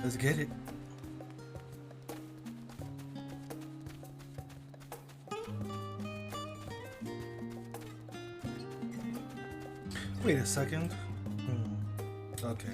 Let's get it. Wait a second. Okay.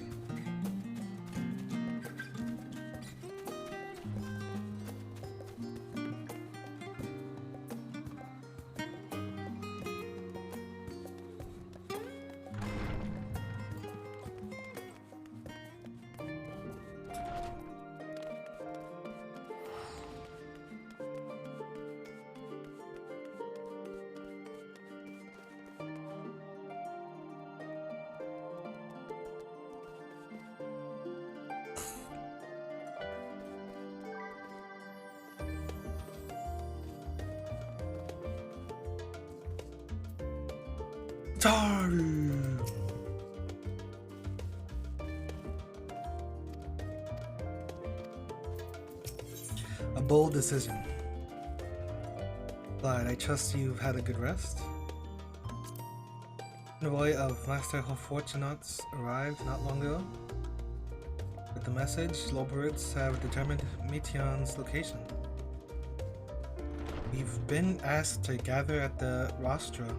Taru! A bold decision. Clyde, I trust you've had a good rest. The convoy of Master Fortunats arrived not long ago. With the message, Loberids have determined Meteon's location. We've been asked to gather at the rostra.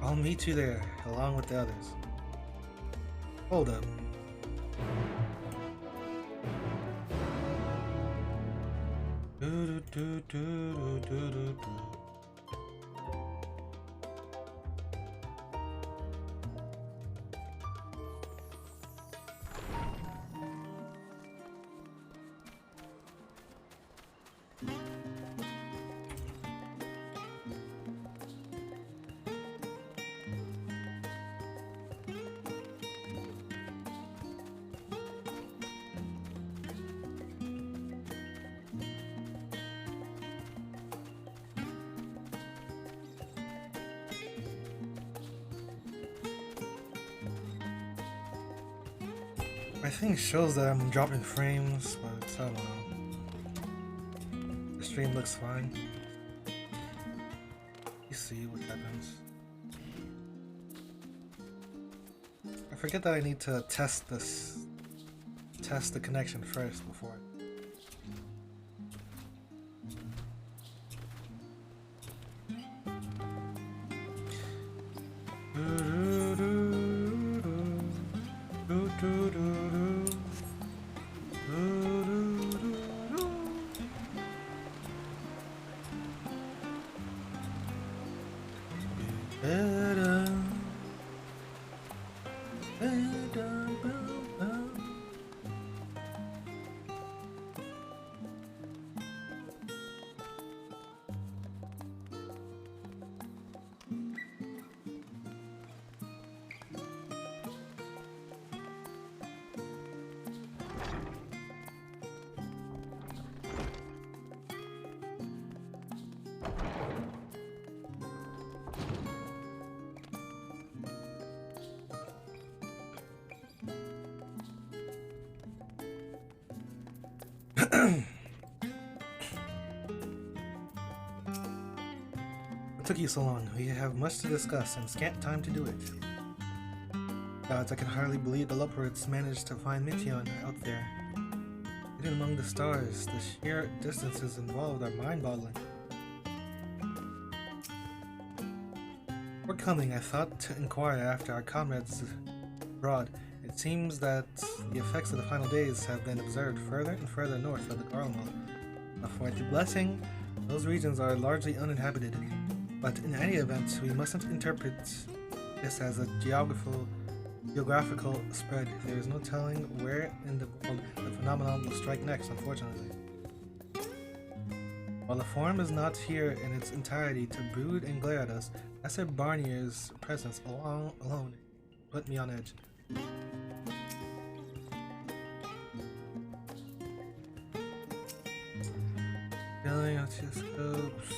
I'll meet you there, along with the others. Hold up. I think it shows that I'm dropping frames, but I don't know. The stream looks fine. You see what happens. I forget that I need to test the connection first before. What took you so long? We have much to discuss and scant time to do it. Gods, I can hardly believe the Loperids managed to find Meteon out there. Hidden among the stars, the sheer distances involved are mind-boggling. We're coming, I thought to inquire after our comrades abroad. It seems that the effects of the final days have been observed further and further north of the Garlemald. For the blessing, those regions are largely uninhabited. But in any event, we mustn't interpret this as a geographical spread. There is no telling where in the world the phenomenon will strike next, unfortunately. While the form is not here in its entirety to brood and glare at us, Messer Barnier's presence alone put me on edge. Filling out your scopes.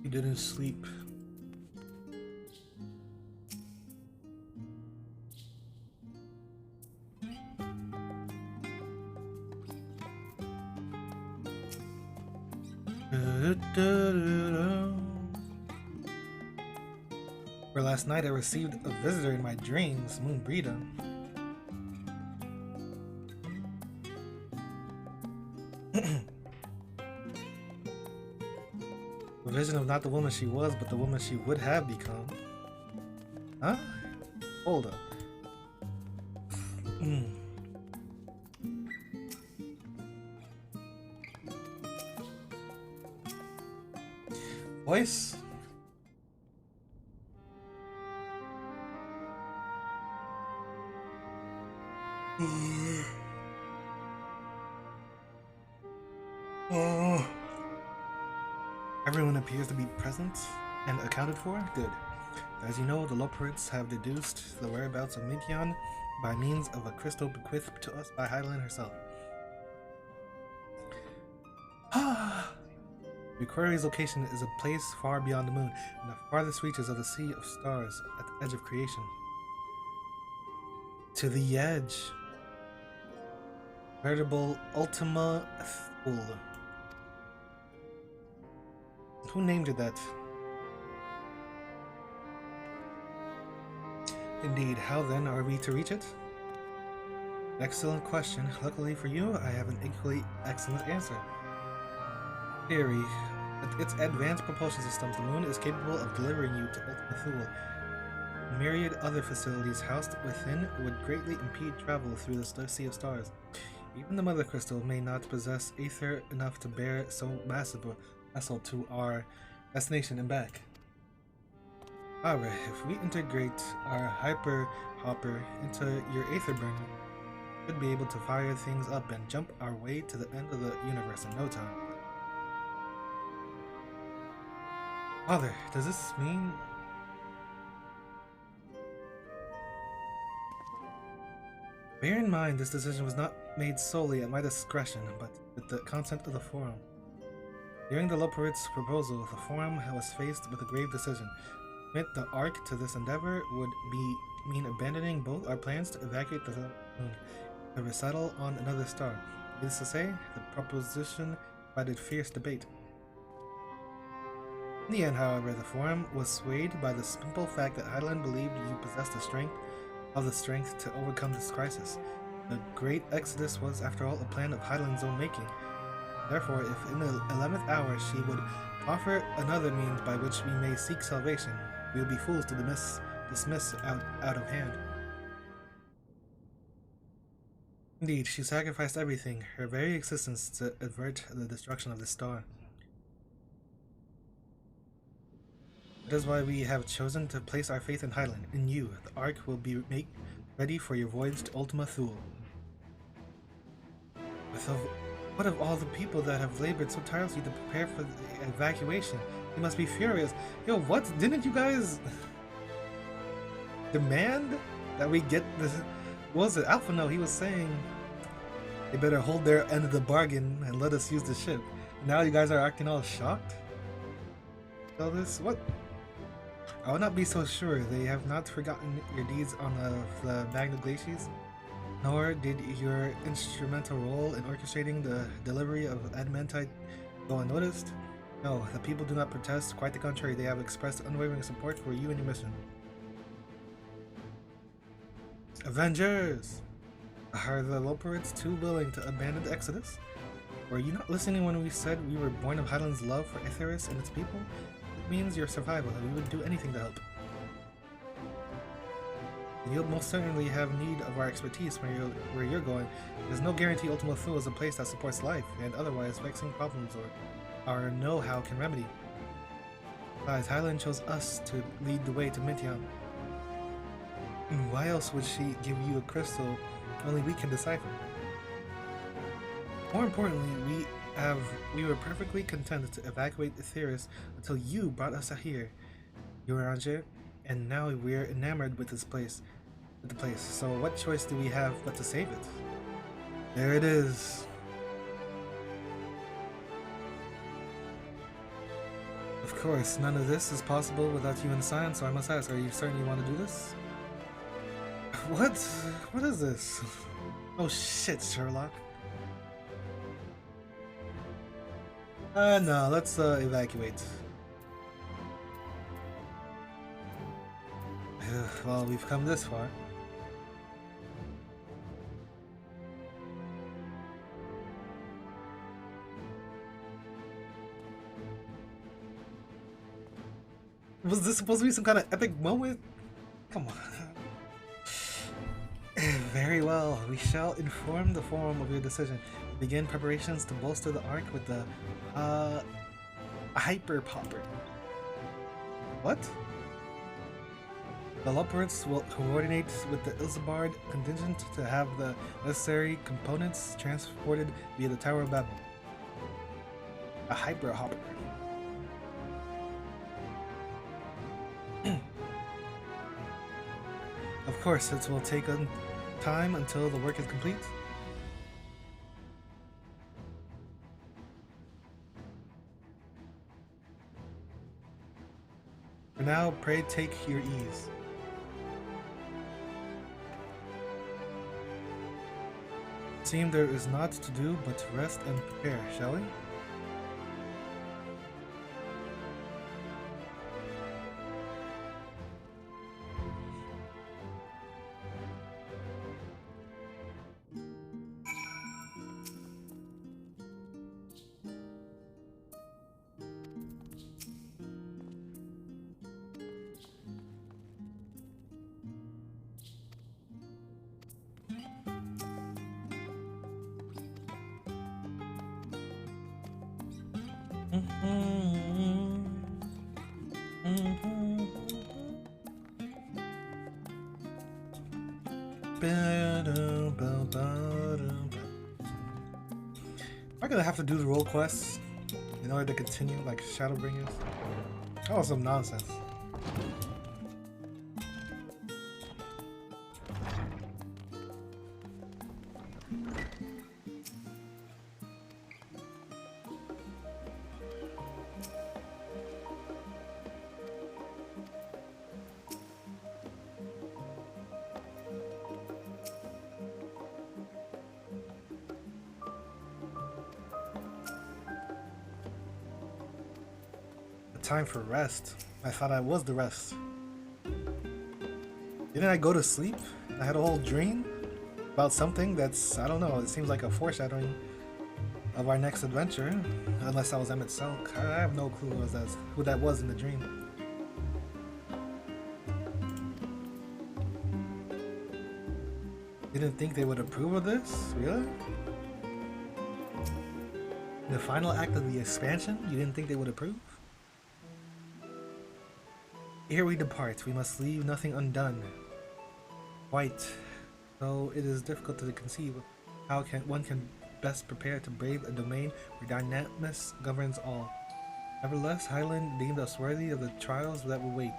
You didn't sleep. For last night I received a visitor in my dreams, Moon Brita. A vision of not the woman she was, but the woman she would have become. Huh? Hold up. Voice? Everyone appears to be present and accounted for? Good. As you know, the Loporits have deduced the whereabouts of Midyan by means of a crystal bequeathed to us by Hydaelyn herself. Victoria's location is a place far beyond the moon, in the farthest reaches of the sea of stars at the edge of creation. To the edge. Veritable Ultima Thule. Who named it that? Indeed, how then are we to reach it? Excellent question. Luckily for you, I have an equally excellent answer. Theory. With its advanced propulsion systems, the moon is capable of delivering you to Ultima Thule. Myriad other facilities housed within would greatly impede travel through the sea of stars. Even the Mother Crystal may not possess ether enough to bear so massive a vessel to our destination and back. However, if we integrate our hyper hopper into your aether burner, we should be able to fire things up and jump our way to the end of the universe in no time. Father, does this mean... Bear in mind, this decision was not made solely at my discretion, but with the consent of the Forum. During the Loporits' proposal, the Forum was faced with a grave decision. Commit the Ark to this endeavor would mean abandoning both our plans to evacuate the moon and resettle on another star. Needless to say, the proposition provided fierce debate. In the end, however, the Forum was swayed by the simple fact that Hydaelyn believed you possessed the strength to overcome this crisis. The Great Exodus was, after all, a plan of Hydaelyn's own making. Therefore, if in the 11th hour she would offer another means by which we may seek salvation, we would be fools to dismiss out of hand. Indeed, she sacrificed everything, her very existence, to avert the destruction of the star. That is why we have chosen to place our faith in Hydaelyn. In you, the Ark will be ready for your voyage to Ultima Thule. What of all the people that have labored so tirelessly to prepare for the evacuation? They must be furious. Yo, what? Didn't you guys demand that we get this? What was it? Alpha? No, he was saying they better hold their end of the bargain and let us use the ship. Now you guys are acting all shocked? So this, what? I would not be so sure. They have not forgotten your deeds on the Magna Glaciers, nor did your instrumental role in orchestrating the delivery of adamantite go unnoticed. No, the people do not protest. Quite the contrary, they have expressed unwavering support for you and your mission. Avengers! Are the Loporits too willing to abandon the Exodus? Were you not listening when we said we were born of Hydaelyn's love for Aetheris and its people? It means your survival, and we would do anything to help. You'll most certainly have need of our expertise where you're going. There's no guarantee Ultima Thule is a place that supports life, and otherwise vexing problems or our know-how can remedy. Besides, Hydaelyn chose us to lead the way to Midyan. Why else would she give you a crystal only we can decipher? More importantly, we were perfectly content to evacuate Aetheris until you brought us here, Uranger, and now we're enamored with the place. So what choice do we have but to save it? There it is. The Of course, none of this is possible without you inside, so I must ask, are you certain you want to do this? What? What is this? Oh shit, Sherlock. No, let's evacuate. Well, we've come this far. Was this supposed to be some kind of epic moment? Come on. Very well, we shall inform the forum of your decision. Begin preparations to bolster the Ark with the Hyper Popper. What? The Leopards will coordinate with the Ilsabard contingent to have the necessary components transported via the Tower of Babel. A Hyper Hopper. Of course, it will take time until the work is complete. For now, pray take your ease. Seems there is naught to do but to rest and prepare, shall we? Am I gonna have to do the role quests in order to continue like Shadowbringers? That was some nonsense. Time for rest. I thought I was the rest. Didn't I go to sleep? I had a whole dream about something that's, I don't know, it seems like a foreshadowing of our next adventure. Unless that was Emmett Selk. I have no clue who that was in the dream. Didn't think they would approve of this? Really? The final act of the expansion? You didn't think they would approve? Ere we depart, we must leave nothing undone. Quite. Though it is difficult to conceive how one can best prepare to brave a domain where dynamism governs all. Nevertheless, Hyland deemed us worthy of the trials that will wait.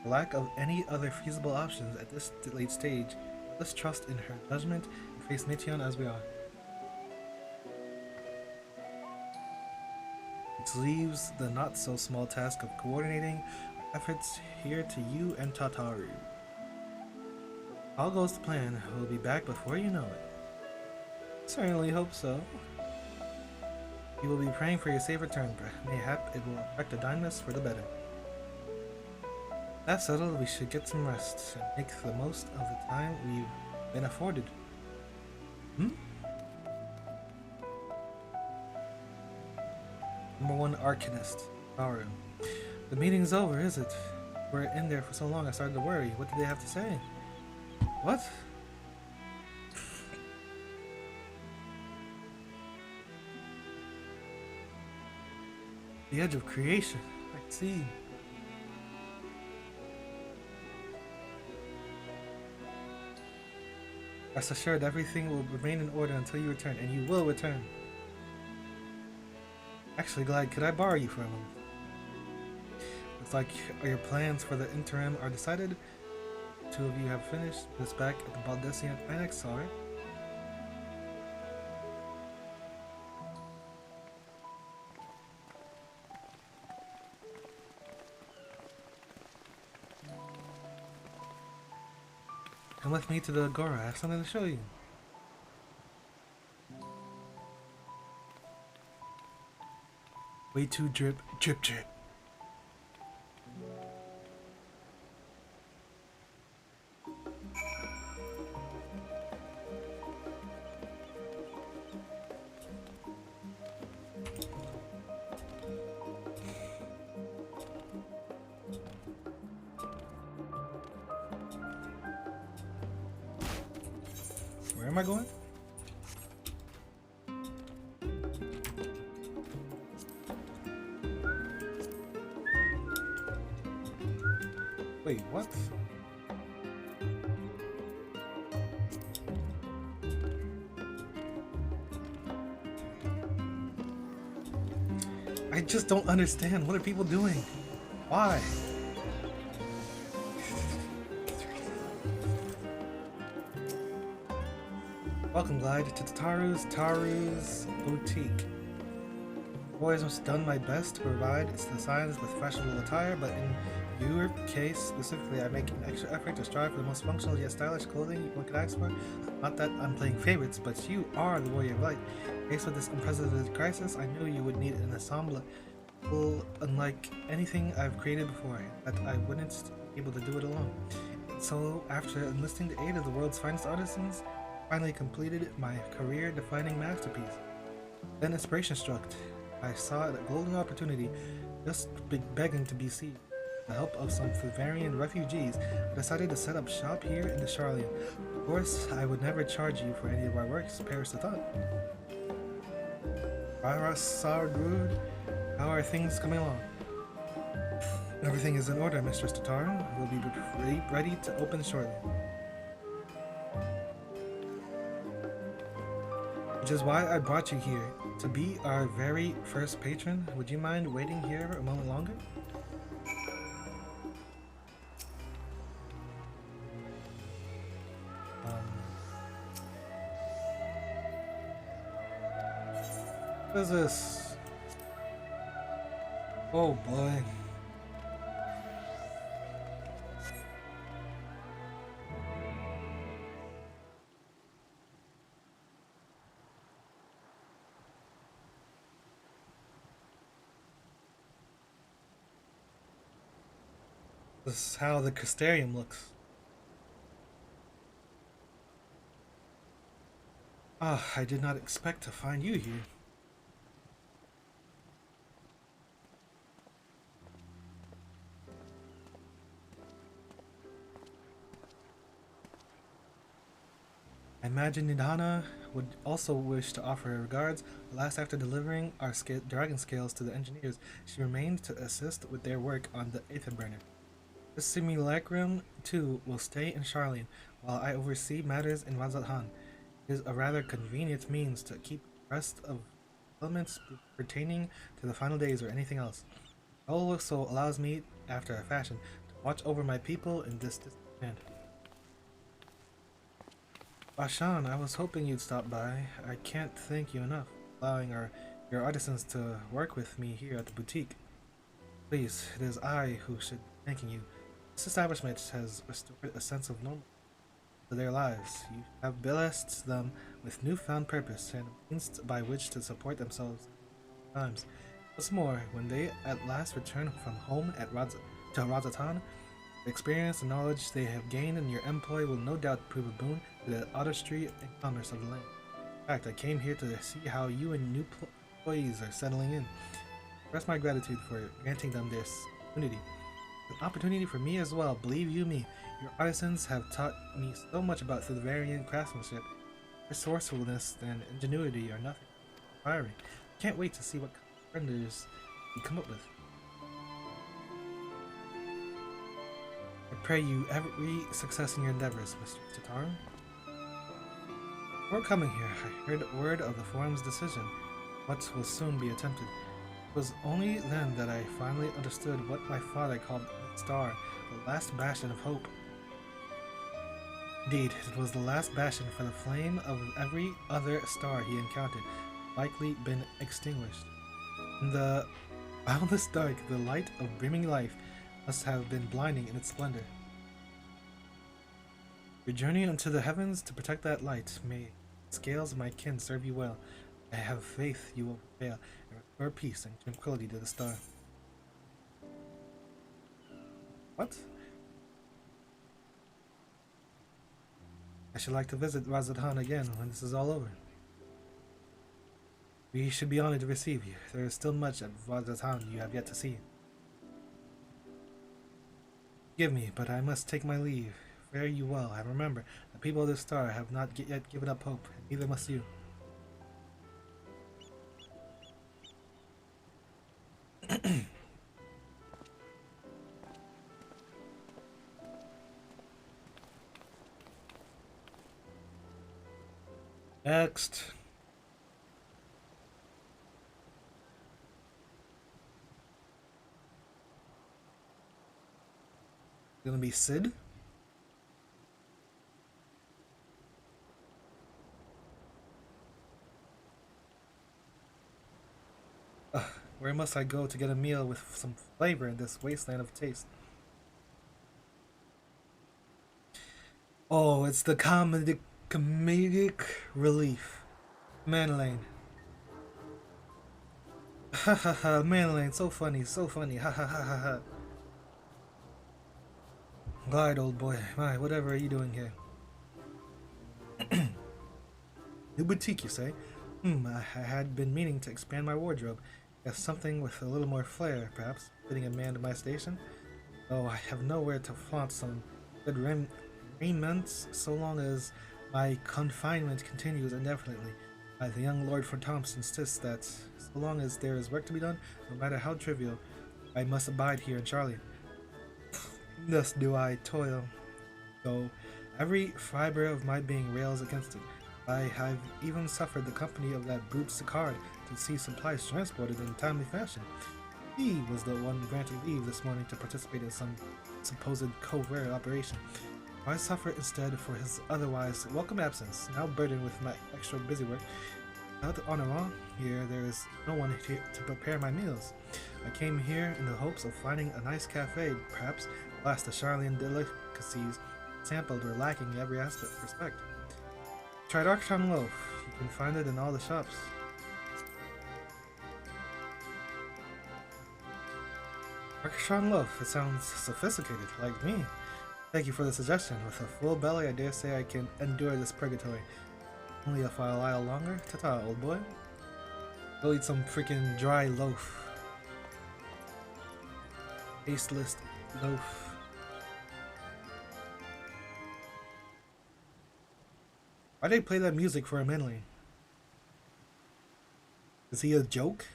For lack of any other feasible options at this late stage, let's trust in her judgment and face Nation as we are. Which leaves the not-so-small task of coordinating efforts here to you and Tataru. All goes to plan. We'll be back before you know it. Certainly hope so. You will be praying for your safe return, but mayhap it will affect the dynamics for the better. That settled, we should get some rest and make the most of the time we've been afforded. Number 1 Arcanist, Taru. The meeting's over, is it? We're in there for so long I started to worry. What did they have to say? What? The edge of creation. I see. Rest assured, everything will remain in order until you return, and you will return. Actually, Glad, could I borrow you for a moment? Looks like your plans for the interim are decided. 2 of you have finished this back at the Baldessian Annex, sorry. come with me to the Agora. I have something to show you. Way too drip, drip, drip. Where am I going? Wait, what? I just don't understand. What are people doing? Why? Welcome, Glide, to Taru's boutique. I've always done my best to provide the signs with fashionable attire, but in your case specifically, I make an extra effort to strive for the most functional yet stylish clothing one could ask for. Not that I'm playing favorites, but you are the warrior of light. Faced with this unprecedented crisis, I knew you would need an ensemble unlike anything I've created before, that I wouldn't be able to do it alone. So, after enlisting the aid of the world's finest artisans, I finally completed my career-defining masterpiece. Then inspiration struck. I saw a golden opportunity, just begging to be seized. With the help of some Bavarian refugees, I decided to set up shop here in the Charlian. Of course, I would never charge you for any of my works, perish the thought. Sargrud, how are things coming along? Everything is in order, Mistress Tatara. We'll be ready to open shortly. Which is why I brought you here, to be our very first patron. Would you mind waiting here a moment longer? What is this? Oh boy. This is how the Crystarium looks. Ah, I did not expect to find you here. I imagine Nidhana would also wish to offer her regards. Alas, after delivering our dragon scales to the engineers, she remained to assist with their work on the Aether Burner. This simulacrum, too, will stay in Charlian, while I oversee matters in Razathan. It is a rather convenient means to keep abreast of elements pertaining to the final days or anything else. It also allows me, after a fashion, to watch over my people in this distant land. Bashan, I was hoping you'd stop by. I can't thank you enough for allowing your artisans to work with me here at the boutique. Please, it is I who should be thanking you. This establishment has restored a sense of normal to their lives. You have blessed them with newfound purpose and a means by which to support themselves at times. What's more, when they at last return from home to Razatan, the experience and knowledge they have gained in your employ will no doubt prove a boon to the artistry and commerce of the land. In fact, I came here to see how you and new employees are settling in. Express my gratitude for granting them this opportunity. An opportunity for me as well, believe you me. Your artisans have taught me so much about Bavarian craftsmanship. Resourcefulness and ingenuity are nothing inspiring. Can't wait to see what renders you come up with. I pray you every success in your endeavors, Mr. Tatara. Before coming here, I heard word of the forum's decision, what will soon be attempted. It was only then that I finally understood what my father called the star, the last bastion of hope. Indeed, it was the last bastion, for the flame of every other star he encountered likely been extinguished. In the boundless dark, the light of brimming life must have been blinding in its splendor. Your journey into the heavens to protect that light. May scales of my kin serve you well. I have faith you will prevail and restore peace and tranquility to the star. What? I should like to visit Razadhan again when this is all over. We should be honored to receive you. There is still much at Razadhan you have yet to see. Forgive me, but I must take my leave. Fare you well, and remember, the people of this star have not yet given up hope, and neither must you. Next. Gonna be Sid? Where must I go to get a meal with some flavor in this wasteland of taste? Oh, it's the comedic relief. Manlane. Ha ha ha, Manlane, so funny, ha ha ha ha ha. Glide, old boy. My, whatever are you doing here? New boutique, you say? I had been meaning to expand my wardrobe. Guess something with a little more flair, perhaps, fitting a man to my station. Though I have nowhere to flaunt some good raiments so long as my confinement continues indefinitely. The young Lord von Thompson insists that so long as there is work to be done, no matter how trivial, I must abide here in Charlie. Thus do I toil, though every fiber of my being rails against it. I have even suffered the company of that brute Sicard to see supplies transported in timely fashion. He was the one granted leave this morning to participate in some supposed covert operation. I suffer instead for his otherwise welcome absence, now burdened with my extra busy work. Without honorant here, there is no one here to prepare my meals. I came here in the hopes of finding a nice cafe, perhaps. Alas, the Charlian delicacies sampled were lacking in every aspect of respect. Try Darkshine loaf. You can find it in all the shops. Darkshine loaf. It sounds sophisticated, like me. Thank you for the suggestion. With a full belly, I dare say I can endure this purgatory. Only if I while longer. Ta-ta, old boy. Go eat some freaking dry loaf. Tasteless loaf. Why'd they play that music for a Manly? Is he a joke?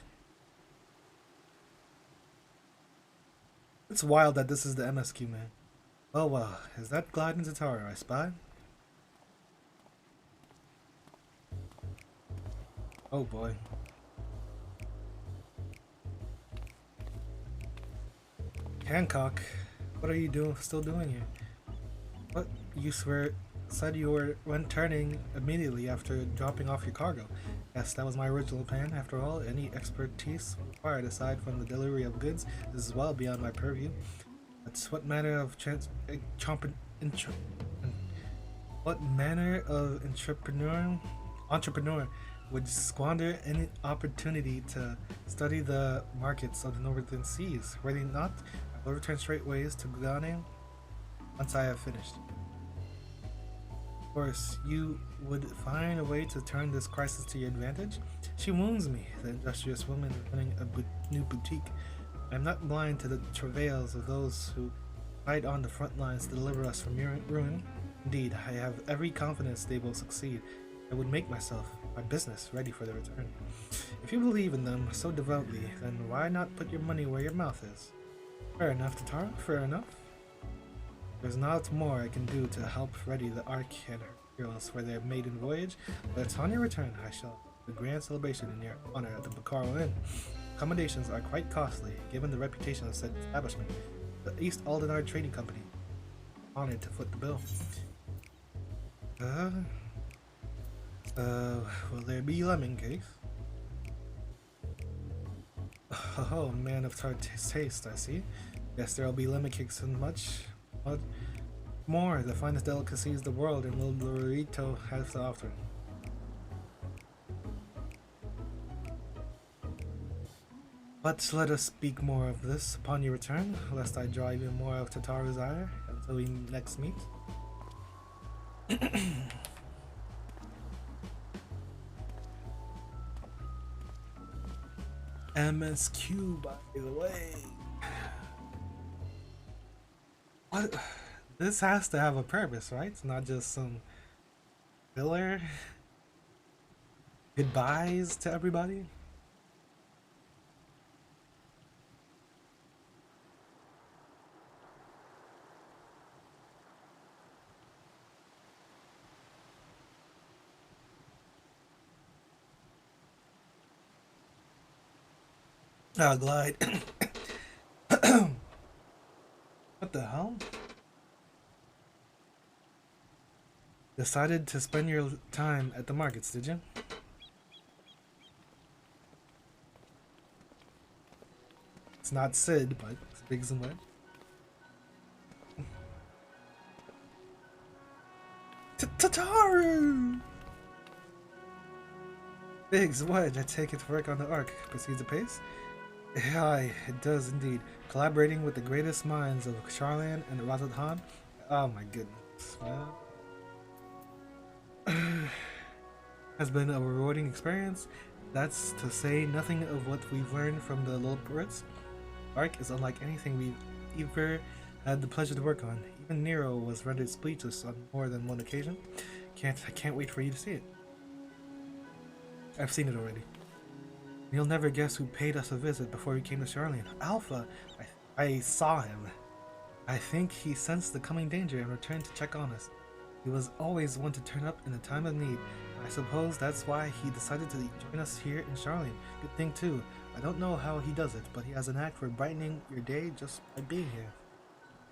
It's wild that this is the MSQ, man. Oh well, is that Glide and Zatara I spy? Oh boy. Hancock, what are you still doing here? What? You said you went turning immediately after dropping off your cargo. Yes, that was my original plan. After all, any expertise required aside from the delivery of goods is well beyond my purview. That's what manner of entrepreneur would squander any opportunity to study the markets of the northern seas? Ready not, I will return straightways to Gugane once I have finished. Of course, you would find a way to turn this crisis to your advantage. She wounds me, the industrious woman running a new boutique. I am not blind to the travails of those who fight on the front lines to deliver us from ruin. Indeed, I have every confidence they will succeed. I would make my business ready for their return. If you believe in them so devoutly, then why not put your money where your mouth is? Fair enough, Tatara, fair enough. There's not more I can do to help ready the Ark and her heroes for their maiden voyage, but on your return I shall have a grand celebration in your honor at the Bacaro Inn. Accommodations are quite costly, given the reputation of said establishment. The East Aldenard Trading Company, honored to foot the bill. Will there be lemon cakes? Oh, man of tart taste, I see. Guess there'll be lemon cakes and much. More, the finest delicacies the world and little Lorito has to offer. But let us speak more of this upon your return, lest I draw even more of Tataru's ire until we next meet. MSQ, by the way. What? This has to have a purpose, right? It's not just some filler. Goodbyes to everybody. Glide. What the hell? Decided to spend your time at the markets, did you? It's not Sid, but it's Biggs and Web. Tataru! Biggs, what? I take it to work on the arc. Proceeds apace? Aye, it does indeed. Collaborating with the greatest minds of Charlan and Razadhan. Oh my goodness, man. Has been a rewarding experience. That's to say nothing of what we've learned from the little Brits. Arc is unlike anything we've ever had the pleasure to work on. Even Nero was rendered speechless on more than one occasion. I can't wait for you to see it. I've seen it already. You'll never guess who paid us a visit before we came to Charlene. Alpha! I saw him. I think he sensed the coming danger and returned to check on us. He was always one to turn up in a time of need. I suppose that's why he decided to join us here in Charlene. Good thing too. I don't know how he does it, but he has an knack for brightening your day just by being here.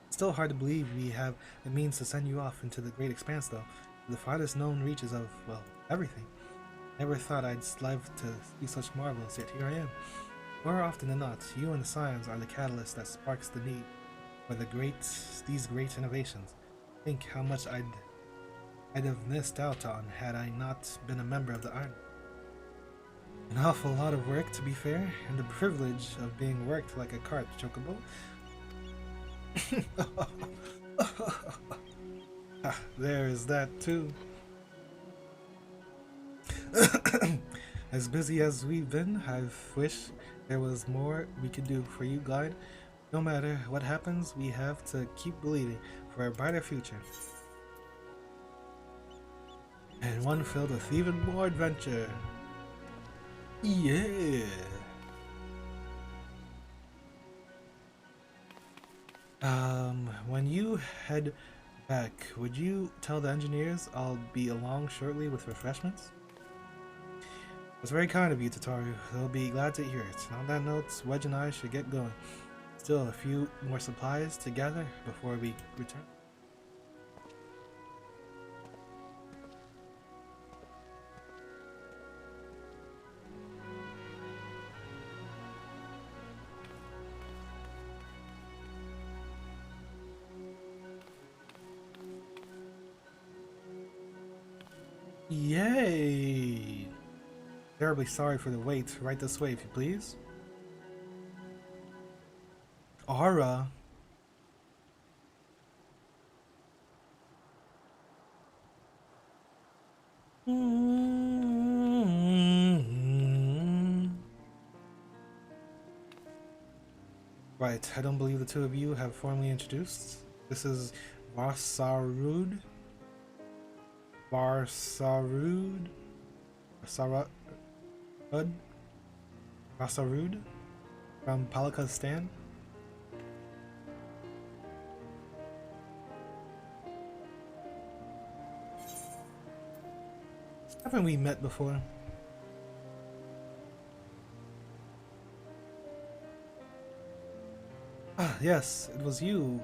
It's still hard to believe we have the means to send you off into the great expanse though. The farthest known reaches of, well, everything. Never thought I'd live to see such marvels, yet here I am. More often than not, you and the science are the catalyst that sparks the need for these great innovations. Think how much I'd have missed out on had I not been a member of the Army. An awful lot of work, to be fair, and the privilege of being worked like a cart, Chocobo. There is that too. As busy as we've been, I wish there was more we could do for you, Glide. No matter what happens, we have to keep believing for a brighter future. And one filled with even more adventure. Yeah. When you head back, would you tell the engineers I'll be along shortly with refreshments? It's very kind of you, Tataru. They'll be glad to hear it. On that note, Wedge and I should get going. Still a few more supplies to gather before we return. Yay! Terribly sorry for the wait. Right this way, if you please. Aura. Right, I don't believe the two of you have formally introduced. This is Varsarud. Varsarud. Varsarud from Palaka's stand. Haven't we met before? Ah, yes, it was you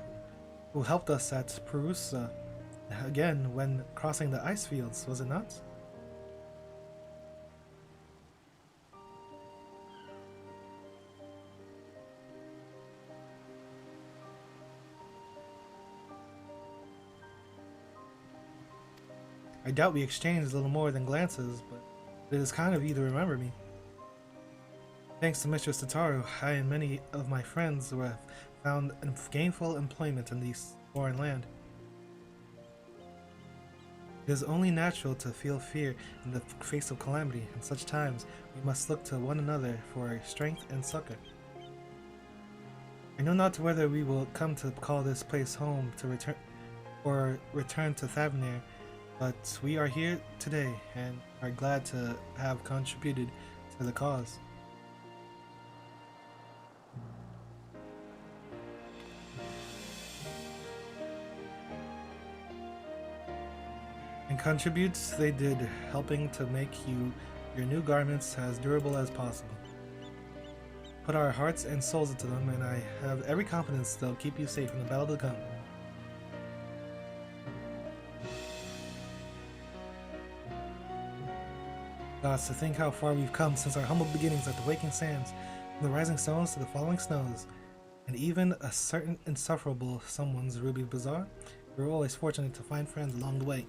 who helped us at Perusa again when crossing the ice fields, was it not? I doubt we exchanged little more than glances, but it is kind of you to remember me. Thanks to Mistress Tataru, I and many of my friends have found gainful employment in this foreign land. It is only natural to feel fear in the face of calamity. In such times, we must look to one another for strength and succor. I know not whether we will come to call this place home to return to Thavnir, but we are here today and are glad to have contributed to the cause. And contributes they did, helping to make your new garments as durable as possible. Put our hearts and souls into them, and I have every confidence they'll keep you safe in the battle to come. Gods, to think how far we've come since our humble beginnings at the Waking Sands, from the rising stones to the falling snows, and even a certain insufferable someone's Ruby Bazaar. We were always fortunate to find friends along the way.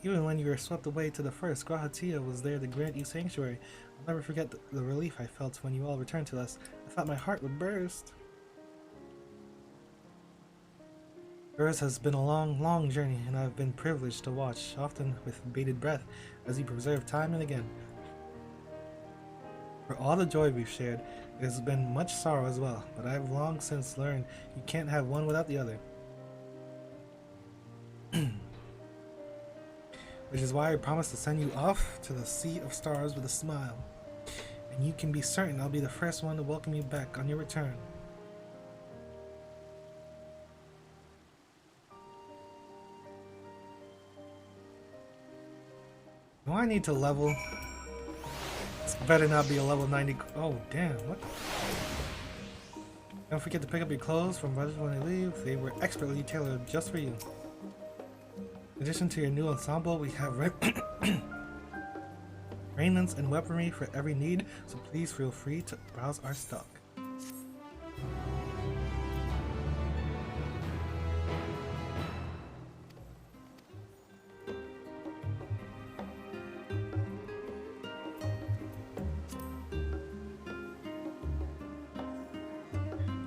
Even when you were swept away to the first, Grahatia was there to grant you sanctuary. I'll never forget the relief I felt when you all returned to us. I thought my heart would burst. Yours has been a long, long journey, and I've been privileged to watch, often with bated breath, as you preserve time and again. For all the joy we've shared, it has been much sorrow as well, but I have long since learned you can't have one without the other. Which is why I promised to send you off to the Sea of Stars with a smile. And you can be certain I'll be the first one to welcome you back on your return. Do I need to level? This better not be a level 90. Oh, damn. What? Don't forget to pick up your clothes from brothers when they leave. They were expertly tailored just for you. In addition to your new ensemble, we have raiments and weaponry for every need, so please feel free to browse our stock.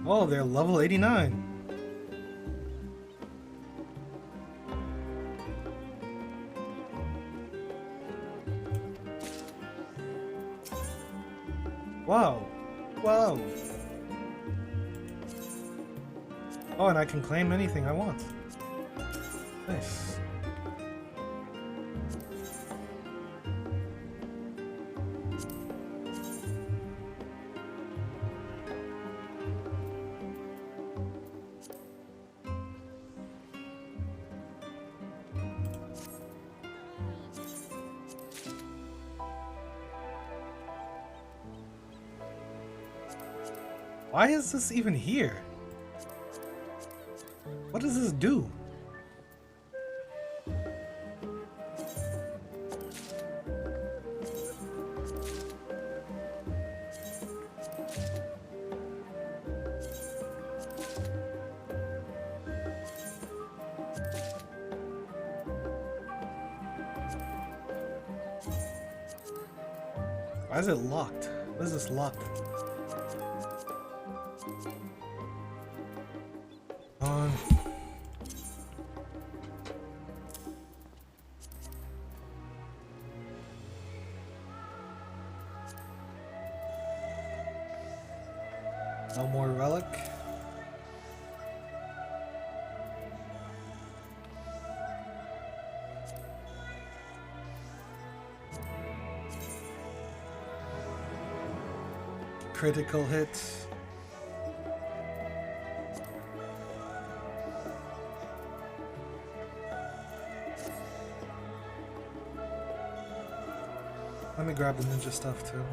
Oh, they're level 89. Wow. Wow. Oh, and I can claim anything I want. Nice. Why is this even here? What does this do? Why is it locked? What is this locked? No more relic. Critical hit. Let me grab the ninja stuff too.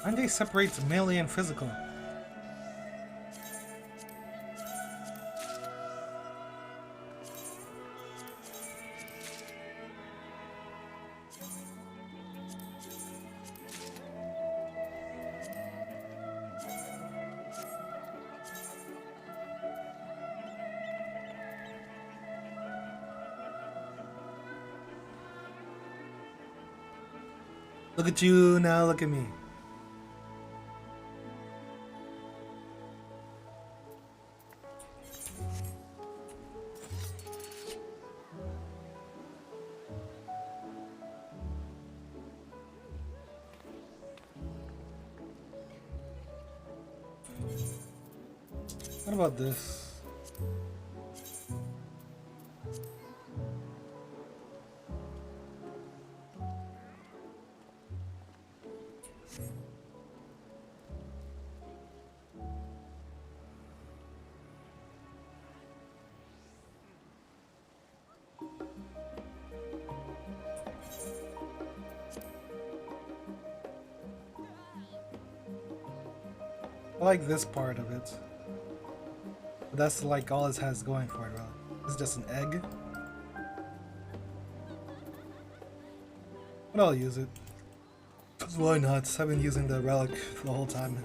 Monday separates melee and physical. Look at you now, look at me. What about this? I like this part of it. But that's like all it has going for it, really. It's just an egg. But I'll use it. Why not? I've been using the relic the whole time.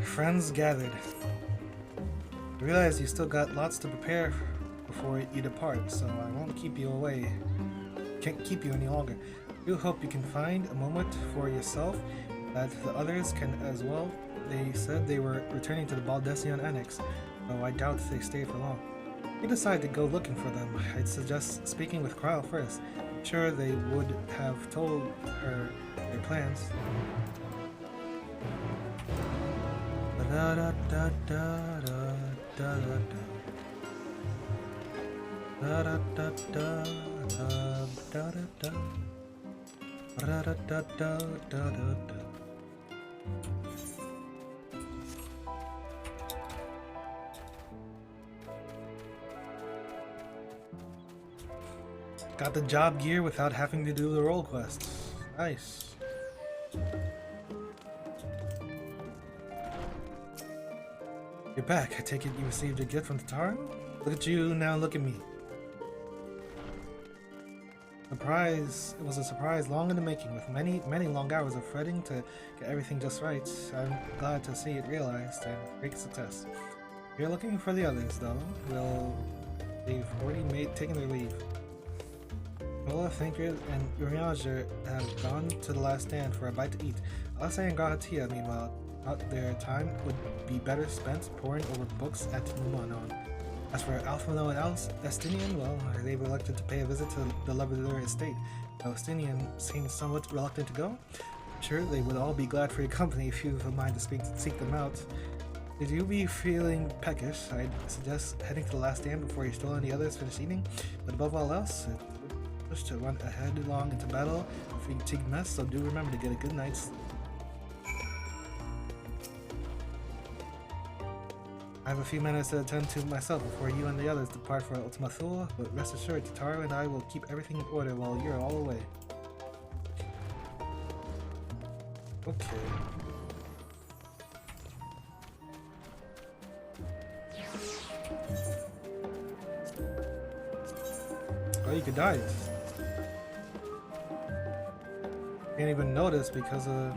Friends gathered. I realize you still got lots to prepare before you depart, so I won't keep you away. Can't keep you any longer. I do hope you can find a moment for yourself that the others can as well. They said they were returning to the Baldessian Annex, though I doubt they stay for long. If you decide to go looking for them, I'd suggest speaking with Kryle first. I'm sure they would have told her their plans. Da da da da da da da da da da da da da da. Got the job gear without having to do the role quest. Nice. You're back. I take it you received a gift from Tataru? Look at you now, look at me. Surprise! It was a surprise long in the making, with many long hours of fretting to get everything just right. I'm glad to see it realized and great success. If you're looking for the others, though, they've already taken their leave. Nola, Thinker, and Urianger have gone to the last stand for a bite to eat. Alessa and Grahatia, meanwhile, thought their time would be better spent poring over books at Numanon. As for Alphino and Estinian, well, they were elected to pay a visit to the Leveler estate. Though Estinian seemed somewhat reluctant to go, I'm sure they would all be glad for your company if you have a mind to seek them out. Did you be feeling peckish? I'd suggest heading to the last stand before you still and the others finish eating, but above all else, it would push to run headlong into battle a fatigued mess, so do remember to get a good night's sleep. I have a few minutes to attend to myself before you and the others depart for Ultima Thule, but rest assured, Tataru and I will keep everything in order while you're all away. Okay. Oh, you could die. Can't even notice because of...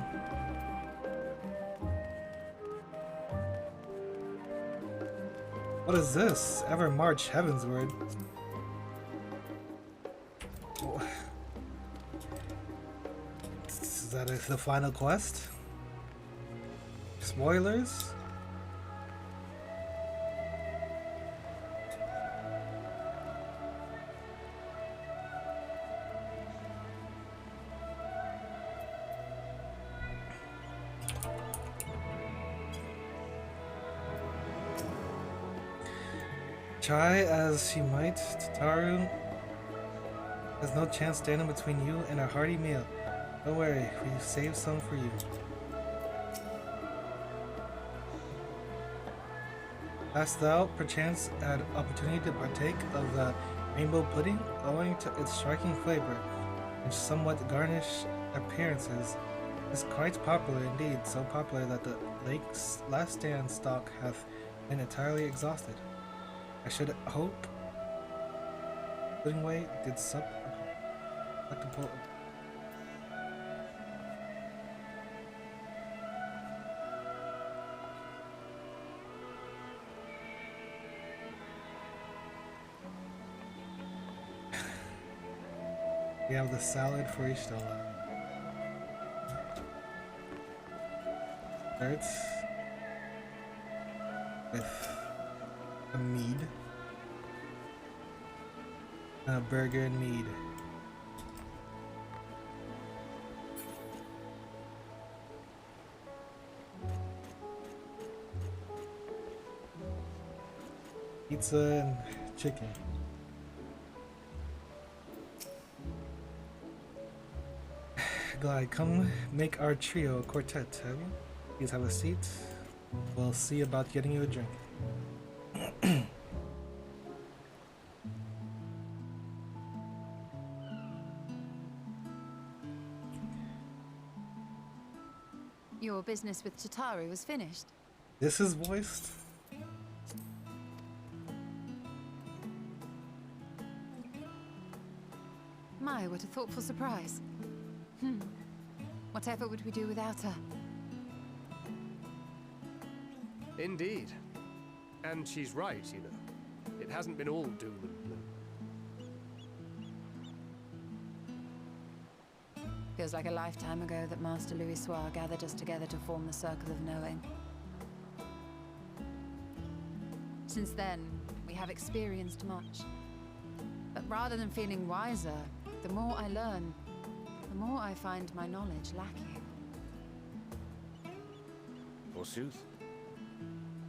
What is this? Ever march heavensward. Is that the final quest? Spoilers? Try as she might, Tataru has no chance standing between you and a hearty meal. Don't worry, we saved some for you. Hast thou perchance had opportunity to partake of the rainbow pudding? Owing to its striking flavor and somewhat garnished appearances, is quite popular indeed, so popular that the lake's last stand stock hath been entirely exhausted. I should hope Puddingway did We have the salad for Ishtala. Desserts with a mead and a burger and mead. Pizza and chicken. Glide, come make our trio a quartet, have you? Please have a seat. We'll see about getting you a drink. Your business with Chitauri was finished. This is voiced? My, what a thoughtful surprise. Whatever would we do without her? Indeed. And she's right, you know. It hasn't been all doom and gloom. Feels like a lifetime ago that Master Louis Soir gathered us together to form the Circle of Knowing. Since then, we have experienced much. But rather than feeling wiser, the more I learn, the more I find my knowledge lacking. Forsooth.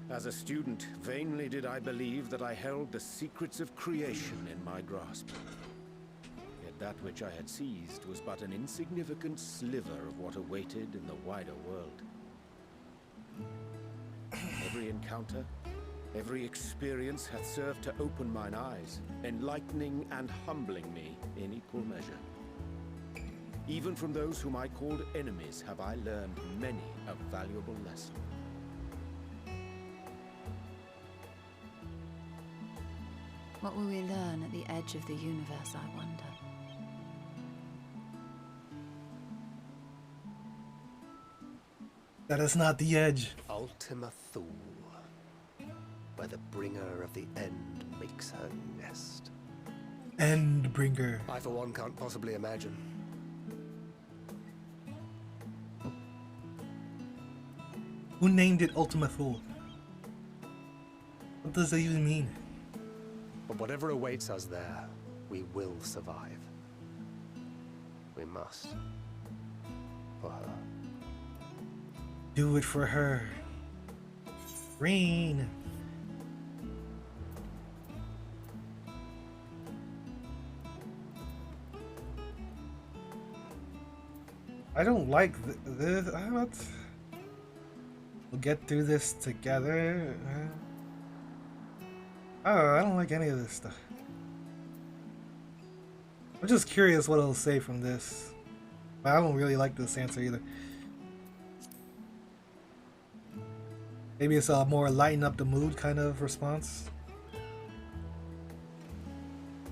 As a student, vainly did I believe that I held the secrets of creation in my grasp. Yet that which I had seized was but an insignificant sliver of what awaited in the wider world. Every encounter, every experience hath served to open mine eyes, enlightening and humbling me in equal measure. Even from those whom I called enemies have I learned many a valuable lesson. What will we learn at the edge of the universe, I wonder? That is not the edge. Ultima Thule, where the bringer of the end makes her nest. Endbringer. I, for one, can't possibly imagine. Who named it Ultima Thule? What does that even mean? But whatever awaits us there, we will survive. We must. For her. Do it for her. Rain. I don't like this. We'll get through this together. Oh, I don't like any of this stuff. I'm just curious what it'll say from this. But I don't really like this answer either. Maybe it's a more lighten up the mood kind of response.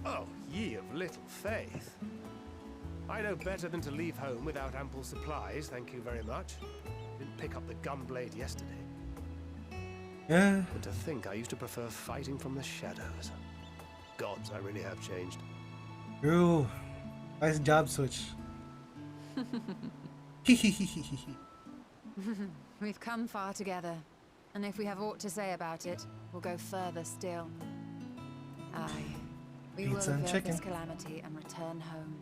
Oh, ye of little faith. I know better than to leave home without ample supplies, thank you very much. Didn't pick up the gunblade yesterday. Yeah. But to think I used to prefer fighting from the shadows. Gods, I really have changed. True. Nice job switch. We've come far together, and if we have aught to say about it, we'll go further still. Aye, we will Pizza and avert chicken. this calamity and return home.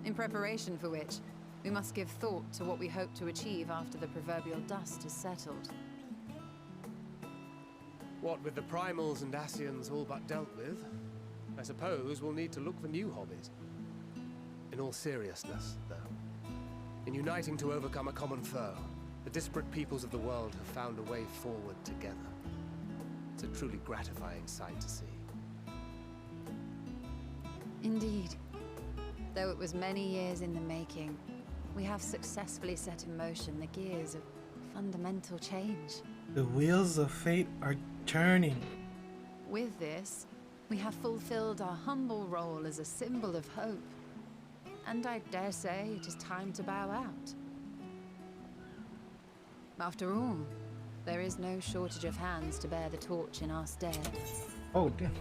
In preparation for which, we must give thought to what we hope to achieve after the proverbial dust is settled. What with the primals and Asians all but dealt with, I suppose we'll need to look for new hobbies. In all seriousness, though, in uniting to overcome a common foe, the disparate peoples of the world have found a way forward together. It's a truly gratifying sight to see. Indeed. Though it was many years in the making, we have successfully set in motion the gears of fundamental change. The wheels of fate are turning. With this, we have fulfilled our humble role as a symbol of hope. And I dare say it is time to bow out. After all, there is no shortage of hands to bear the torch in our stead. Oh, damn.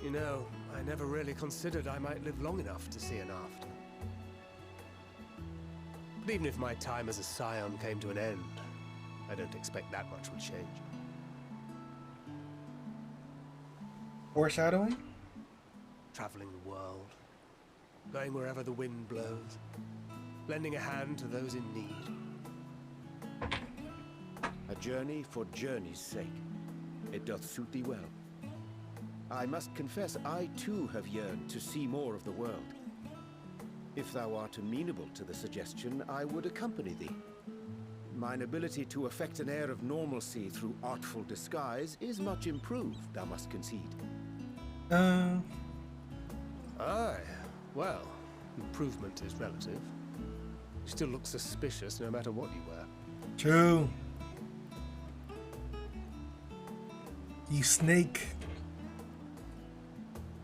You know, I never really considered I might live long enough to see an after. But even if my time as a scion came to an end, I don't expect that much would change. Foreshadowing? Traveling the world, going wherever the wind blows, lending a hand to those in need. A journey for journey's sake. It doth suit thee well. I must confess, I too have yearned to see more of the world. If thou art amenable to the suggestion, I would accompany thee. Mine ability to affect an air of normalcy through artful disguise is much improved, thou must concede. Aye. Well, improvement is relative. You still look suspicious no matter what you wear. True. You snake.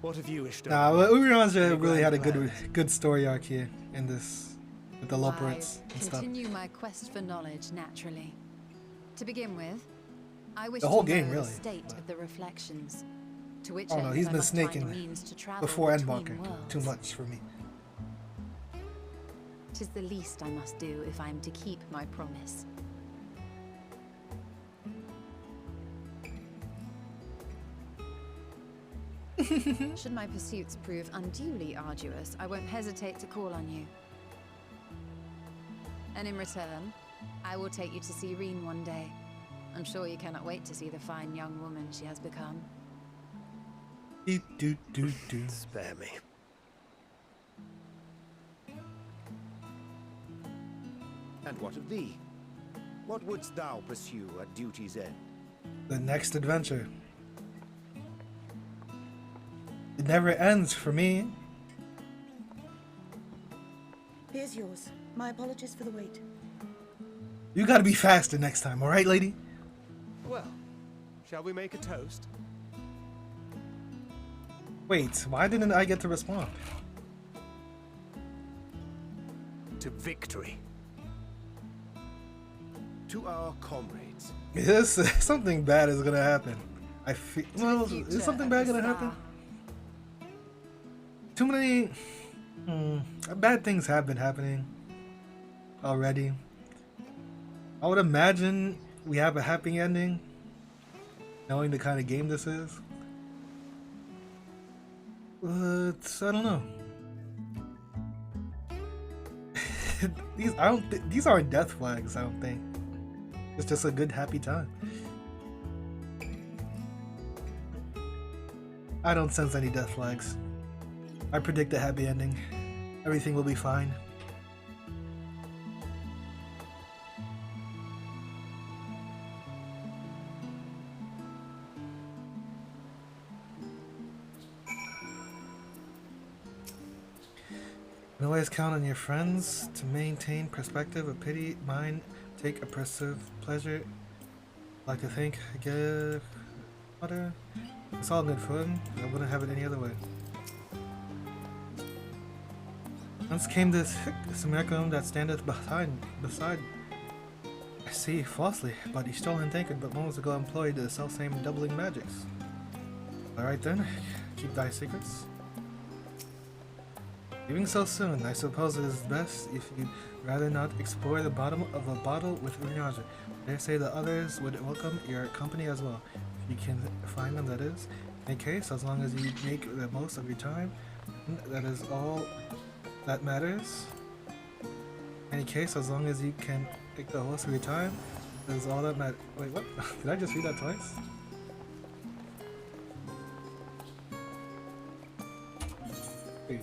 What have you wished? Nah, Urianger really had a good story arc here in this, with the Loporits and stuff. Continue my quest for knowledge naturally. To begin with, I wish The whole to game, know really, the state but- of the reflections. To which Oh no, end he's I been must find a snaking means to travel before between Endwalker. worlds. Too much for me. 'Tis the least I must do if I am to keep my promise. Should my pursuits prove unduly arduous, I won't hesitate to call on you. And in return, I will take you to see Reen one day. I'm sure you cannot wait to see the fine young woman she has become. Do. Spare me. And what of thee? What wouldst thou pursue at duty's end? The next adventure. It never ends for me. Here's yours. My apologies for the wait. You gotta be faster next time, alright, lady? Well, shall we make a toast? Wait, why didn't I get to respond? To victory. To our comrades. Yes, something bad is gonna happen. I feel. Well, is something bad gonna happen? Too many bad things have been happening already. I would imagine we have a happy ending, knowing the kind of game this is. But I don't know. These aren't death flags. I don't think. It's just a good happy time. I don't sense any death flags. I predict a happy ending. Everything will be fine. You always count on your friends to maintain perspective of pity, mine, take oppressive pleasure. Like to think, give water. It's all good fun. I wouldn't have it any other way. Once came this Sumerican that standeth beside. I see falsely, but he stole and taken, but moments ago employed the self-same doubling magics. Alright then, keep thy secrets. Leaving so soon, I suppose it is best if you'd rather not explore the bottom of a bottle with Urianger. They say the others would welcome your company as well. If you can find them, that is. In any case, as long as you make the most of your time, that is all that matters. In any case, as long as you can take the most of your time, that is all that matters. Wait, what? Did I just read that twice? Wait.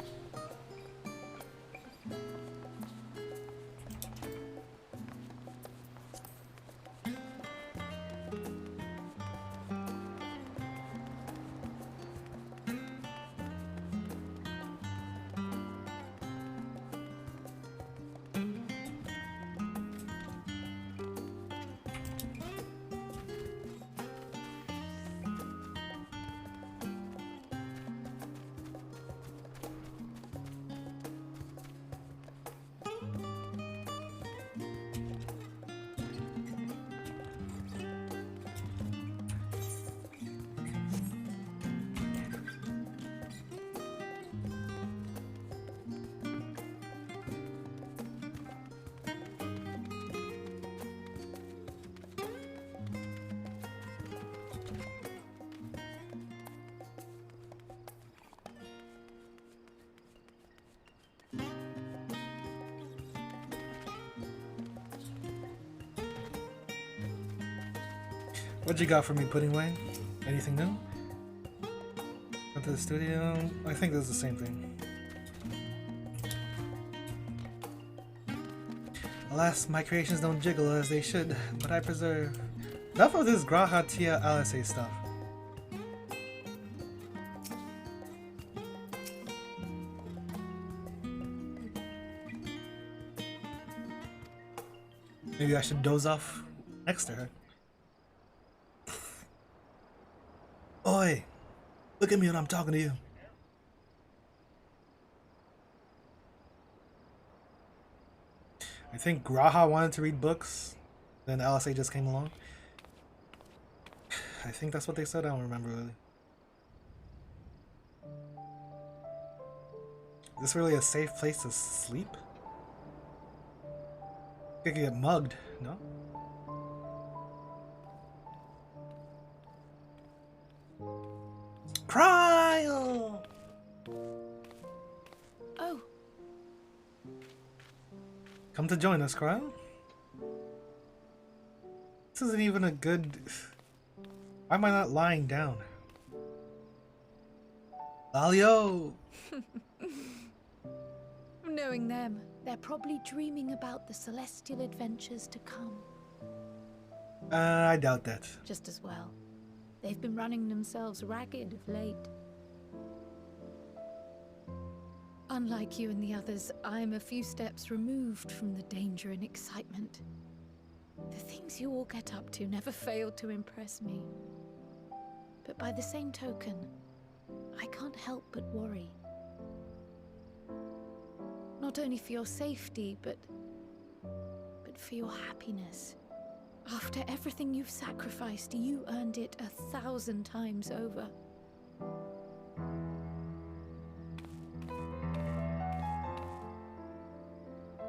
What you got for me, Pudding Wayne? Anything new? Went to the studio? I think this is the same thing. Alas, my creations don't jiggle as they should, but I preserve. Enough of this Graha Tia Alice stuff. Maybe I should doze off next to her. Oi! Look at me when I'm talking to you. I think Graha wanted to read books, then LSA just came along. I think that's what they said, I don't remember really. Is this really a safe place to sleep? I could get mugged, no? Cryo! Oh, Come to join us, Cryo. This isn't even a good... Why am I not lying down? Lalio! Knowing them, they're probably dreaming about the celestial adventures to come. I doubt that. Just as well. They've been running themselves ragged of late. Unlike you and the others, I'm a few steps removed from the danger and excitement. The things you all get up to never fail to impress me. But by the same token, I can't help but worry. Not only for your safety, but for your happiness. After everything you've sacrificed, you earned it 1,000 times over.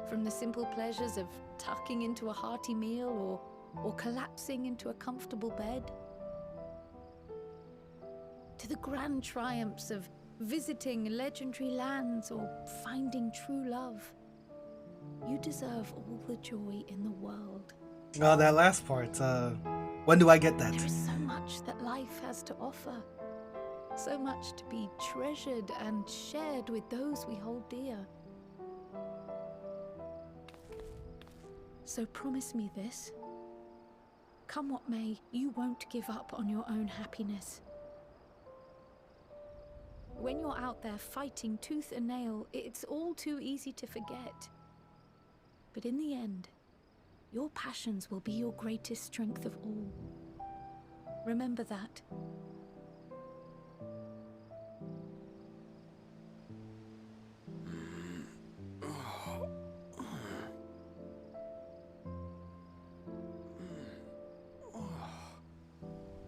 From the simple pleasures of tucking into a hearty meal or collapsing into a comfortable bed, to the grand triumphs of visiting legendary lands or finding true love. You deserve all the joy in the world. Oh, that last part, when do I get that? There is so much that life has to offer. So much to be treasured and shared with those we hold dear. So promise me this. Come what may, you won't give up on your own happiness. When you're out there fighting tooth and nail, it's all too easy to forget. But in the end, your passions will be your greatest strength of all. Remember that.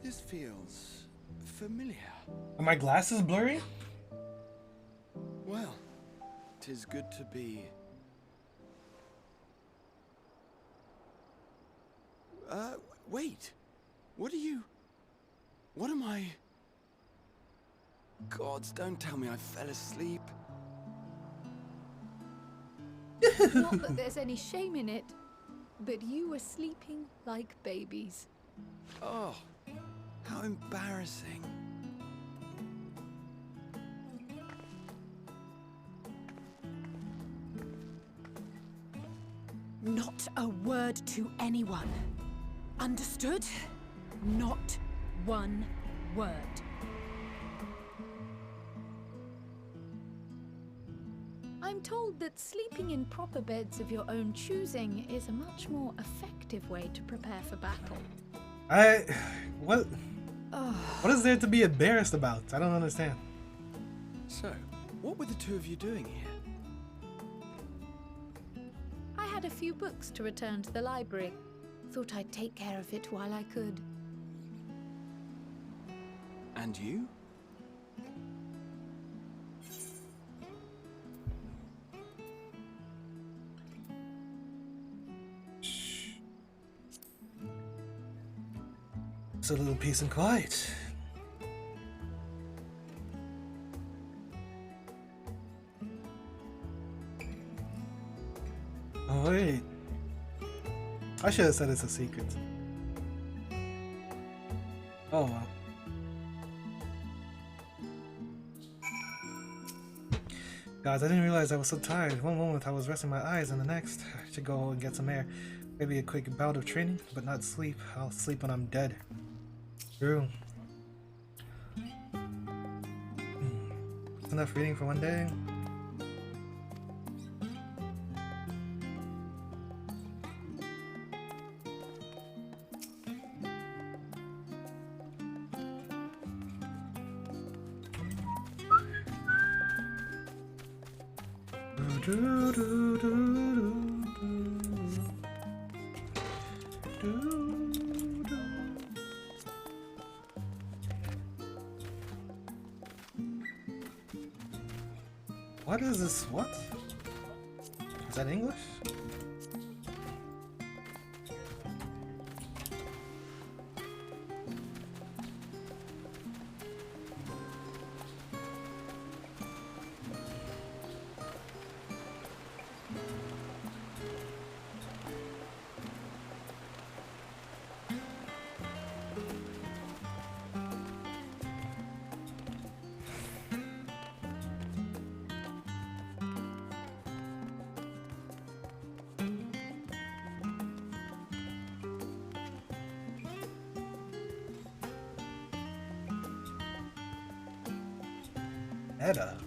This feels familiar. Are my glasses blurry? Well, 'tis good to be... wait. What am I... Gods, don't tell me I fell asleep. Not that there's any shame in it, but you were sleeping like babies. Oh, how embarrassing. Not a word to anyone. Understood? Not one word. I'm told that sleeping in proper beds of your own choosing is a much more effective way to prepare for battle. What is there to be embarrassed about? I don't understand. So, what were the two of you doing here? I had a few books to return to the library. Thought I'd take care of it while I could. And you? It's a little peace and quiet. Oh wait. I should have said it's a secret. Oh well. Guys, I didn't realize I was so tired. One moment I was resting my eyes, and the next I should go and get some air. Maybe a quick bout of training, but not sleep. I'll sleep when I'm dead. True. Enough reading for one day. What is this? What? Is that English? Edda.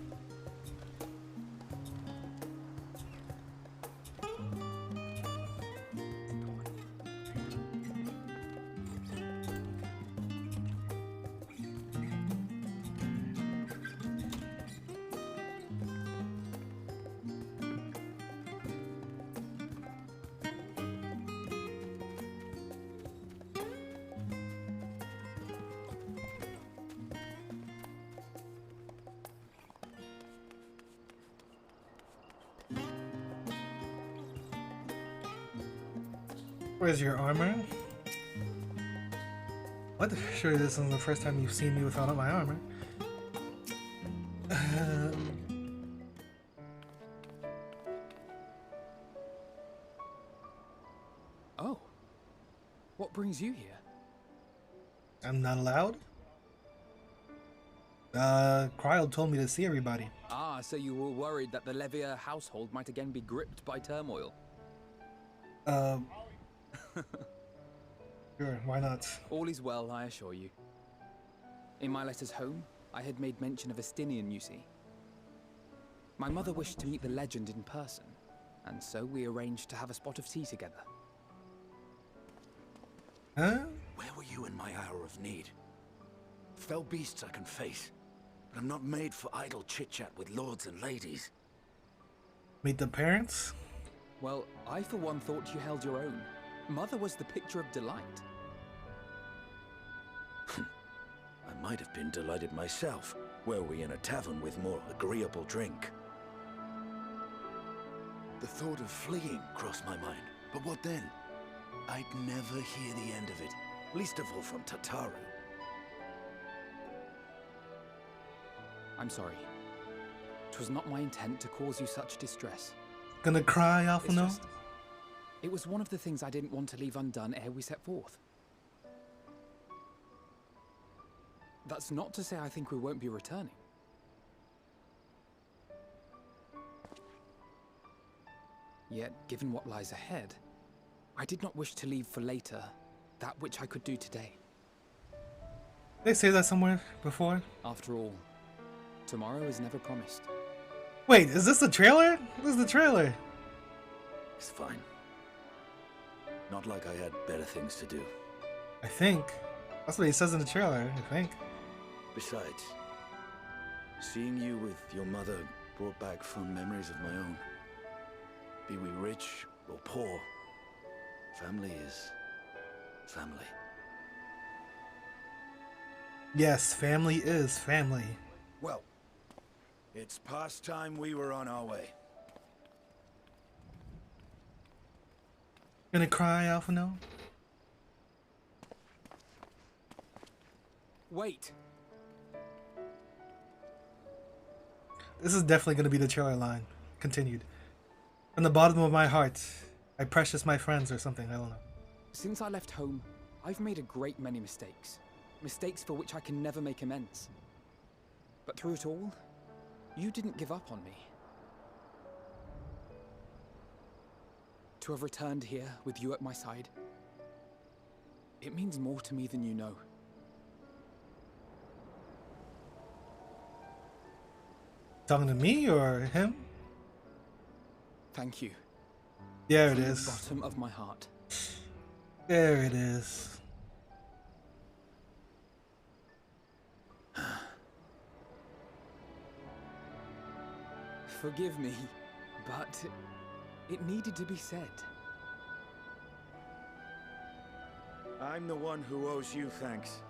Where's your armor? What? Surely this isn't the first time you've seen me without my armor. Oh. What brings you here? I'm not allowed? Cryle told me to see everybody. Ah, so you were worried that the Levier household might again be gripped by turmoil. Sure, why not? All is well, I assure you. In my letters home, I had made mention of Estinian, you see. My mother wished to meet the legend in person, and so we arranged to have a spot of tea together. Huh? Where were you in my hour of need? Fell beasts I can face, but I'm not made for idle chit-chat with lords and ladies. Meet the parents? Well, I for one thought you held your own. Mother was the picture of delight. I might have been delighted myself, were we in a tavern with more agreeable drink. The thought of fleeing crossed my mind, but what then? I'd never hear the end of it, least of all from Tataru. I'm sorry. 'Twas not my intent to cause you such distress. Gonna cry, Alphino? It was one of the things I didn't want to leave undone ere we set forth. That's not to say I think we won't be returning. Yet, given what lies ahead, I did not wish to leave for later that which I could do today. They say that somewhere before? After all, tomorrow is never promised. Wait, is this the trailer? This is the trailer. It's fine. Not like I had better things to do. I think. That's what he says in the trailer, I think. Besides, seeing you with your mother brought back fond memories of my own. Be we rich or poor, family is family. Yes, family is family. Well, it's past time we were on our way. Gonna cry, Alphino? Wait! This is definitely gonna be the trailer line. Continued. From the bottom of my heart, I precious my friends or something, I don't know. Since I left home, I've made a great many mistakes. mistakes for which I can never make amends. But through it all, you didn't give up on me. To have returned here with you at my side, it means more to me than you know. Talking to me or him? Thank you. There it From is. the bottom of my heart. There it is. Forgive me, but it needed to be said. I'm the one who owes you thanks.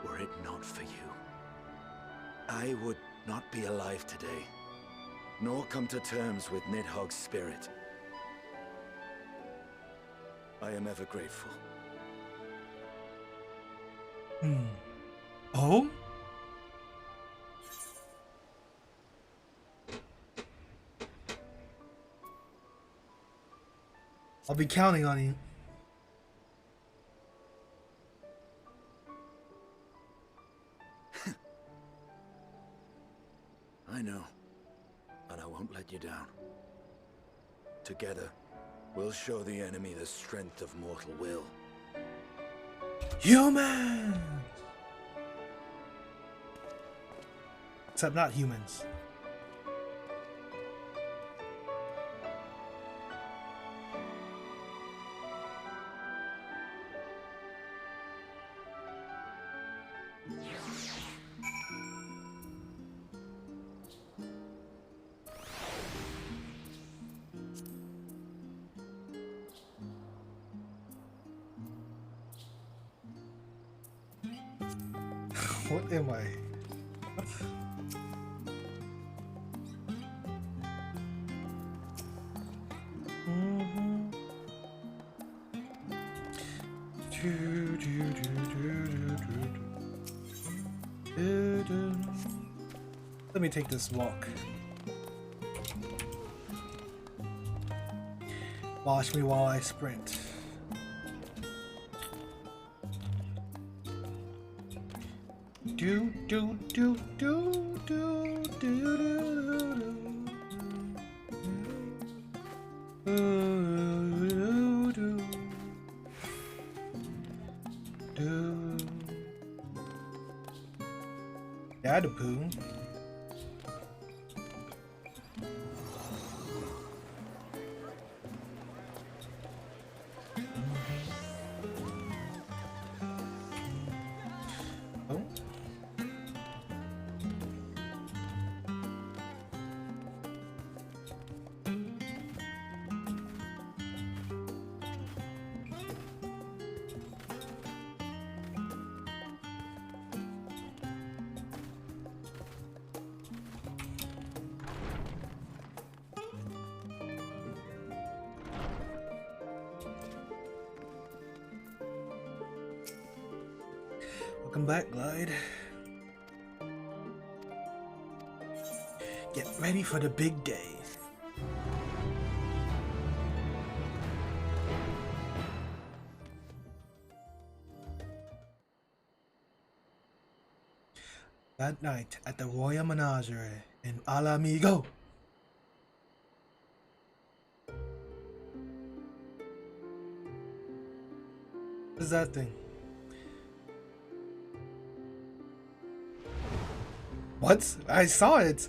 Were it not for you, I would not be alive today, nor come to terms with Nidhogg's spirit. I am ever grateful. Oh? I'll be counting on you. I know, and I won't let you down. Together, we'll show the enemy the strength of mortal will. Humans! Except not humans. What am I? What? Let me take this walk. Watch me while I sprint. Do do do do do do do do do do. Dadapoo. Welcome back, Glide. Get ready for the big day. That night at the Royal Menagerie in Alamigo. What is that thing? What? I saw it!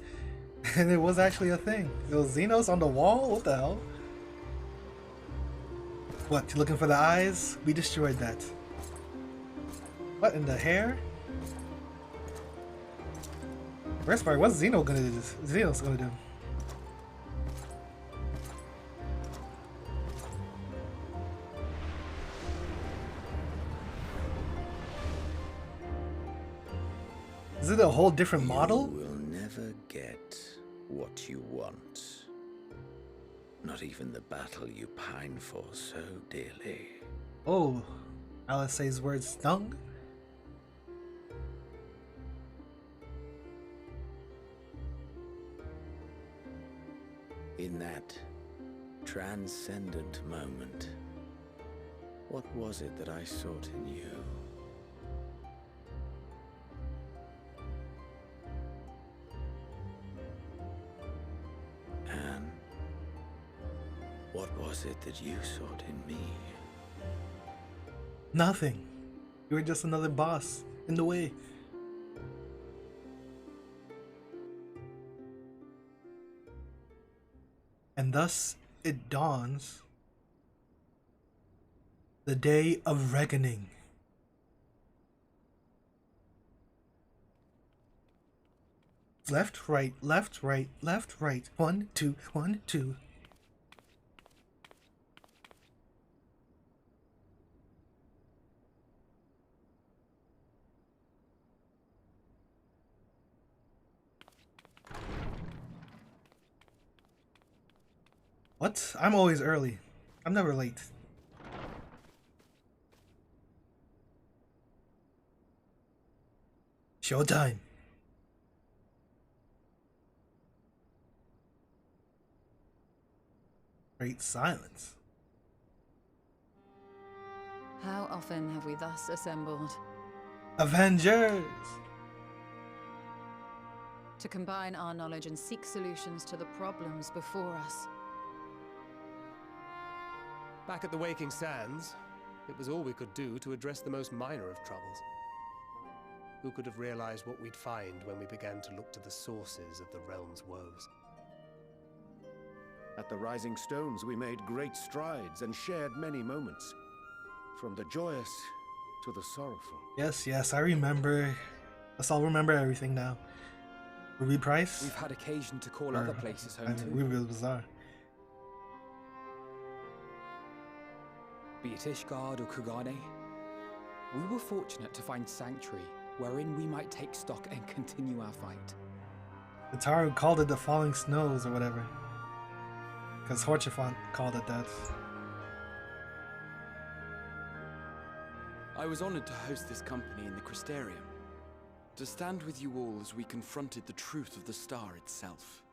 And it was actually a thing. It was Xenos on the wall? What the hell? What, you looking for the eyes? We destroyed that. What in the hair? Worst part, what's Xenos gonna do? Xenos gonna do? Is it a whole different model? You will never get what you want. Not even the battle you pine for so dearly. Oh, Alice's words stung? In that transcendent moment, What was it that I sought in you? Anne, what was it that you sought in me? Nothing. You were just another boss in the way. And thus it dawns the day of reckoning. Left, right, left, right, left, right. 1, 2, 1, 2. What? I'm always early. I'm never late. Showtime. Great silence. How often have we thus assembled? Avengers! To combine our knowledge and seek solutions to the problems before us. Back at the Waking Sands, it was all we could do to address the most minor of troubles. Who could have realized what we'd find when we began to look to the sources of the realm's woes? At the Rising Stones, we made great strides and shared many moments. From the joyous to the sorrowful. Yes, yes, I remember. Let's all remember everything now. Ruby Price? We've had occasion to call other places home too. Ruby Bazaar. Be it Ishgard or Kugane, we were fortunate to find sanctuary wherein we might take stock and continue our fight. The Taru called it the Falling Snows or whatever. Because Horchefant called it that. I was honored to host this company in the Crystarium, to stand with you all as we confronted the truth of the star itself.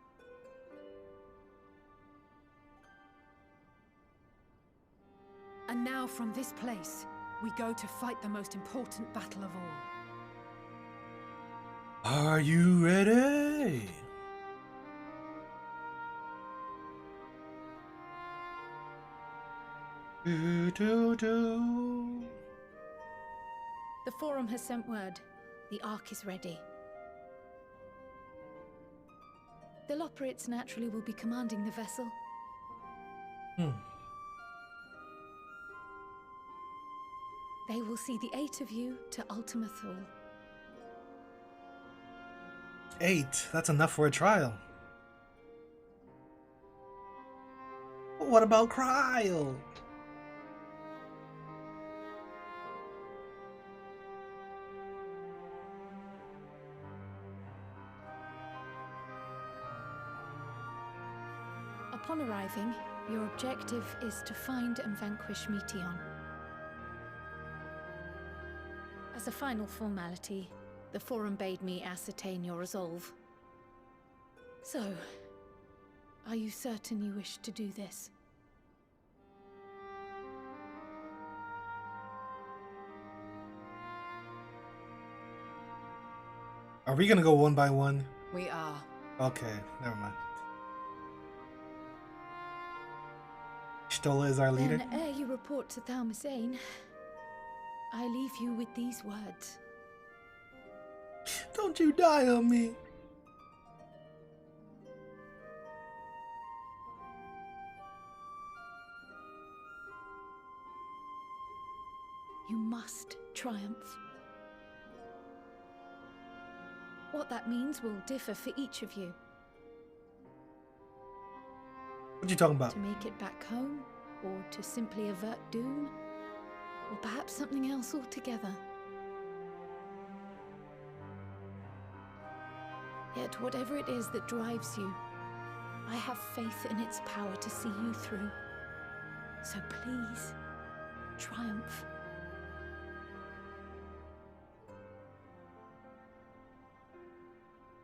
And now from this place, we go to fight the most important battle of all. Are you ready? Do, do, do. The Forum has sent word. The Ark is ready. The Loporrits naturally will be commanding the vessel. They will see the 8 of you to Ultima Thule. 8? That's enough for a trial. But what about Cryle? Upon arriving, your objective is to find and vanquish Meteon. As a final formality, the Forum bade me ascertain your resolve. So, are you certain you wish to do this? Are we gonna go one by one? We are. Okay, never mind. Stola is our leader. Then, ere you report to Thalmasane, I leave you with these words. Don't you die on me. You must triumph. What that means will differ for each of you. What you talking about? To make it back home, or to simply avert doom, or perhaps something else altogether. Yet whatever it is that drives you, I have faith in its power to see you through. So please, triumph.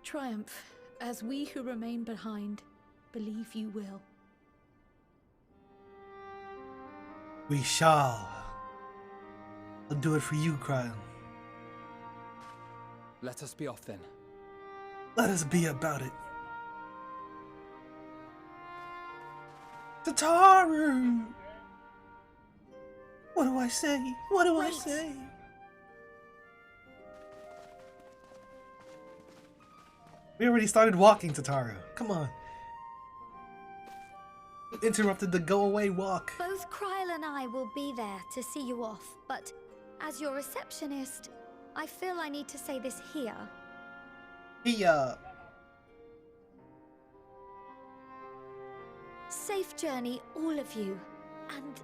Triumph, as we who remain behind believe you will. We shall. I'll do it for you, Cryon. Let us be off then. Let us be about it. Tataru! What do I say? What do I say? We already started walking, Tataru. Come on. You interrupted the go-away walk. Both Kryl and I will be there to see you off, but as your receptionist, I feel I need to say this here. Safe journey, all of you, and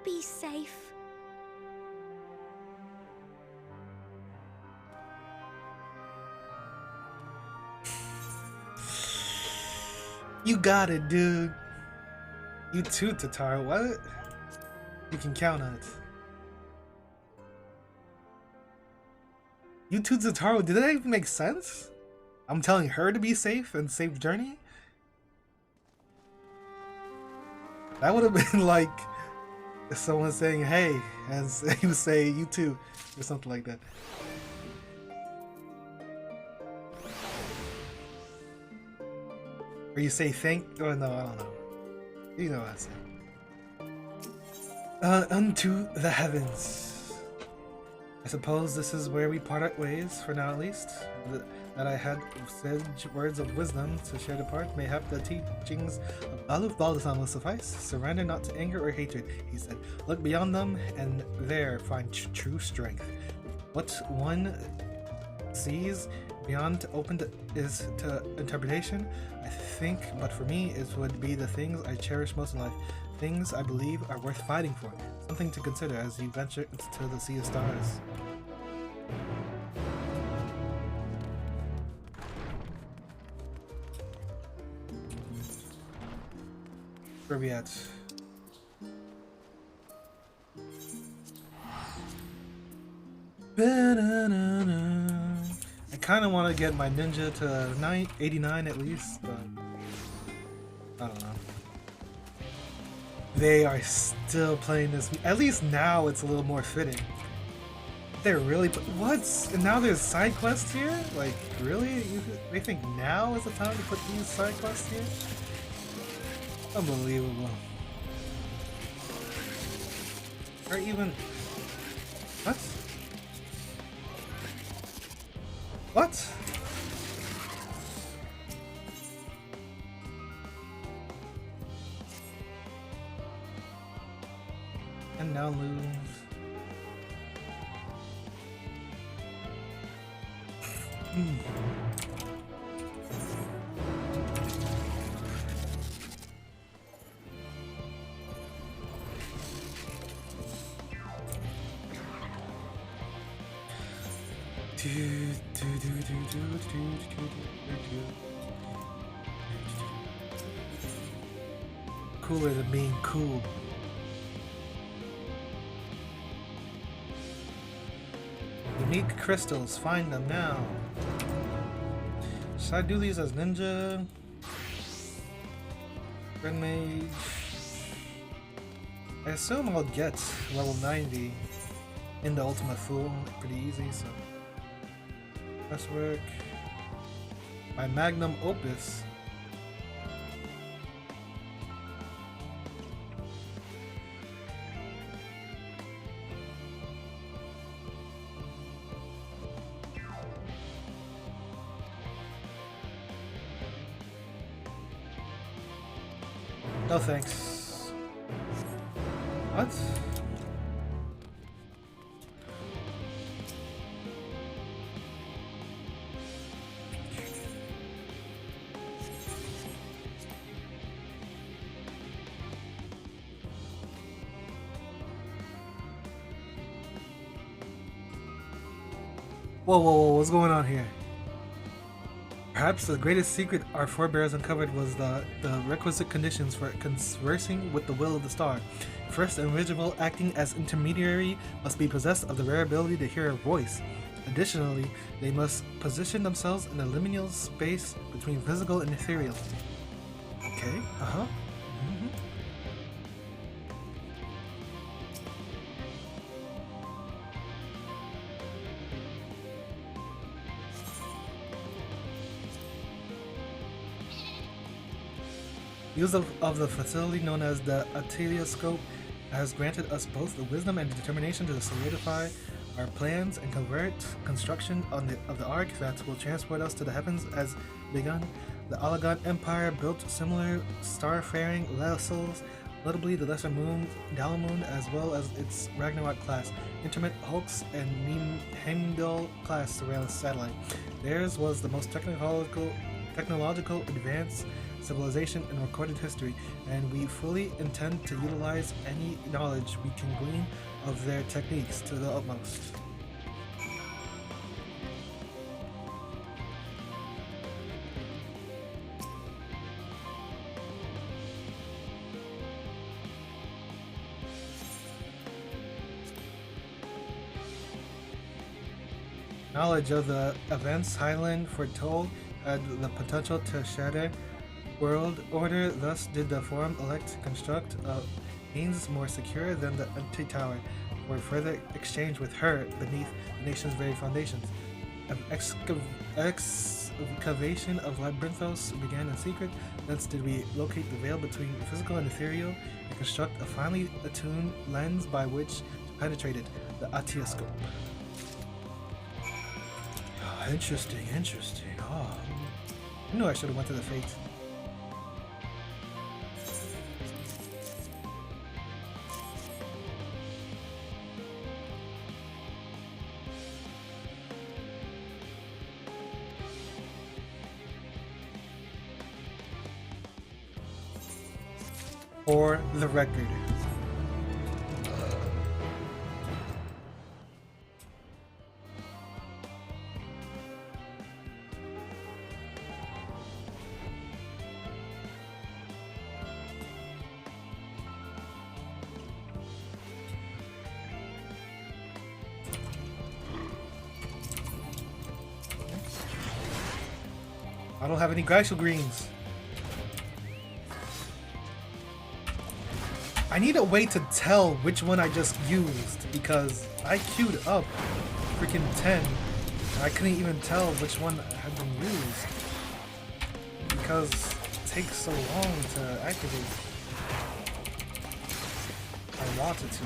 be safe. You got it, dude. You too, Tataru. What? You can count on it. You too, Tataru. Did that even make sense? I'm telling her to be safe and safe journey? That would have been like someone saying, hey, and he would say, you too, or something like that. Or you say thank, oh no, I don't know. You know what I say. Unto the heavens. I suppose this is where we part our ways, for now at least. That I had said words of wisdom to share depart. Mayhap the teachings of Aluf Baldasan will suffice. Surrender not to anger or hatred, he said. Look beyond them, and there find true strength. What one sees beyond opened is to interpretation, I think, but for me it would be the things I cherish most in life. Things I believe are worth fighting for. Something to consider as you venture into the sea of stars. Where are we at? I kind of want to get my ninja to 89 at least, but I don't know. They are still playing this. At least now it's a little more fitting. They're really what? And now there's side quests here? Like really? They think now is the time to put these side quests here? Unbelievable. Or even what? What? And now lose. Cooler than being cool. Unique crystals, find them now. Should I do these as ninja? Red mage. I assume I'll get level 90 in the Ultimate Fool pretty easy, so. Best work. My magnum opus. No thanks. What? Whoa, what's going on here? Perhaps the greatest secret our forebears uncovered was the requisite conditions for conversing with the will of the star. First, an individual acting as intermediary must be possessed of the rare ability to hear a voice. Additionally, they must position themselves in the liminal space between physical and ethereal. Okay, Use of the facility known as the Atelescope has granted us both the wisdom and determination to solidify our plans and convert construction of the Ark that will transport us to the heavens as begun. The Alagon Empire built similar starfaring vessels, notably the Lesser Moon, Dalmoon, as well as its Ragnarok class, Intermittent Hulks, and Heimdall class surveillance satellite. Theirs was the most technological advanced civilization in recorded history, and we fully intend to utilize any knowledge we can glean of their techniques to the utmost. Knowledge of the events Highland foretold had the potential to shatter world order, thus did the Forum elect to construct a means more secure than the empty tower for further exchange with her beneath the nation's very foundations. An excavation of Labyrinthos began in secret, thence did we locate the veil between physical and ethereal and construct a finely attuned lens by which to penetrate it, the Atelescope. Interesting. Oh, I knew I should have went to the Fate. For the record. I don't have any glacial greens. I need a way to tell which one I just used because I queued up freaking 10 and I couldn't even tell which one had been used because it takes so long to activate. I wanted to.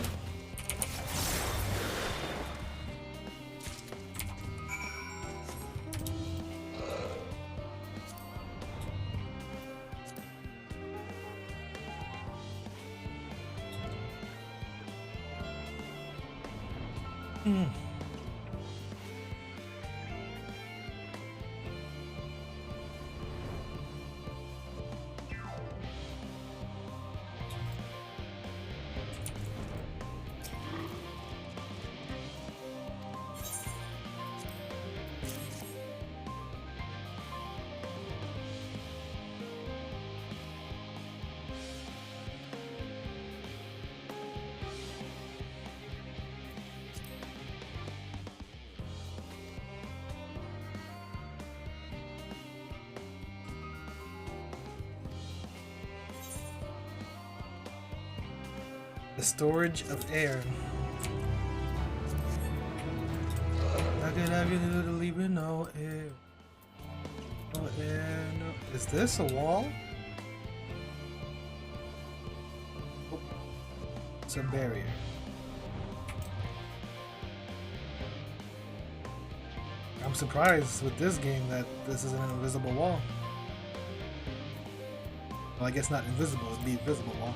The storage of air. I could have you literally with no air. No air, no. Is this a wall? Oh. It's a barrier. I'm surprised with this game that this is an invisible wall. Well, I guess not invisible, it'd be a visible wall.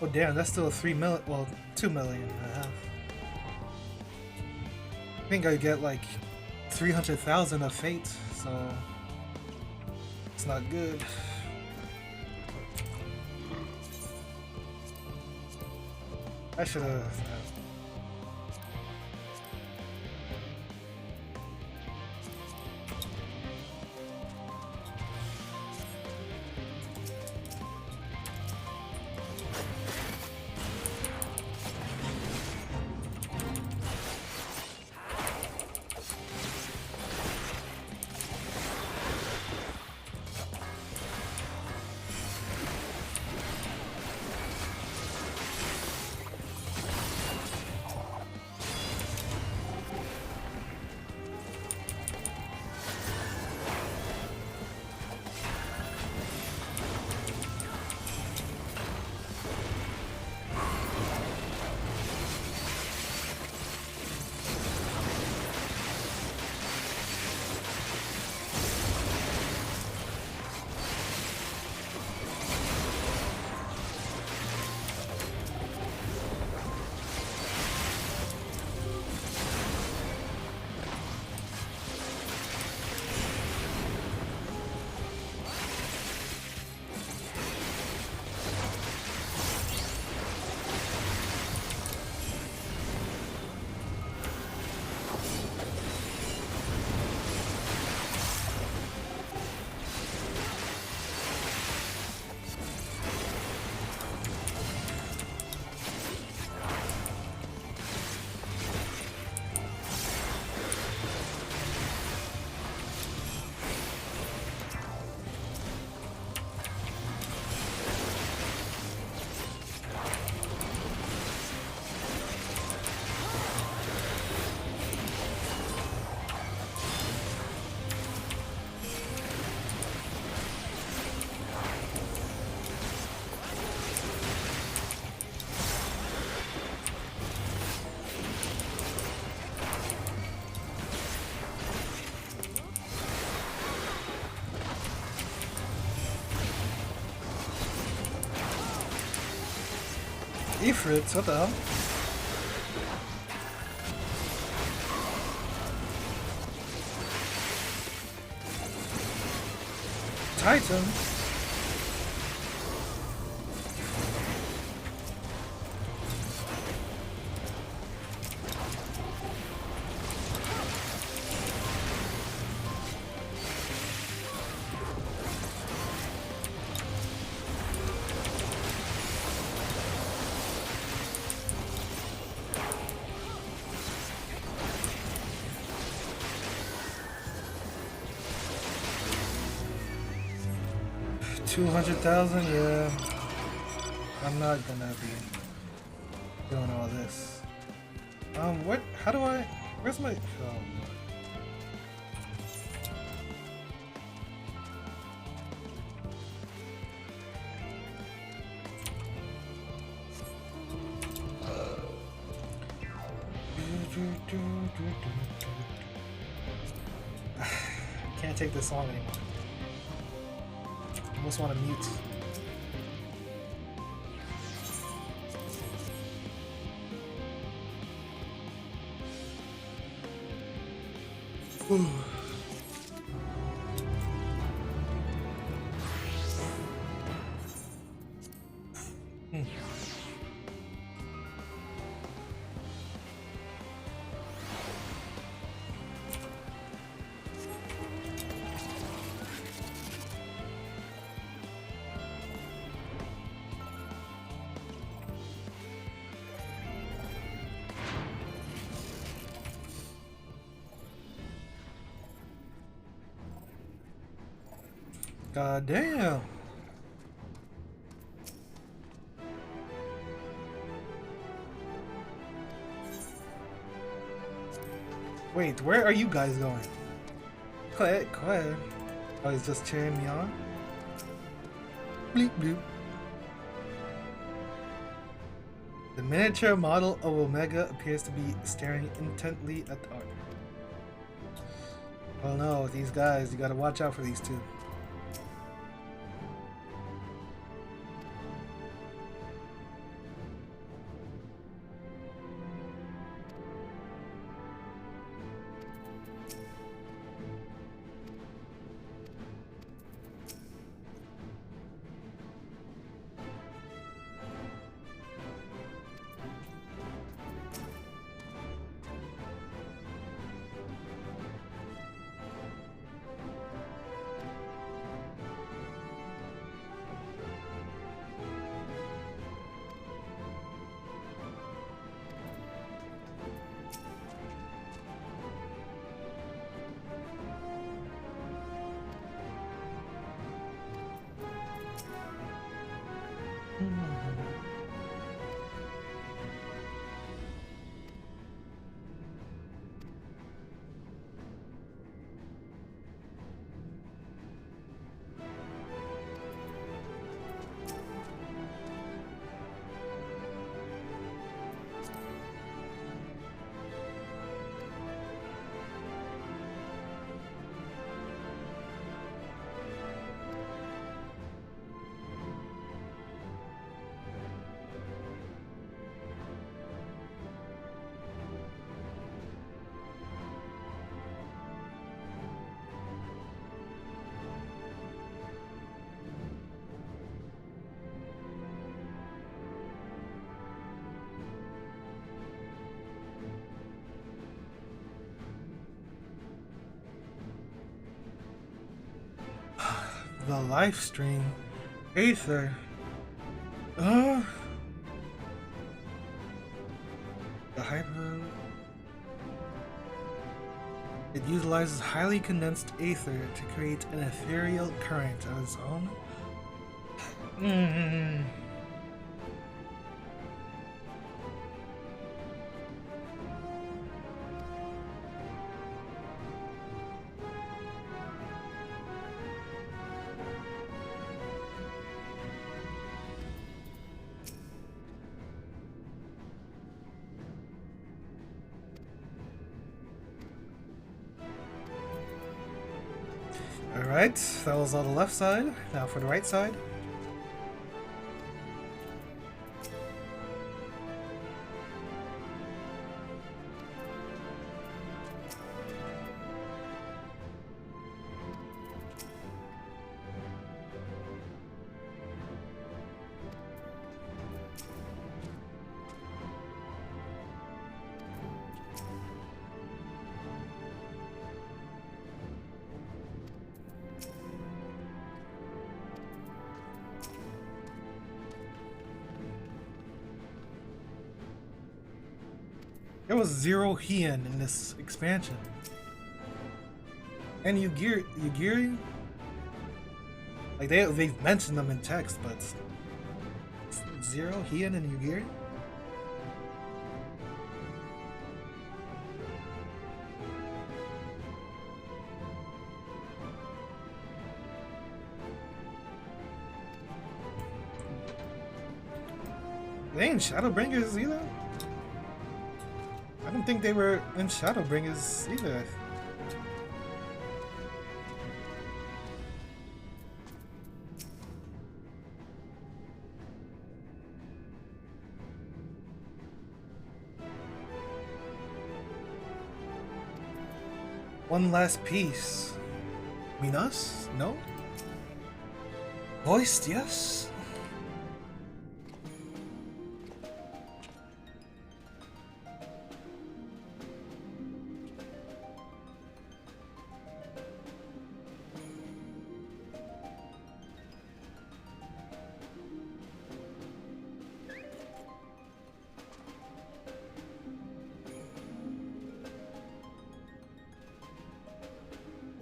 Oh damn, that's still a 3 million, well, 2 million and a half. I think I get like 300,000 of fate, so it's not good. I should have. Ifrits, what the hell? Titan? $200,000, yeah. I'm not gonna be doing all this. What? How do I? Where's my? Oh. Can't take this long anymore. Almost want to mute. Ooh. God damn. Wait, where are you guys going? Quiet. Oh, he's just cheering me on? Bleep bloop. The miniature model of Omega appears to be staring intently at the art. Oh no, these guys, you gotta watch out for these two. the live stream. Aether. The hyper. It utilizes highly condensed aether to create an ethereal current of its own. Alright, that was on the left side. Now for the right side. There was 0 Heian in this expansion. And Yugiri? Like they've mentioned them in text, but 0 Heian and Yugiri? They ain't Shadowbringers either. I don't think they were in Shadowbringers either. One last piece. Mean us? No? Voiced, yes?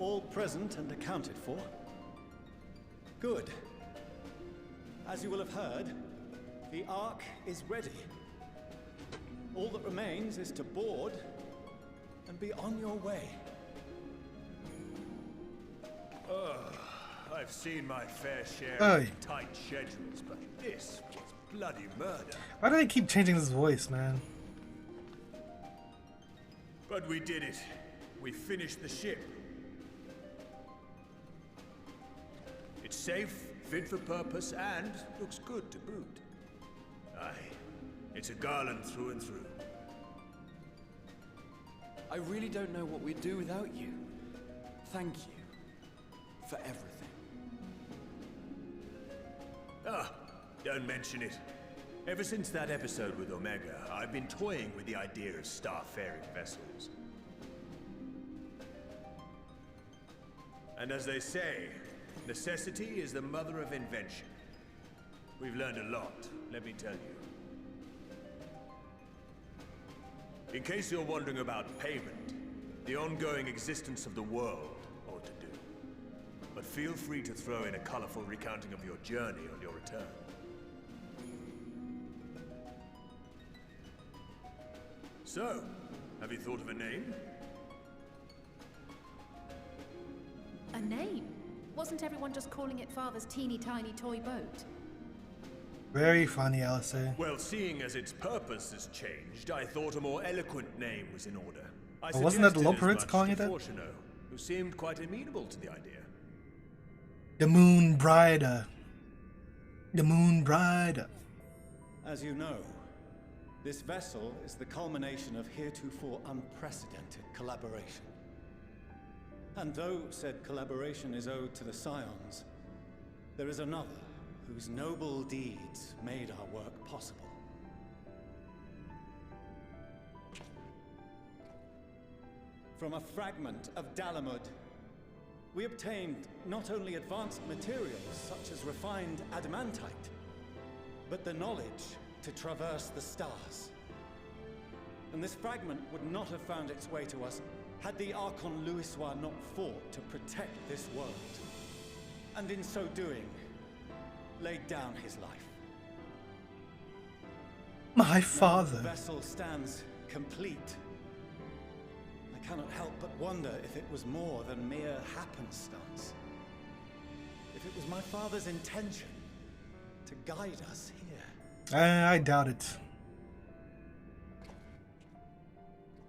All present and accounted for? Good. As you will have heard, the Ark is ready. All that remains is to board and be on your way. I've seen my fair share Aye. of tight schedules, but this was bloody murder. Why do they keep changing his voice, man? But we did it. We finished the ship. It's safe, fit for purpose, and looks good to boot. Aye, it's a garland through and through. I really don't know what we'd do without you. Thank you for everything. Ah, don't mention it. Ever since that episode with Omega, I've been toying with the idea of star-faring vessels. And as they say, necessity is the mother of invention. We've learned a lot, let me tell you. In case you're wondering about payment, the ongoing existence of the world ought to do. But feel free to throw in a colorful recounting of your journey on your return. So, have you thought of a name? A name? Wasn't everyone just calling it Father's teeny tiny toy boat? Very funny, Alistair. Well, seeing as its purpose has changed, I thought a more eloquent name was in order. Oh, wasn't that Loperitz calling it that? Who seemed quite amenable to the idea. The Moon Bride. The Moon Bride. As you know, this vessel is the culmination of heretofore unprecedented collaboration. And though said collaboration is owed to the Scions, there is another whose noble deeds made our work possible. From a fragment of Dalamud, we obtained not only advanced materials such as refined adamantite, but the knowledge to traverse the stars. And this fragment would not have found its way to us had the Archon Louisoix not fought to protect this world. And in so doing, laid down his life. My father. Now the vessel stands complete. I cannot help but wonder if it was more than mere happenstance. If it was my father's intention to guide us here. I doubt it.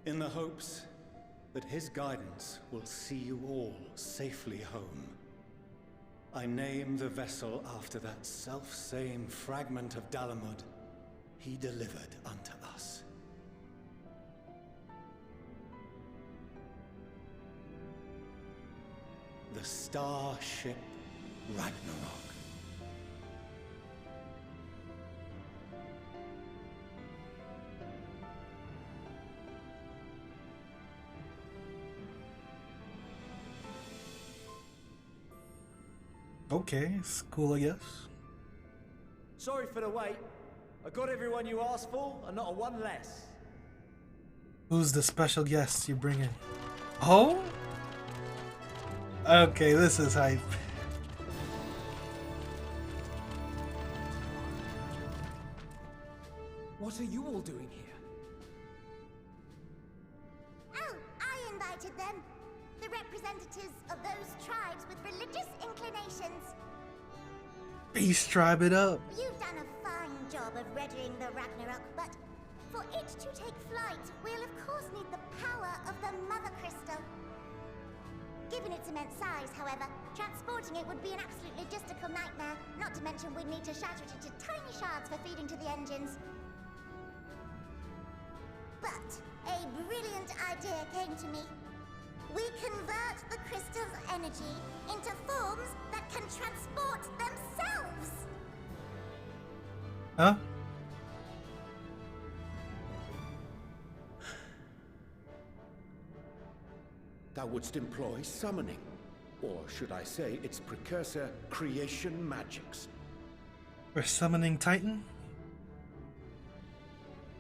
In the hopes that his guidance will see you all safely home, I name the vessel after that self-same fragment of Dalamud he delivered unto us. The starship Ragnarok. Okay, it's cool, I guess. Sorry for the wait. I got everyone you asked for, and not a one less. Who's the special guest you bring in? Oh? Okay, this is hype. What are you all doing here? Oh, I invited them. The representatives of those tribes with religious inclinations. Beast tribe it up. You've done a fine job of readying the Ragnarok, but for it to take flight, we'll of course need the power of the Mother Crystal. Given its immense size, however, transporting it would be an absolute logistical nightmare, not to mention we'd need to shatter it into tiny shards for feeding to the engines. But a brilliant idea came to me. We convert the crystal's energy into forms that can transport themselves! Huh? Thou wouldst employ summoning, or should I say its precursor, creation magics. We're summoning Titan?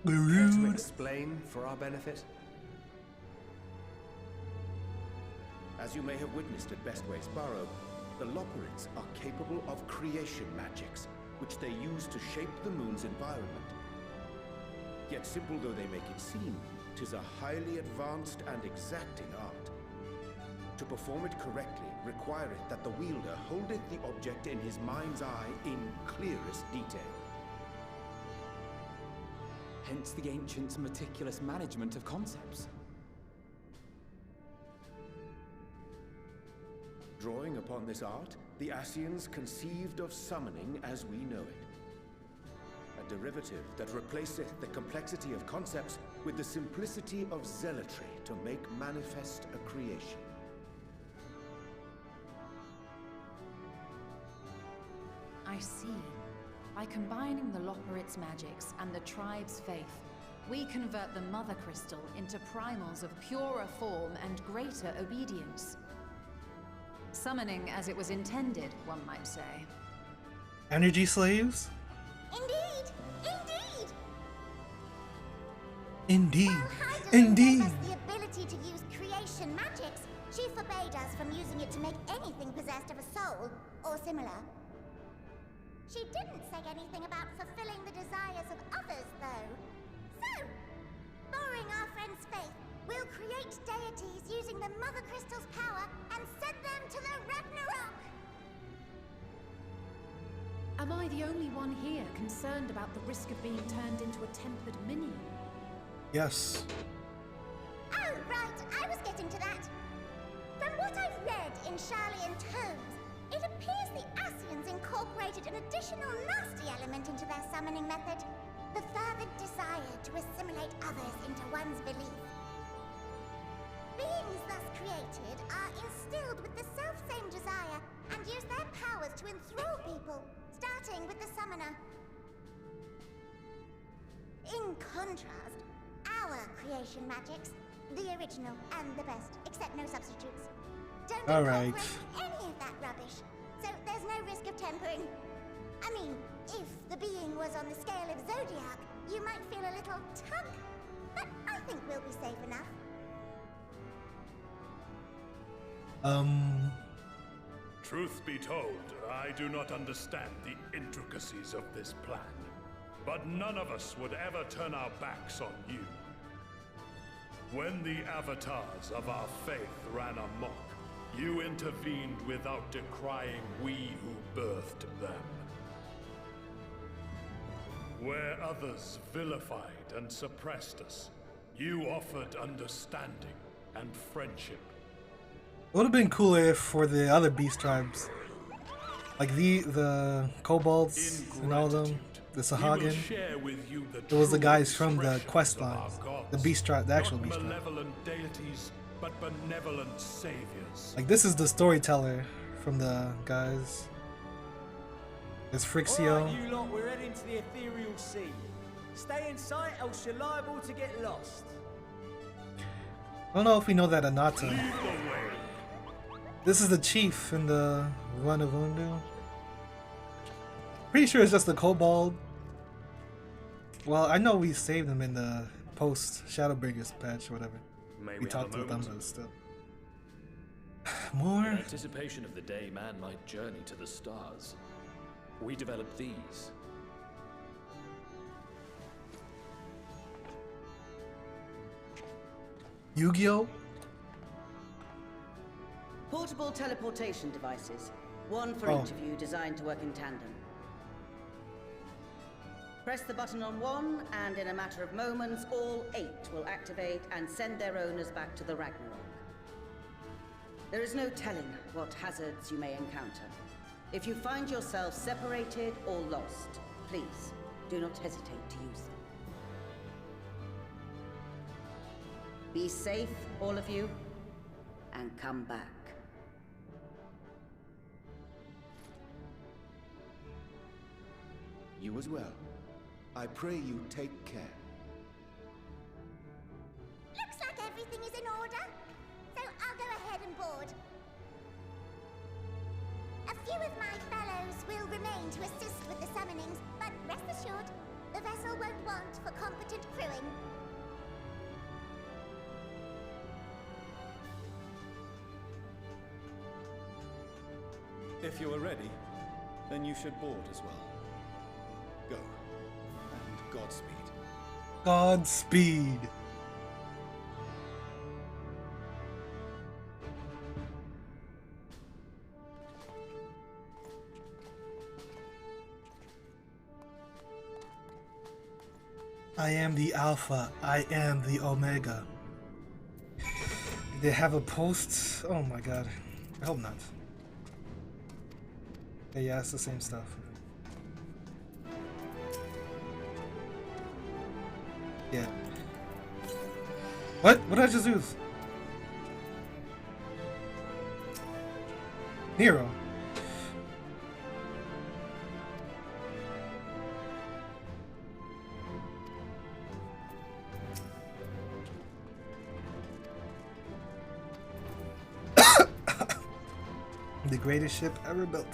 Care to Rude. explain for our benefit? As you may have witnessed at Bestway's Burrow, the Loperids are capable of creation magics, which they use to shape the moon's environment. Yet simple though they make it seem, 'tis a highly advanced and exacting art. To perform it correctly requireth that the wielder holdeth the object in his mind's eye in clearest detail. Hence the ancients' meticulous management of concepts. Drawing upon this art, the Ascians conceived of summoning as we know it. A derivative that replaceth the complexity of concepts with the simplicity of zealotry to make manifest a creation. I see. By combining the Loperit's magics and the tribe's faith, we convert the Mother Crystal into primals of purer form and greater obedience. Summoning as it was intended, one might say. Energy slaves? Indeed! Indeed! Indeed. While Hydaelyn Indeed. gave us the ability to use creation magics, she forbade us from using it to make anything possessed of a soul, or similar. She didn't say anything about fulfilling the desires of others, though. So, borrowing our friend's faith, we'll create deities using the Mother Crystal's power and send them to the Ragnarok! Am I the only one here concerned about the risk of being turned into a tempered minion? Yes. Oh, right, I was getting to that. From what I've read in Sharlayan tomes, it appears the Ascians incorporated an additional nasty element into their summoning method. The fervent desire to assimilate others into one's belief. Beings thus created are instilled with the self-same desire and use their powers to enthrall people, starting with the summoner. In contrast, our creation magics, the original and the best, except no substitutes, don't All right. Any of that rubbish, so there's no risk of tempering. I mean, if the being was on the scale of Zodiac, you might feel a little tug, but I think we'll be safe enough. Truth be told, I do not understand the intricacies of this plan. But none of us would ever turn our backs on you. When the avatars of our faith ran amok, you intervened without decrying we who birthed them. Where others vilified and suppressed us, you offered understanding and friendship. It would have been cooler if for the other beast tribes, like the kobolds and all of them, the Sahagin, it was the guys from the quest lines, the beast tribe, the actual beast tribe. Deities, but benevolent saviors. Like this is the storyteller from the guys. It's Frixio. Alright, you lot, we're heading to the ethereal sea. Stay in sight, else you're liable to get lost. I don't know if we know that Anata. This is the chief in the Run of Undu. Pretty sure it's just the kobold. Well, I know we saved him in the post Shadowbringers patch or whatever. We talked to them, but still. More? In anticipation of the day man might journey to the stars, we developed these. Yu-Gi-Oh? Portable teleportation devices. One for each of you, designed to work in tandem. Press the button on one, and in a matter of moments, all 8 will activate and send their owners back to the Ragnarok. There is no telling what hazards you may encounter. If you find yourself separated or lost, please do not hesitate to use them. Be safe, all of you, and come back. You as well. I pray you take care. Looks like everything is in order, so I'll go ahead and board. A few of my fellows will remain to assist with the summonings, but rest assured, the vessel won't want for competent crewing. If you are ready, then you should board as well. Go. And Godspeed. Godspeed. I am the Alpha. I am the Omega. They have a post? Oh my god. I hope not. Yeah, it's the same stuff. Yeah. What? What did I just use? Nero. The greatest ship ever built.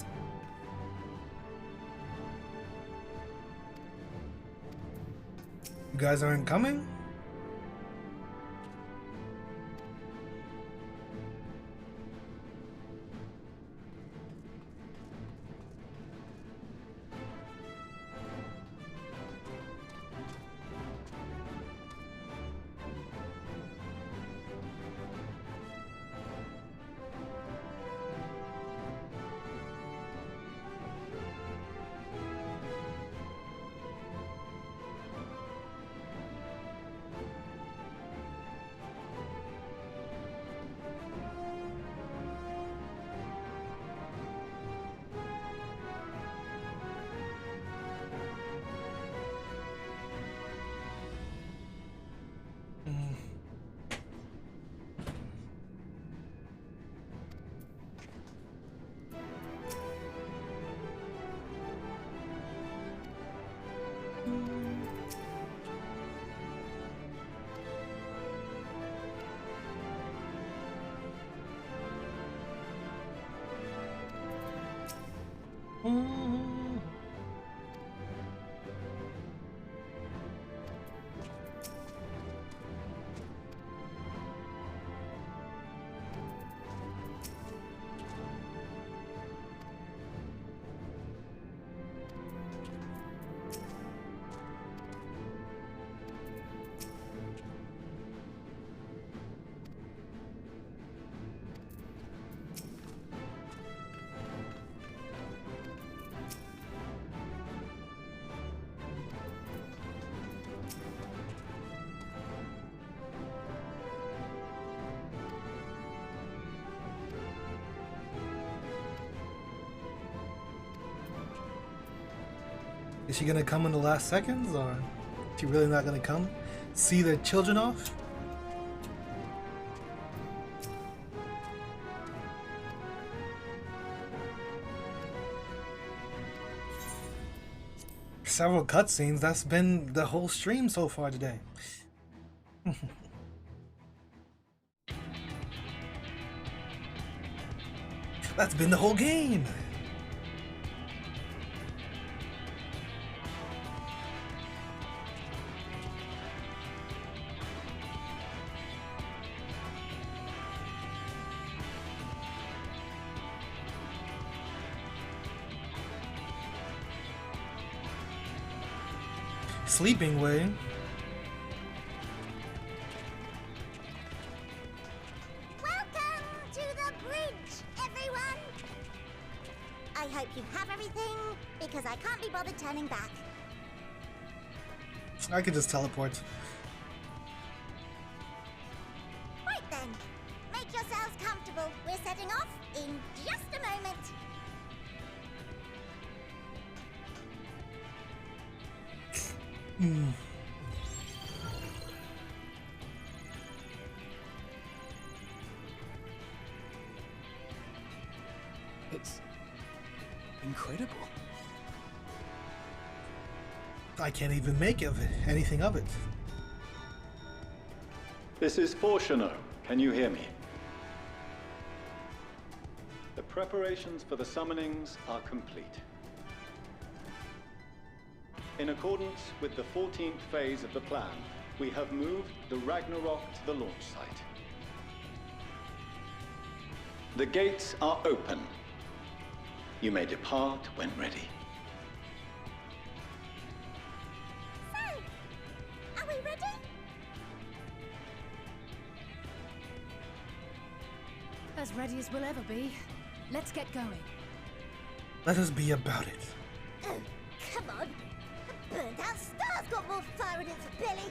You guys aren't coming? Is she gonna come in the last seconds, or is she really not gonna come? See their children off? Several cutscenes, that's been the whole stream so far today. That's been the whole game! Sleeping way. Welcome to the bridge, everyone! I hope you have everything, because I can't be bothered turning back. I could just teleport. Right then, make yourselves comfortable. We're setting off in just a moment. It's incredible. I can't even make anything of it. This is ff14. Can you hear me? The preparations for the summonings are complete. In accordance with the 14th phase of the plan, we have moved the Ragnarok to the launch site. The gates are open. You may depart when ready. So, are we ready? As ready as we'll ever be. Let's get going. Let us be about it. Oh, come on. A burnt out star's got more fire in its belly.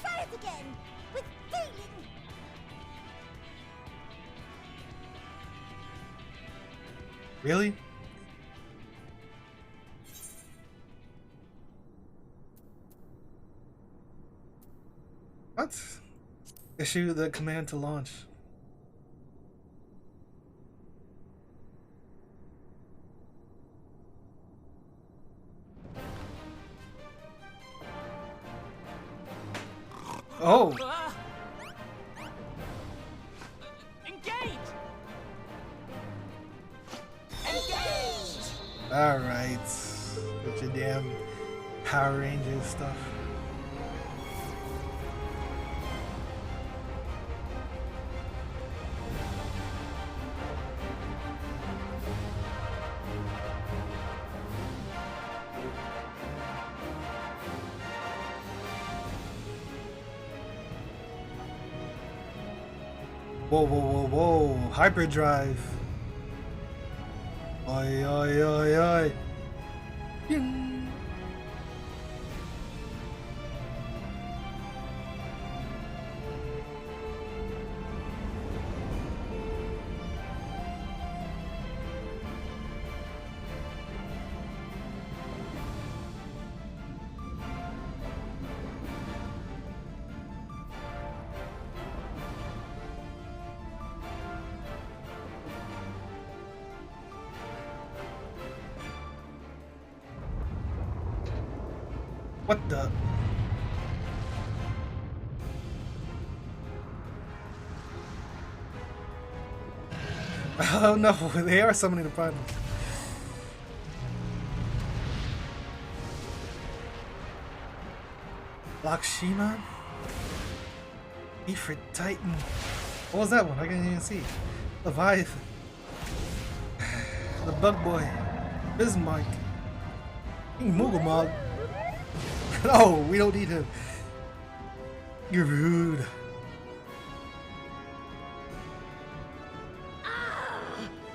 Try it again, with feeling. Really? What? Issue the command to launch. Oh! Engage! Alright. With your damn Power Rangers stuff. Whoa, whoa, whoa, whoa. Hyperdrive. Oi, oi, oi, oi. Ding. What the? Oh no, they are summoning the primals. Lakshman? Ifrit Titan. What was that one? I can't even see. Leviathan. The Bug Boy. Bismarck. King Mugamog. No, we don't need him. You're rude.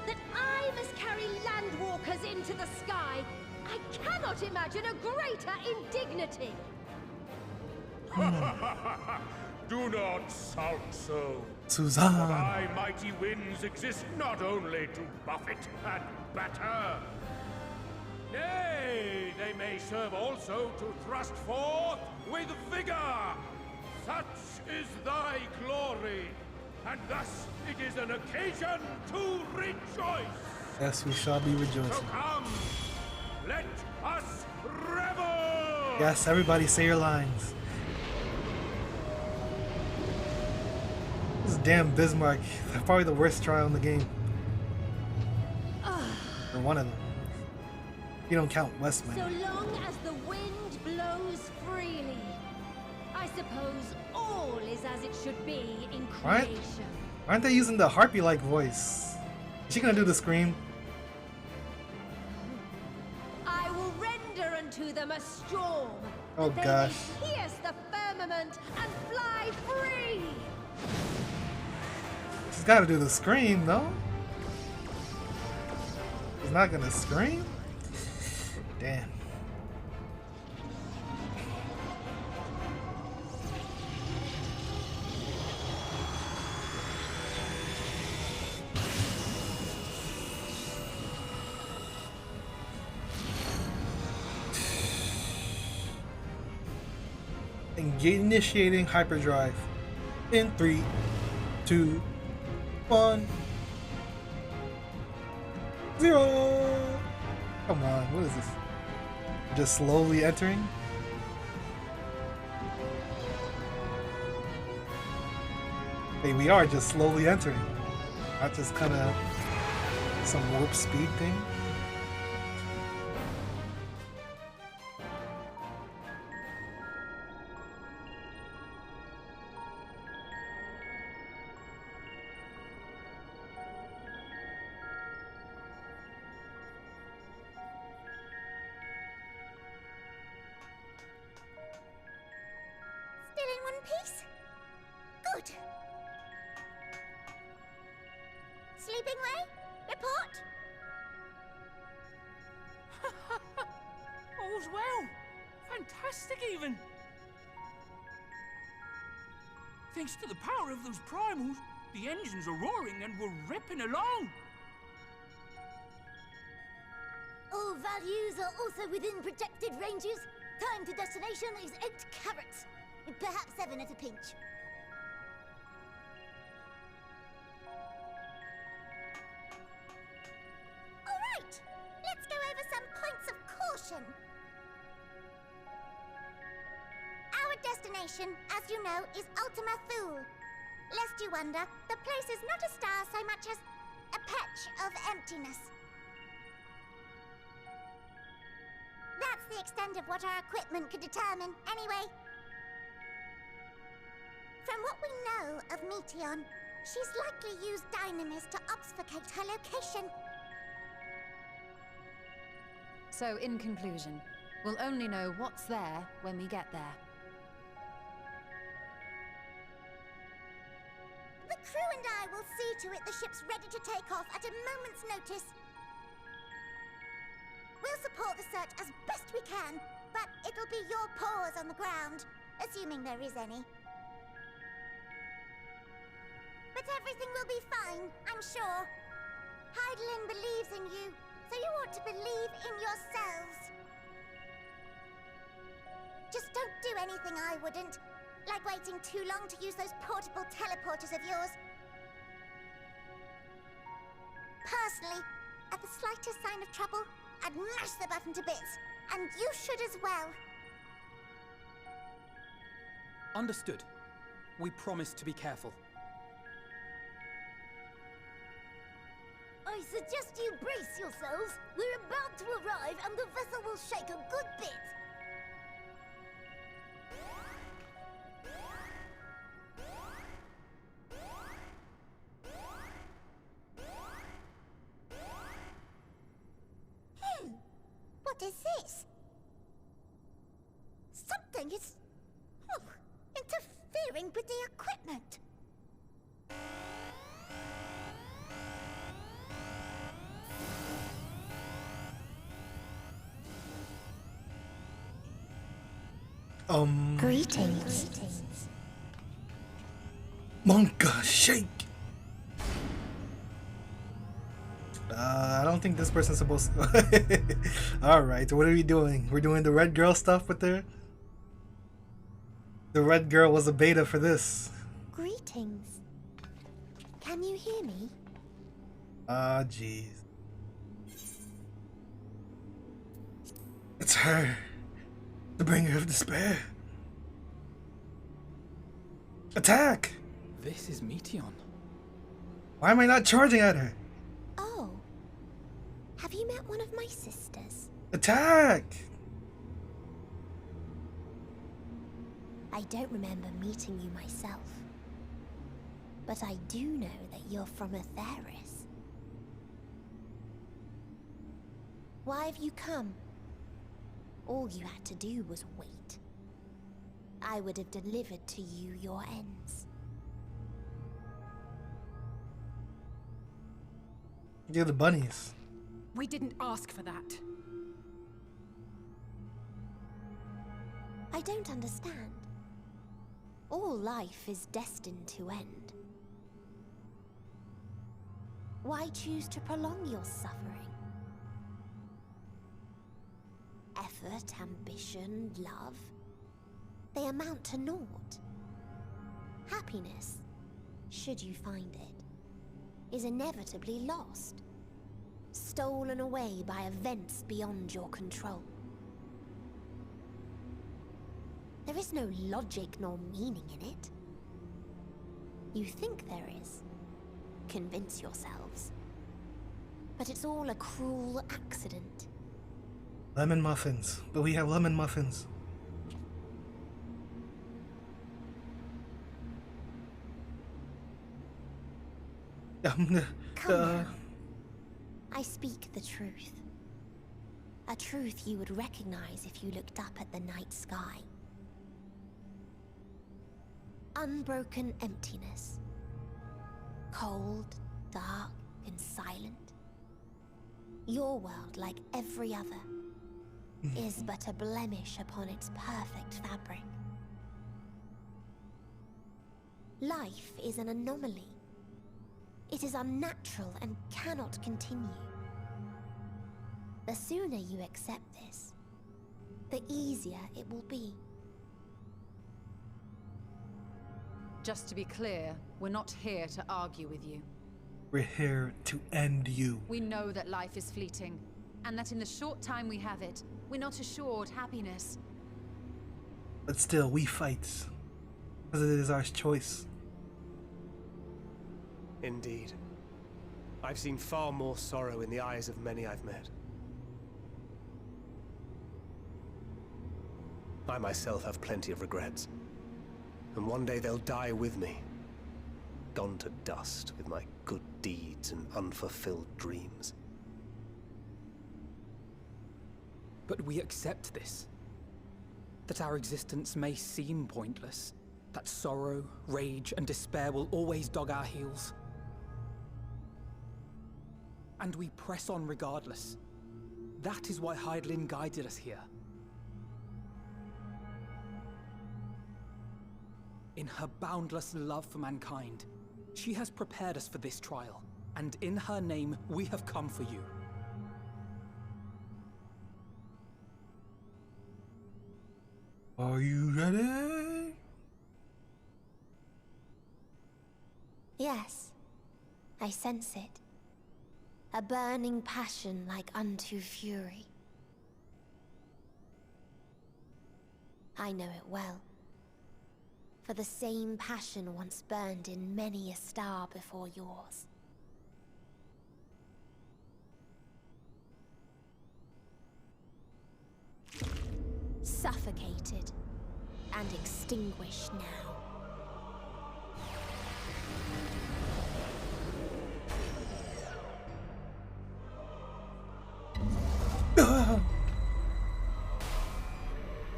That I must carry landwalkers into the sky. I cannot imagine a greater indignity. Do not sulk so. Suzanne. For thy mighty winds exist not only to buffet and batter. Nay, they may serve also to thrust forth with vigor. Such is thy glory, and thus it is an occasion to rejoice. Yes, we shall be rejoicing. So come, let us revel. Yes, everybody say your lines. This damn Bismarck, probably the worst trial in the game. Or one of them. You don't count Westman. So long as the wind blows freely, I suppose all is as it should be in creation. Aren't they using the harpy-like voice? Is she gonna do the scream? I will render unto them a storm. Oh that gosh. they may pierce the firmament and fly free. She's gotta do the scream, though. She's not gonna scream? Damn. Initiating hyperdrive in 3, 2, 1, 0. Come on, what is this? Just slowly entering? Hey, we are just slowly entering. Not just kind of some warp speed thing. Still in one piece? Good. Sleeping way? Report? All's well. Fantastic, even. Thanks to the power of those primals, the engines are roaring and we're ripping along. All values are also within projected ranges. Time to destination is 8 carats. Perhaps 7 at a pinch. All right, let's go over some points of caution. Our destination, as you know, is Ultima Thule. Lest you wonder, the place is not a star so much as a patch of emptiness. That's the extent of what our equipment could determine, anyway. From what we know of Meteon, she's likely used Dynamis to obfuscate her location. So, in conclusion, we'll only know what's there when we get there. The crew and I will see to it the ship's ready to take off at a moment's notice. We'll support the search as best we can, but it'll be your paws on the ground, assuming there is any. But everything will be fine, I'm sure. Heidelin believes in you, so you ought to believe in yourselves. Just don't do anything I wouldn't, like waiting too long to use those portable teleporters of yours. Personally, at the slightest sign of trouble, I'd mash the button to bits, and you should as well. Understood. We promise to be careful. suggest you brace yourselves. We're about to arrive and the vessel will shake a good bit. What is this? Something is interfering with the equipment. Greetings. Monka, shake! I don't think this person's supposed to. Alright, what are we doing? We're doing the red girl stuff with her? The red girl was a beta for this. Greetings. Can you hear me? Ah, jeez. It's her. The bringer of despair. Attack! This is Meteon. Why am I not charging at her? Oh. Have you met one of my sisters? Attack! I don't remember meeting you myself. But I do know that you're from Atheris. Why have you come? All you had to do was wait. I would have delivered to you your ends. You're the bunnies. We didn't ask for that. I don't understand. All life is destined to end. Why choose to prolong your suffering? Effort, ambition, love, they amount to naught. Happiness, should you find it, is inevitably lost, stolen away by events beyond your control. There is no logic nor meaning in it. You think there is. Convince yourselves. But it's all a cruel accident. Lemon muffins. But we have lemon muffins. Come now. I speak the truth. A truth you would recognize if you looked up at the night sky. Unbroken emptiness. Cold, dark, and silent. Your world, like every other, is but a blemish upon its perfect fabric. Life is an anomaly. It is unnatural and cannot continue. The sooner you accept this, the easier it will be. Just to be clear, we're not here to argue with you. We're here to end you. We know that life is fleeting, and that in the short time we have it, we're not assured happiness. But still, we fight. Because it is our choice. Indeed. I've seen far more sorrow in the eyes of many I've met. I myself have plenty of regrets. And one day they'll die with me. Gone to dust with my good deeds and unfulfilled dreams. But we accept this. That our existence may seem pointless. That sorrow, rage, and despair will always dog our heels. And we press on regardless. That is why Hydaelyn guided us here. In her boundless love for mankind, she has prepared us for this trial, and in her name, we have come for you. Are you ready? Yes, I sense it. A burning passion like unto fury. I know it well. For the same passion once burned in many a star before yours. suffocated and extinguished now.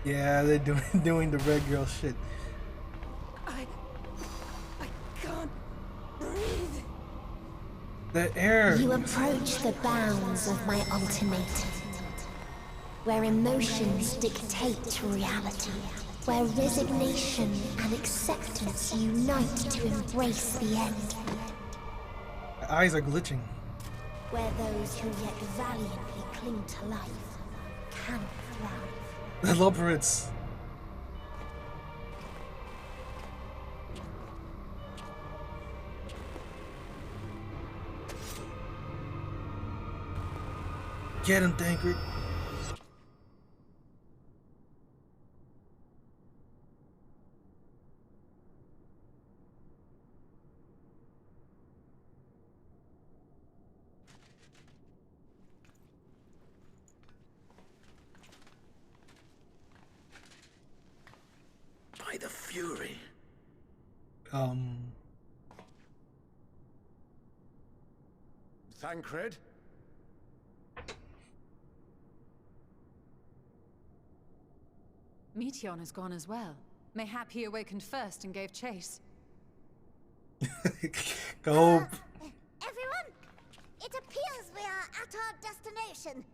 Yeah, they're doing the red girl shit. I can't breathe. The air. You approach the bounds of my ultimatum, where emotions dictate reality, where resignation and acceptance unite to embrace the end, My eyes are glitching. where those who yet valiantly cling to life cannot thrive. The Loporits. Get him, Tancred. By the Fury. Thancred? Meteon has gone as well. Mayhap he awakened first and gave chase. Go. Everyone, it appears we are at our destination.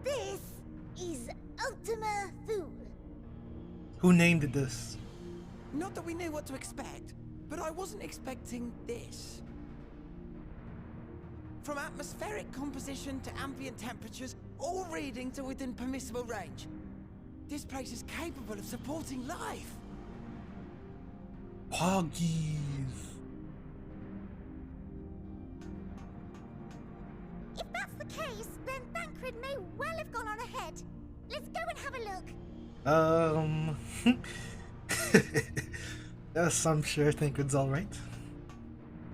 This is Ultima Thule. Who named it this? Not that we knew what to expect, but I wasn't expecting this. From atmospheric composition to ambient temperatures, all reading to within permissible range. This place is capable of supporting life. Poggies. If that's the case, then Thancred may well have gone on ahead. Let's go and have a look. Yes, I'm sure Thancred's alright.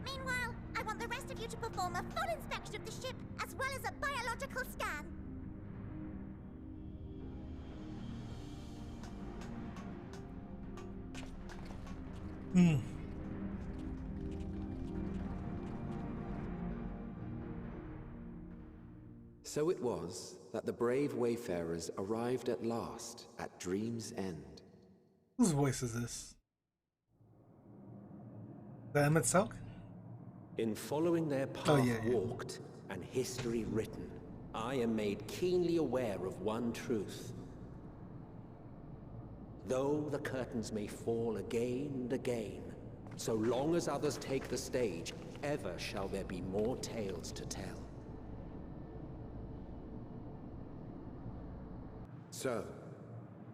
Meanwhile, I want the rest of you to perform a full inspection of the ship, as well as a biological scan. So it was that the brave wayfarers arrived at last at Dream's End. Whose voice is this? The Emmett Selk? In following their path yeah. walked and history written, I am made keenly aware of one truth. Though the curtains may fall again and again, so long as others take the stage, ever shall there be more tales to tell. So,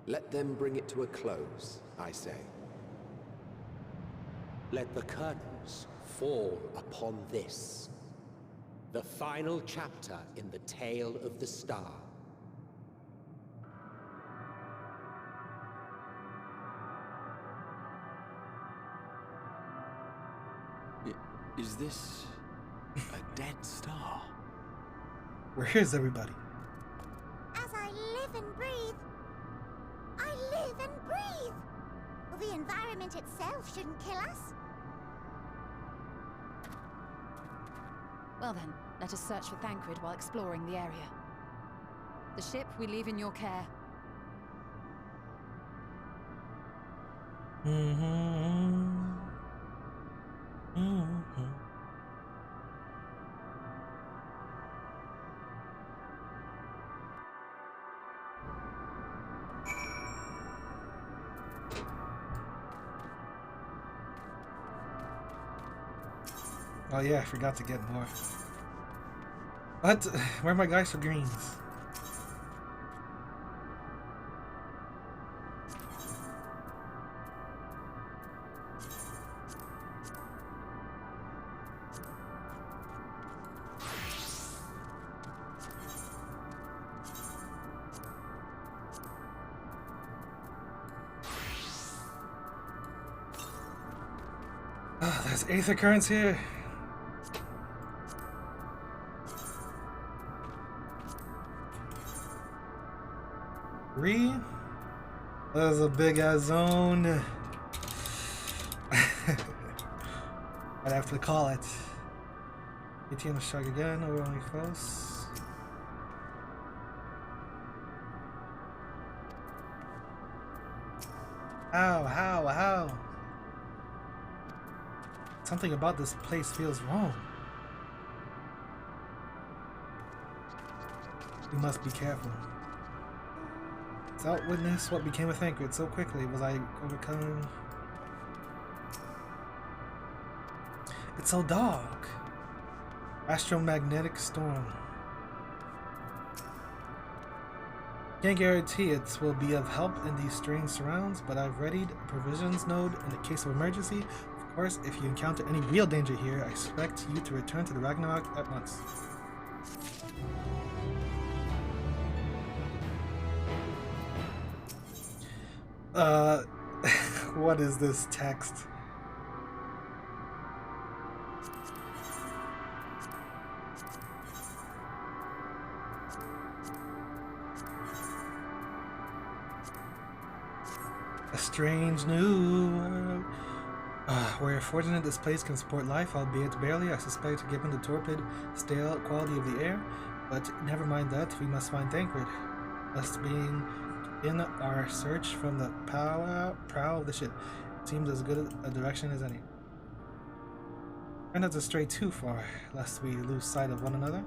let them bring it to a close, I say. Let the curtains fall upon this, the final chapter in the tale of the star. Is this a dead star? Where is everybody? As I live and breathe, I live and breathe. Well, the environment itself shouldn't kill us. Well then, let us search for Thancred while exploring the area. The ship we leave in your care. Oh yeah, I forgot to get more. What? Where are my guys for greens? Oh, there's aether currents here. 3. That is a big ass zone. I'd have to call it. ATM to strike again, overwhelming close. How? Something about this place feels wrong. We must be careful. Without witness what became of Thancred so quickly, was I overcome? It's so dark. Astromagnetic storm. Can't guarantee it will be of help in these strange surrounds, but I've readied a provisions node in the case of emergency. Of course, if you encounter any real danger here, I expect you to return to the Ragnarok at once. What is this text? A strange new. We're fortunate this place can support life, albeit barely, I suspect, given the torpid, stale quality of the air. But never mind that, we must find Thancred. Us being in our search from the prow of the ship. It seems as good a direction as any. Try not to stray too far, lest we lose sight of one another.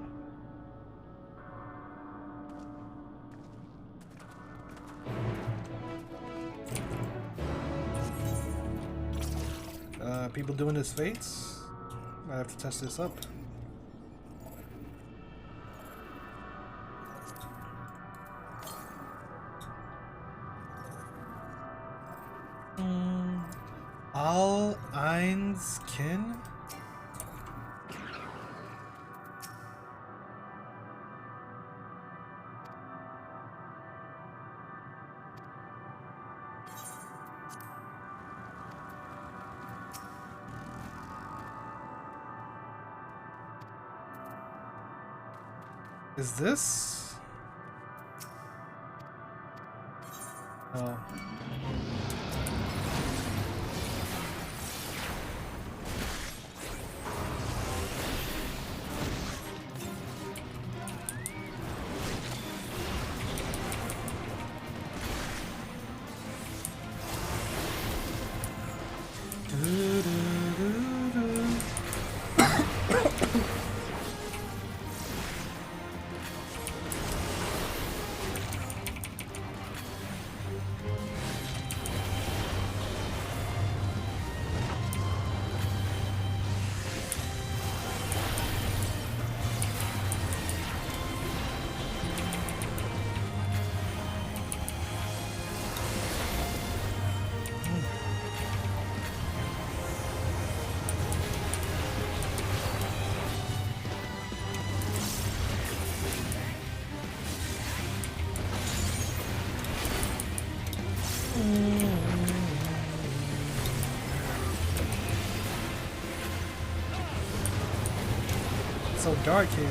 People doing this fates? I have to test this up. All Ein's kin? Is this? Oh. So dark here.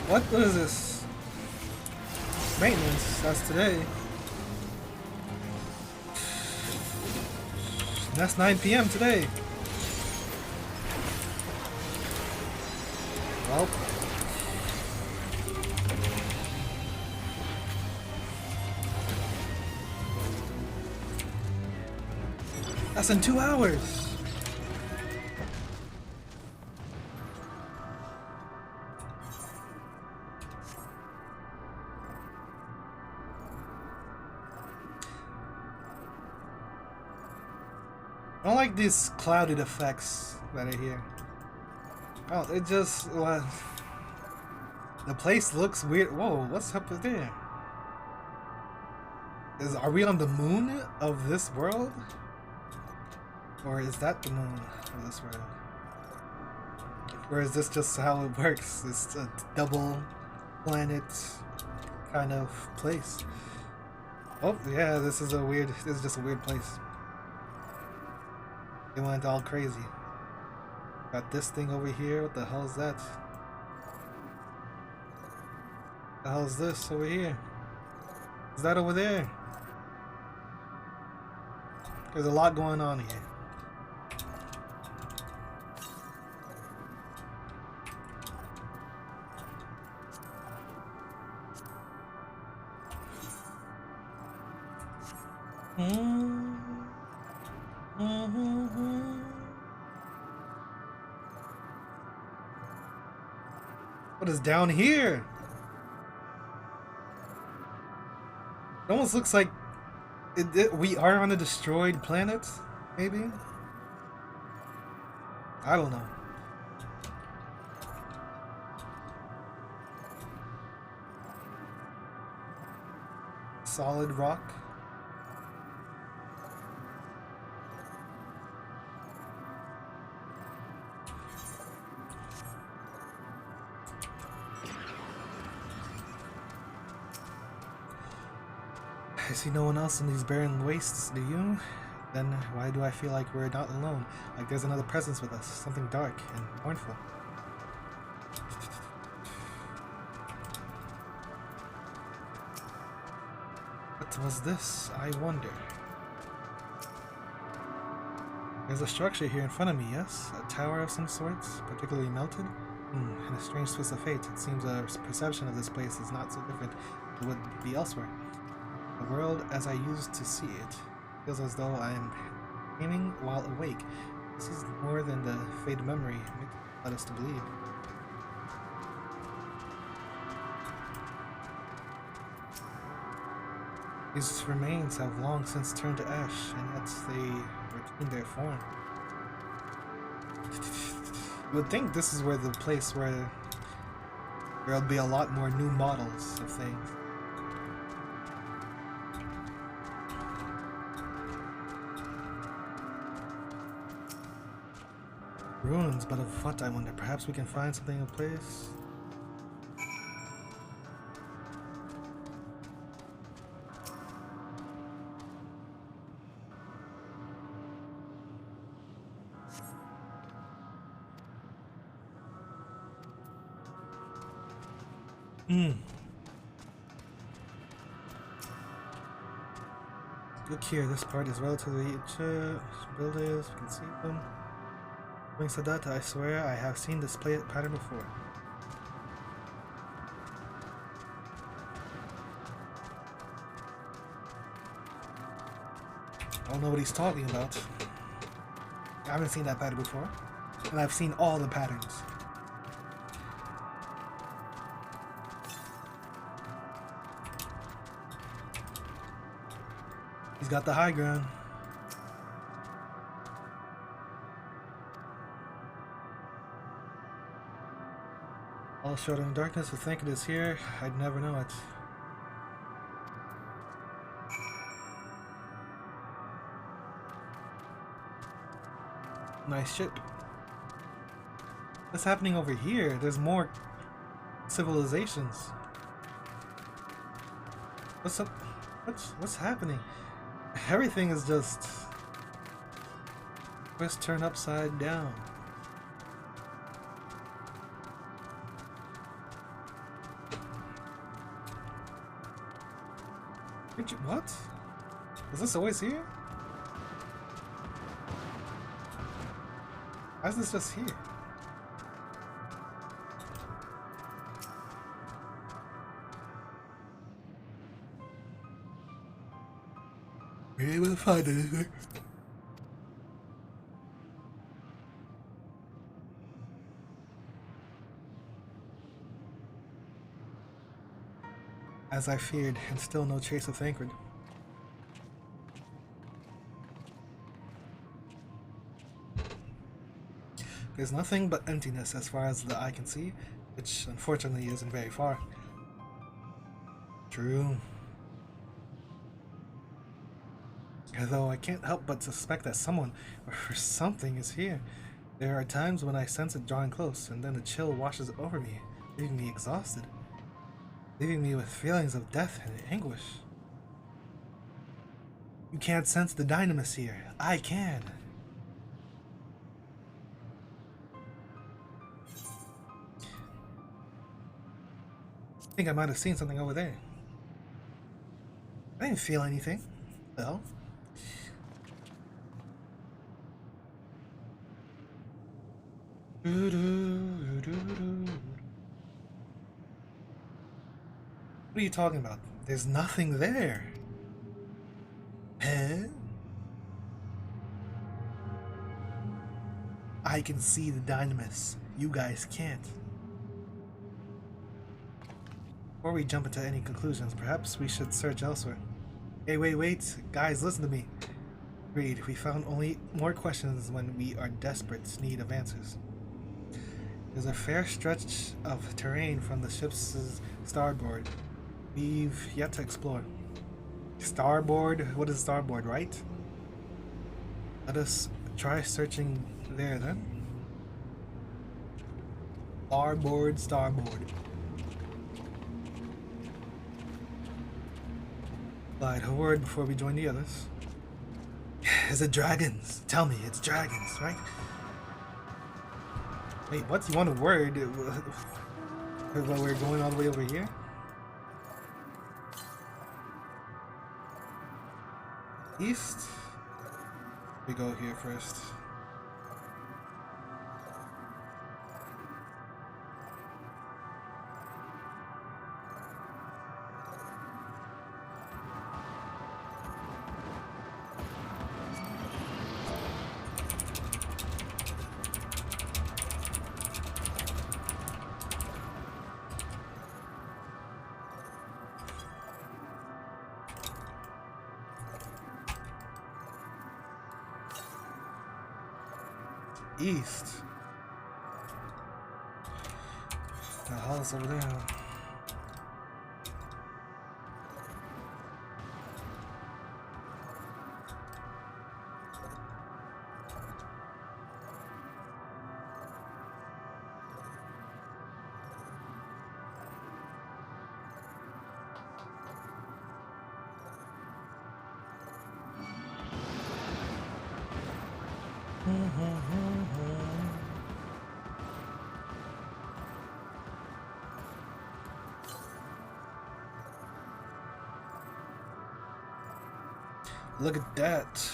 What is this? Maintenance, that's today. That's 9 p.m. today. Well. That's in 2 hours. I don't like these clouded effects that are here. Oh, it just the place looks weird. Whoa, what's up there? Are we on the moon of this world? Or is that the moon of this world? Or is this just how it works? It's a double planet kind of place. Oh yeah, this is just a weird place. It went all crazy. Got this thing over here. What the hell is that? What the hell is this over here? Is that over there? There's a lot going on here. What is down here? It almost looks like we are on a destroyed planet, maybe? I don't know. Solid rock. I see no one else in these barren wastes, do you? Then why do I feel like we're not alone? Like there's another presence with us, something dark and mournful. What was this, I wonder? There's a structure here in front of me, yes? A tower of some sorts, particularly melted? In a strange twist of fate, it seems our perception of this place is not so different than it would be elsewhere. The world as I used to see it feels as though I am dreaming while awake. This is more than the faded memory led us to believe. These remains have long since turned to ash, and yet they retain their form. You would think this is where the place where there'll be a lot more new models of things. Ruins, but of what, I wonder? Perhaps we can find something in place? Look here, this part is relatively buildings, we can see them. Having said that, I swear I have seen this pattern before. I don't know what he's talking about. I haven't seen that pattern before. And I've seen all the patterns. He's got the high ground. All shrouded in darkness, to think it is here, I'd never know it. Nice ship. What's happening over here? There's more civilizations. What's up? What's happening? Everything is just turned upside down. What? Was this always here? Why is this just here? Were you able to find anything? As I feared, and still no trace of Thancred. There's nothing but emptiness as far as the eye can see, which unfortunately isn't very far. True. Although I can't help but suspect that someone or something is here. There are times when I sense it drawing close, and then a chill washes over me, leaving me exhausted, leaving me with feelings of death and anguish. You can't sense the dynamis here. I can. I think I might have seen something over there. I didn't feel anything. Well. What are you talking about? There's nothing there. Huh? I can see the dynamis. You guys can't. Before we jump into any conclusions, perhaps we should search elsewhere. Hey, wait. Guys, listen to me. Agreed. We found only more questions when we are desperate need of answers. There's a fair stretch of terrain from the ship's starboard we've yet to explore. Starboard? What is starboard, right? Let us try searching there then. Starboard. Lied a word before we join the others. Is it dragons? Tell me, it's dragons, right? Wait, what? You want a word? While we're going all the way over here? East? We go here first. East. The hell's over there? Look at that.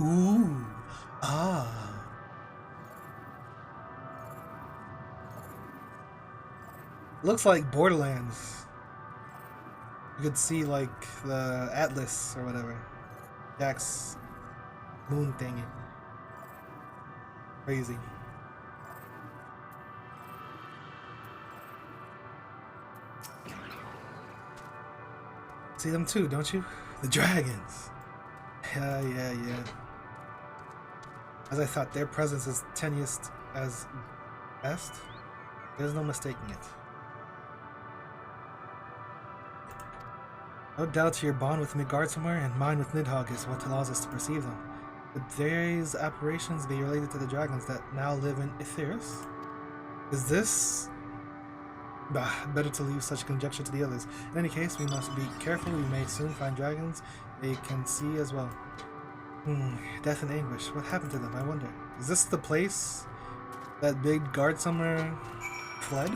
Ooh. Ah. Looks like Borderlands. You could see like the Atlas or whatever. Jack's moon thingy. Crazy. See them too, don't you? The dragons. Yeah. As I thought, their presence is tenuous as best. There's no mistaking it. No doubt your bond with Midgardsormr and mine with Nidhogg is what allows us to perceive them. Could these apparitions be related to the dragons that now live in Aetheris? Is this... better to leave such conjecture to the others. In any case, we must be careful. We may soon find dragons they can see as well. Death and anguish. What happened to them, I wonder? Is this the place that big Midgardsormr fled?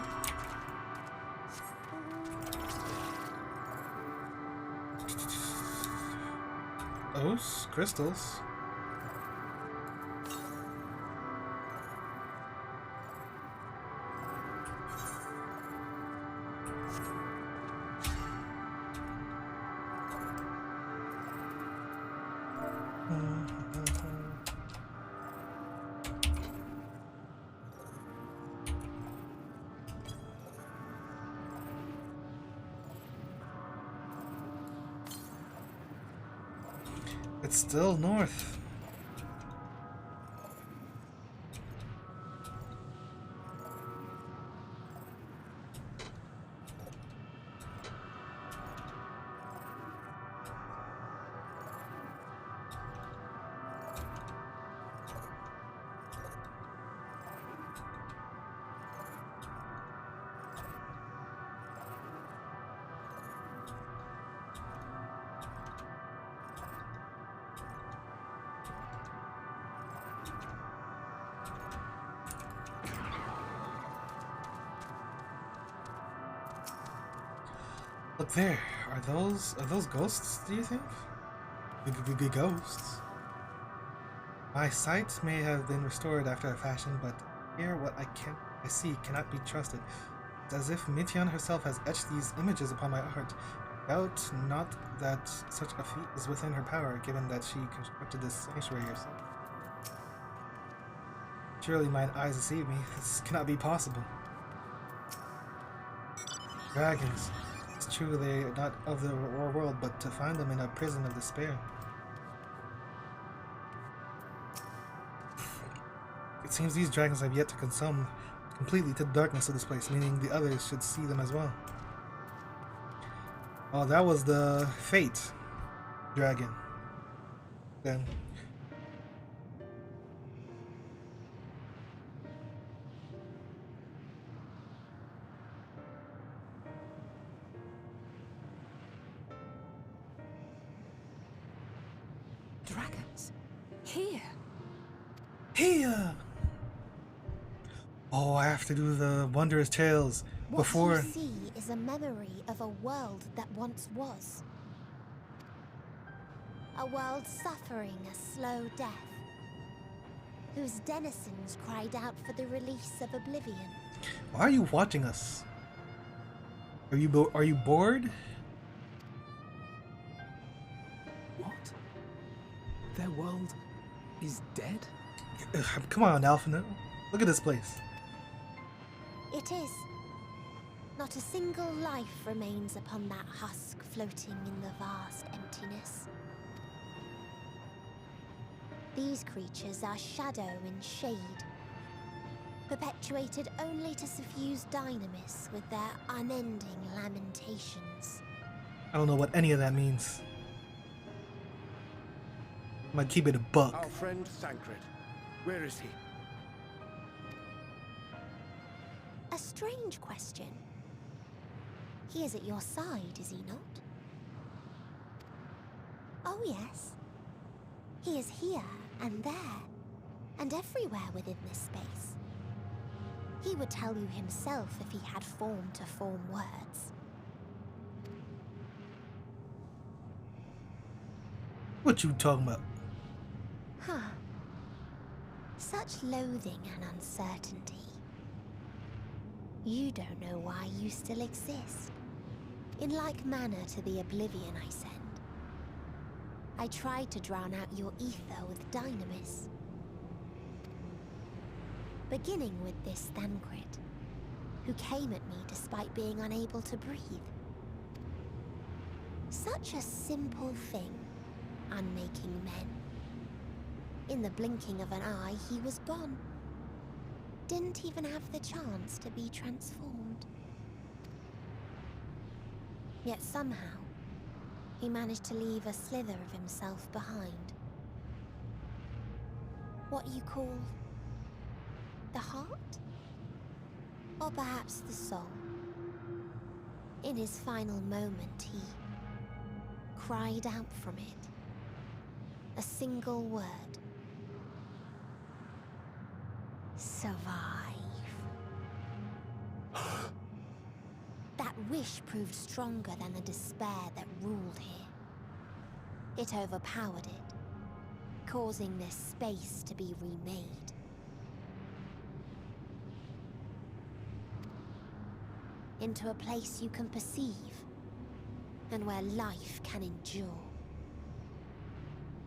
Those crystals. It's still north. Look there. Are those ghosts, do you think? Ghosts. My sight may have been restored after a fashion, but here what I see cannot be trusted. It's as if Mityan herself has etched these images upon my art. Doubt not that such a feat is within her power, given that she constructed this sanctuary herself. Surely mine eyes deceive me. This cannot be possible. Dragons. It's true they are not of the world, but to find them in a prison of despair. It seems these dragons have yet to consume completely to the darkness of this place, meaning the others should see them as well. Oh, that was the Fate dragon. Then. Dragons? Here? Here! Oh, I have to do the wondrous tales before. What you see is a memory of a world that once was. A world suffering a slow death, whose denizens cried out for the release of oblivion. Why are you watching us? Are you bored? What? Their world is dead? Come on, Alphina. Look at this place. It is. Not a single life remains upon that husk floating in the vast emptiness. These creatures are shadow and shade, perpetuated only to suffuse dynamis with their unending lamentations. I don't know what any of that means. I'm gonna keep it a buck. Our friend Thancred. Where is he? A strange question. He is at your side, is he not? Oh yes. He is here and there, and everywhere within this space. He would tell you himself if he had form to form words. What you talking about? Huh. Such loathing and uncertainty. You don't know why you still exist. In like manner to the oblivion I send. I tried to drown out your ether with dynamis. Beginning with this Thancred, who came at me despite being unable to breathe. Such a simple thing, unmaking men. In the blinking of an eye, he was gone. Didn't even have the chance to be transformed. Yet somehow, he managed to leave a slither of himself behind. What you call the heart? Or perhaps the soul. In his final moment, he cried out from it. A single word. Survive. That wish proved stronger than the despair that ruled here. It overpowered it, causing this space to be remade. Into a place you can perceive, and where life can endure.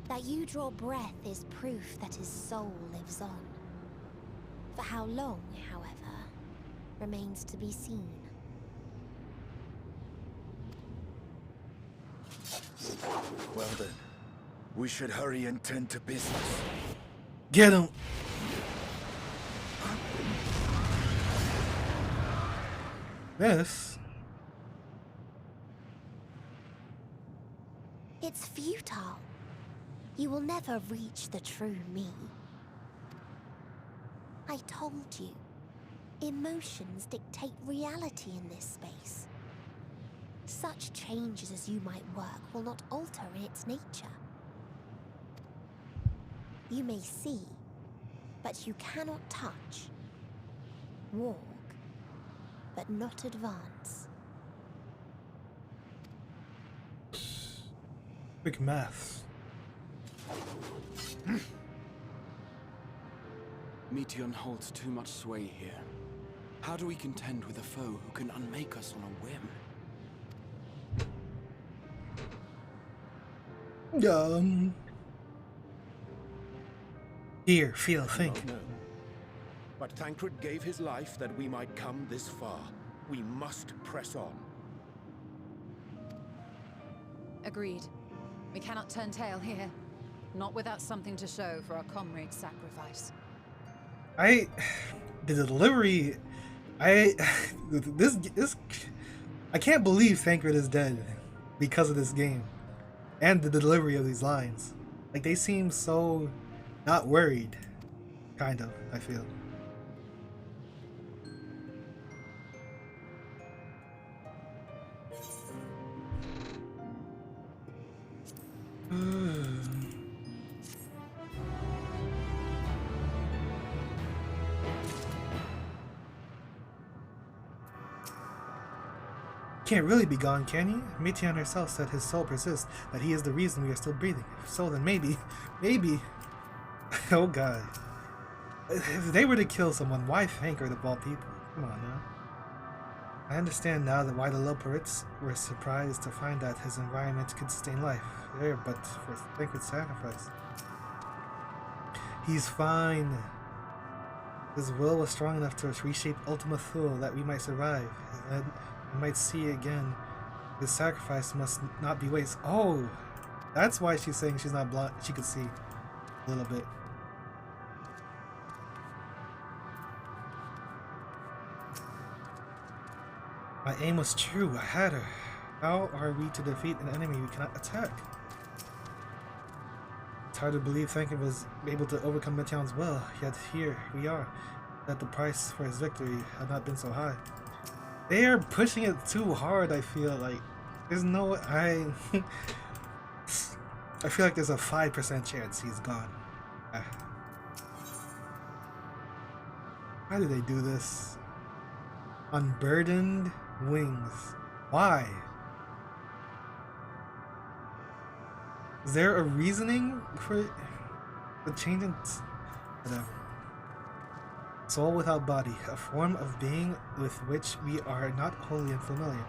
That you draw breath is proof that his soul lives on. For how long, however, remains to be seen. Well then, we should hurry and tend to business. Get him! This? It's futile. You will never reach the true me. I told you, emotions dictate reality in this space. Such changes as you might work will not alter its nature. You may see, but you cannot touch. Walk, but not advance. Quick maths. Meteion holds too much sway here. How do we contend with a foe who can unmake us on a whim? Here, feel, think. No. But Thancred gave his life that we might come this far. We must press on. Agreed. We cannot turn tail here. Not without something to show for our comrade's sacrifice. The delivery, this, I can't believe Thancred is dead because of this game. And the delivery of these lines. Like, they seem so not worried. Kind of, I feel. Can't really be gone, can he? Meteion herself said his soul persists, that he is the reason we are still breathing. If so, then maybe, oh god. If they were to kill someone, why Thancred of all people? Come on now. I understand now that why the Loporrits were surprised to find that his environment could sustain life there, but for Thancred's sacrifice. He's fine. His will was strong enough to reshape Ultima Thule that we might survive. And we might see again. His sacrifice must not be waste. Oh, that's why she's saying she's not blind. She could see a little bit. My aim was true. I had her. How are we to defeat an enemy we cannot attack? It's hard to believe Thancred was able to overcome Meteion's will, yet here we are. That the price for his victory had not been so high. They are pushing it too hard, I feel like. There's no... I feel like there's a 5% chance he's gone. Why do they do this? Unburdened wings. Why? Is there a reasoning for the changing? Whatever. Soul without body, a form of being with which we are not wholly unfamiliar.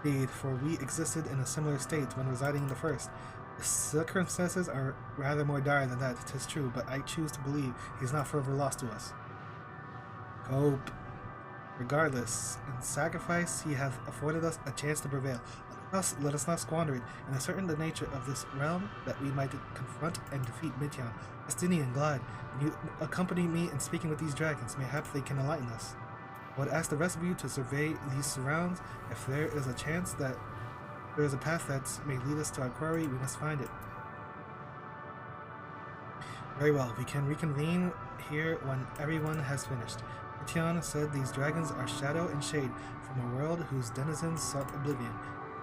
Indeed, for we existed in a similar state when residing in the first. The circumstances are rather more dire than that, 'tis true, but I choose to believe he is not forever lost to us. Cope. Regardless, in sacrifice he hath afforded us a chance to prevail. Let us not squander it, and ascertain the nature of this realm, that we might confront and defeat Meteion. Estinian, glad, and you accompany me in speaking with these dragons. Mayhap they can enlighten us. I would ask the rest of you to survey these surrounds. If there is a chance that there is a path that may lead us to our quarry, we must find it. Very well, we can reconvene here when everyone has finished. Meteion said these dragons are shadow and shade from a world whose denizens sought oblivion.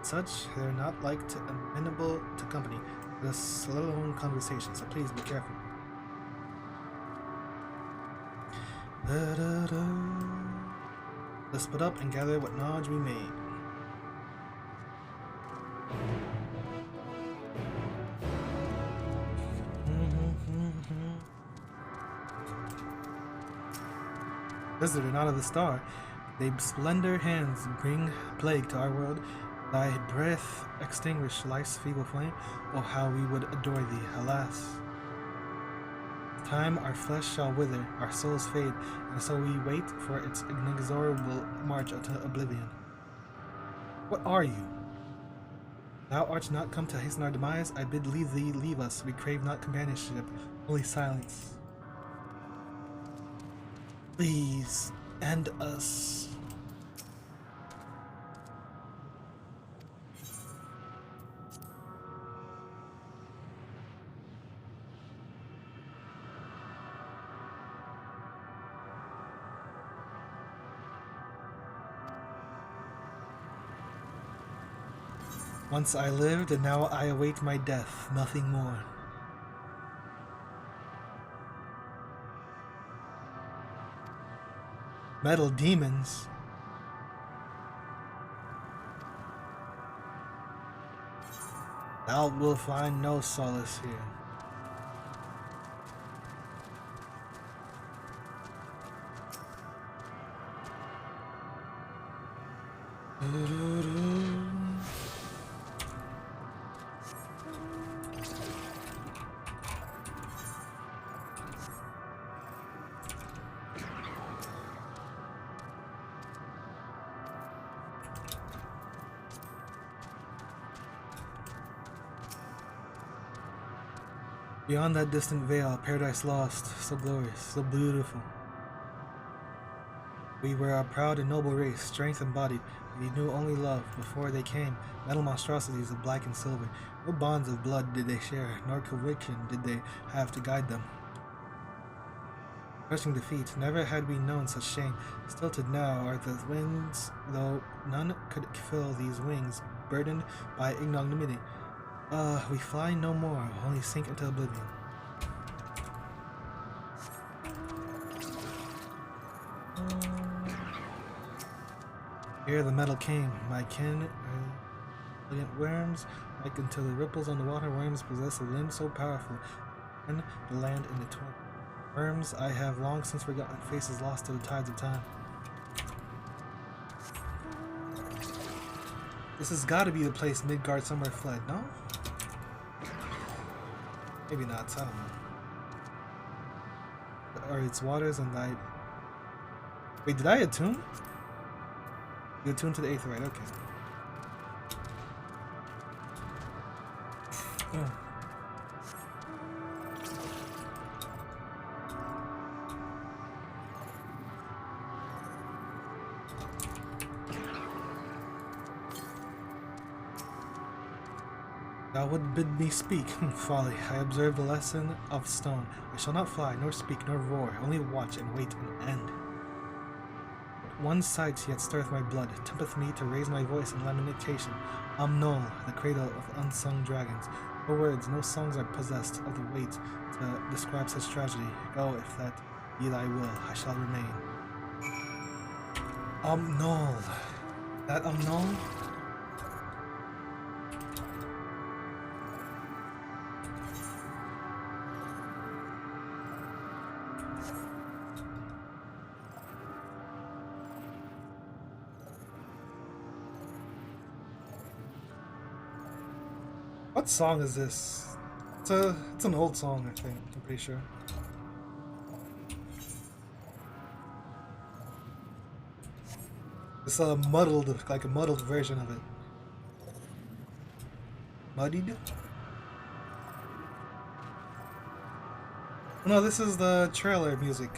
Such, they're not like to amenable to company. Let us let alone conversation, so please be careful. Let's split up and gather what knowledge we made. Visitor, not of the star, they splendor hands bring plague to our world. Thy breath extinguish life's feeble flame. Oh, how we would adore thee, alas. With time our flesh shall wither, our souls fade, and so we wait for its inexorable march unto oblivion. What are you? Thou art not come to hasten our demise. I bid thee leave us. We crave not companionship, only silence. Please end us. Once I lived, and now I await my death, nothing more. Metal demons? Thou will find no solace here. Beyond that distant veil, paradise lost, so glorious, so beautiful. We were a proud and noble race, strength embodied. We knew only love. Before they came, metal monstrosities of black and silver. No bonds of blood did they share, nor conviction did they have to guide them. Crushing defeat, never had we known such shame. Stilted now are the winds, though none could fill these wings, burdened by ignominy. We fly no more, only sink into oblivion. Here the metal came, my kin, brilliant worms, like until the ripples on the water. Worms possess a limb so powerful, and the land in the torrent. Worms I have long since forgotten, faces lost to the tides of time. This has got to be the place Midgard somewhere fled, no? Maybe not, I don't know. Or its waters and thy... Wait, did I attune? You attune to the 8th, right? Okay. Oh. Thou would bid me speak. Folly. I observe the lesson of stone. I shall not fly, nor speak, nor roar, only watch and wait an end. One sight yet stirreth my blood, tempteth me to raise my voice in lamentation. Amnol, the cradle of unsung dragons. No words, no songs are possessed of the weight to describe such tragedy. Go, if that be thy will, I shall remain. Amnol. That Amnol? What song is this? It's an old song, I think. I'm pretty sure. It's a muddled, like a muddled version of it. Muddied? No, this is the trailer music.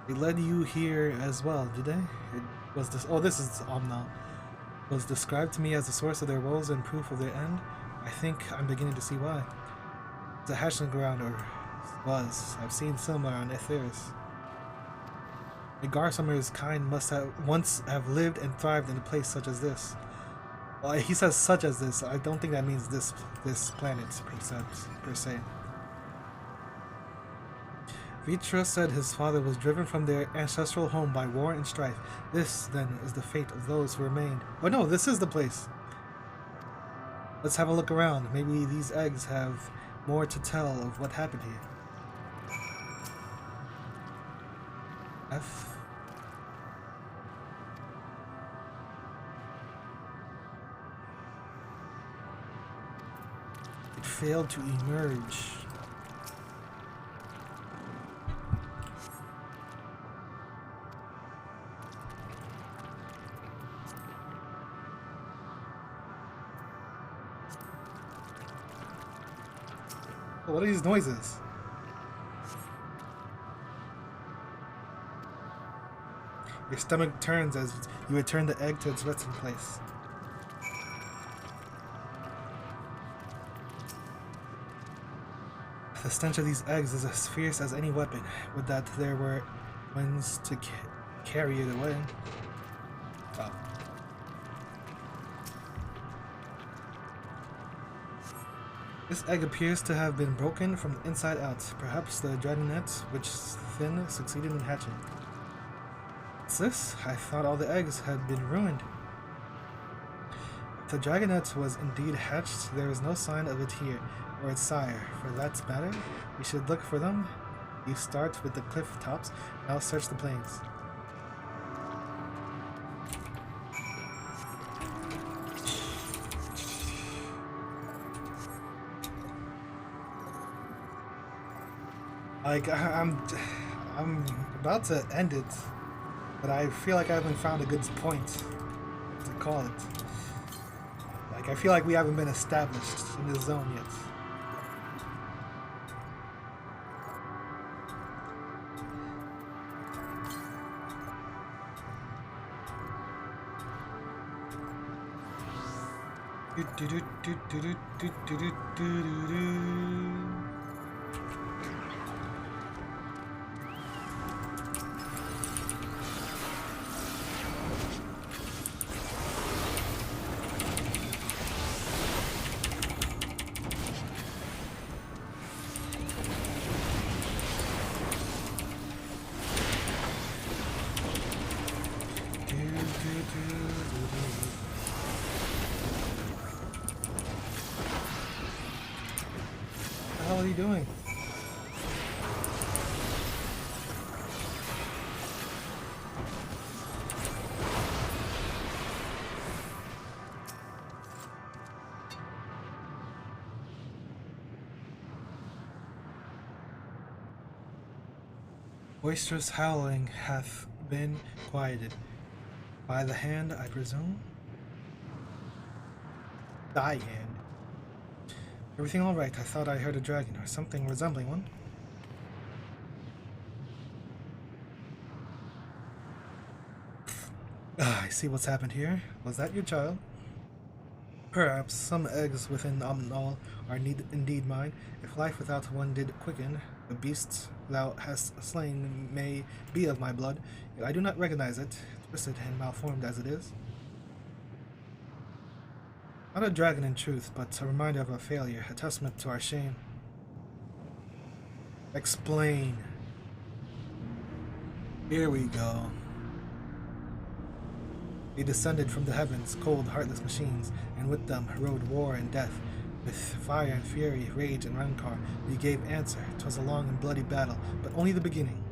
They led you here as well, did they? It was this. Oh, this is Omna. Was described to me as the source of their woes and proof of their end. I think I'm beginning to see why. It's a hatchling ground, or was. I've seen similar on Aetheris. The Garsamer's kind must have once have lived and thrived in a place such as this. Well, he says such as this. I don't think that means this planet per se. Vitra said his father was driven from their ancestral home by war and strife. This, then, is the fate of those who remained. Oh no, this is the place. Let's have a look around. Maybe these eggs have more to tell of what happened here. F. It failed to emerge. What are these noises? Your stomach turns as you return the egg to its resting place. The stench of these eggs is as fierce as any weapon. Would that there were winds to carry it away. Oh. This egg appears to have been broken from the inside out. Perhaps the dragonet, which thin, succeeded in hatching. this? I thought all the eggs had been ruined. If the dragonet was indeed hatched, there is no sign of it here, or its sire. For that matter, we should look for them. You start with the cliff tops, and I'll search the plains. Like, I'm about to end it, but I feel like I haven't found a good point to call it. Like, I feel like we haven't been established in this zone yet. What the hell are you doing? Boisterous howling hath been quieted. By the hand, I presume? Thy hand. Everything all right? I thought I heard a dragon or something resembling one. I see what's happened here. Was that your child? Perhaps some eggs within Omnall are indeed mine. If life without one did quicken, the beasts thou hast slain may be of my blood, yet I do not recognize it, twisted and malformed as it is. Not a dragon in truth, but a reminder of our failure, a testament to our shame. Explain. Here we go. They descended from the heavens, cold, heartless machines, and with them rode war and death. With fire and fury, rage and rancor, we gave answer. 'Twas a long and bloody battle, but only the beginning.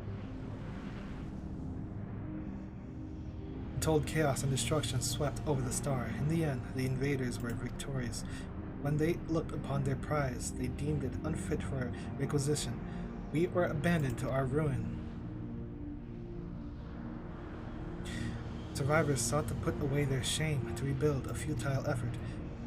Untold chaos and destruction swept over the star. In the end, the invaders were victorious. When they looked upon their prize, they deemed it unfit for requisition. We were abandoned to our ruin. Survivors sought to put away their shame, to rebuild, a futile effort.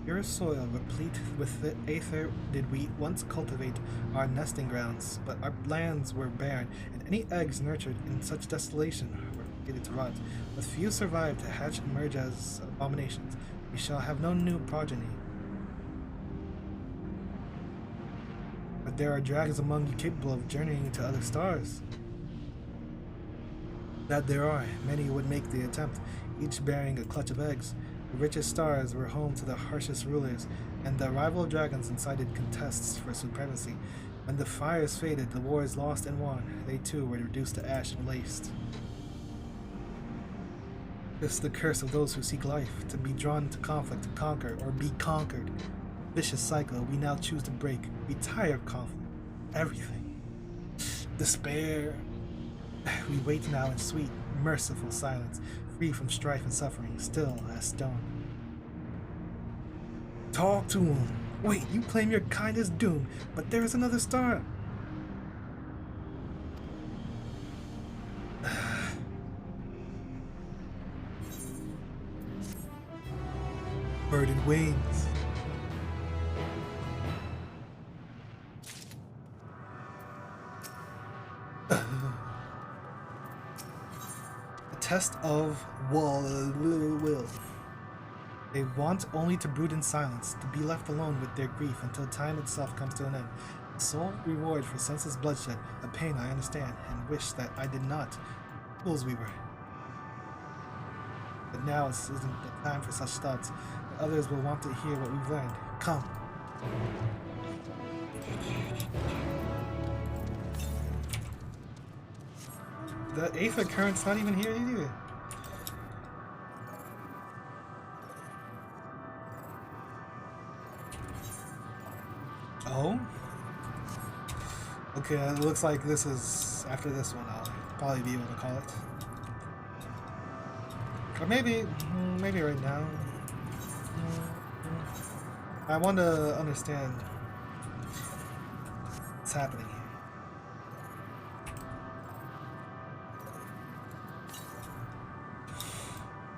Pure soil, replete with the aether, did we once cultivate our nesting grounds, but our lands were barren, and any eggs nurtured in such desolation were fated to rot. But few survived to hatch and merge as abominations. We shall have no new progeny. But there are dragons among you capable of journeying to other stars. That there are, many would make the attempt, each bearing a clutch of eggs. The richest stars were home to the harshest rulers, and the rival dragons incited contests for supremacy. When the fires faded, the wars lost and won, they too were reduced to ash and waste. This is the curse of those who seek life, to be drawn to conflict, to conquer, or be conquered. Vicious cycle we now choose to break. We tire of conflict. Everything. Despair. We wait now in sweet, merciful silence, free from strife and suffering, still as stone. Talk to him. Wait, you claim your kind is doomed, but there is another star. Burdened wings. Test of will. They want only to brood in silence, to be left alone with their grief until time itself comes to an end. The sole reward for senseless bloodshed, a pain I understand and wish that I did not. Fools we were. But now isn't the time for such thoughts. The others will want to hear what we've learned. Come. The aether current's not even here either. Oh? Okay, it looks like this is... After this one, I'll probably be able to call it. Or maybe right now. I want to understand what's happening here.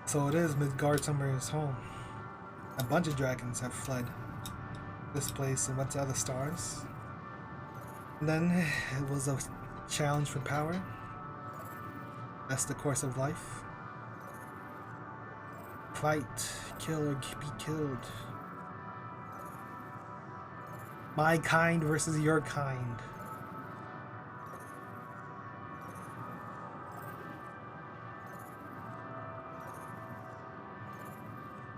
So it is Midgardsummer's home. A bunch of dragons have fled this place and went to other stars. And then it was a challenge for power. That's the course of life. Fight, kill, or be killed. My kind versus your kind.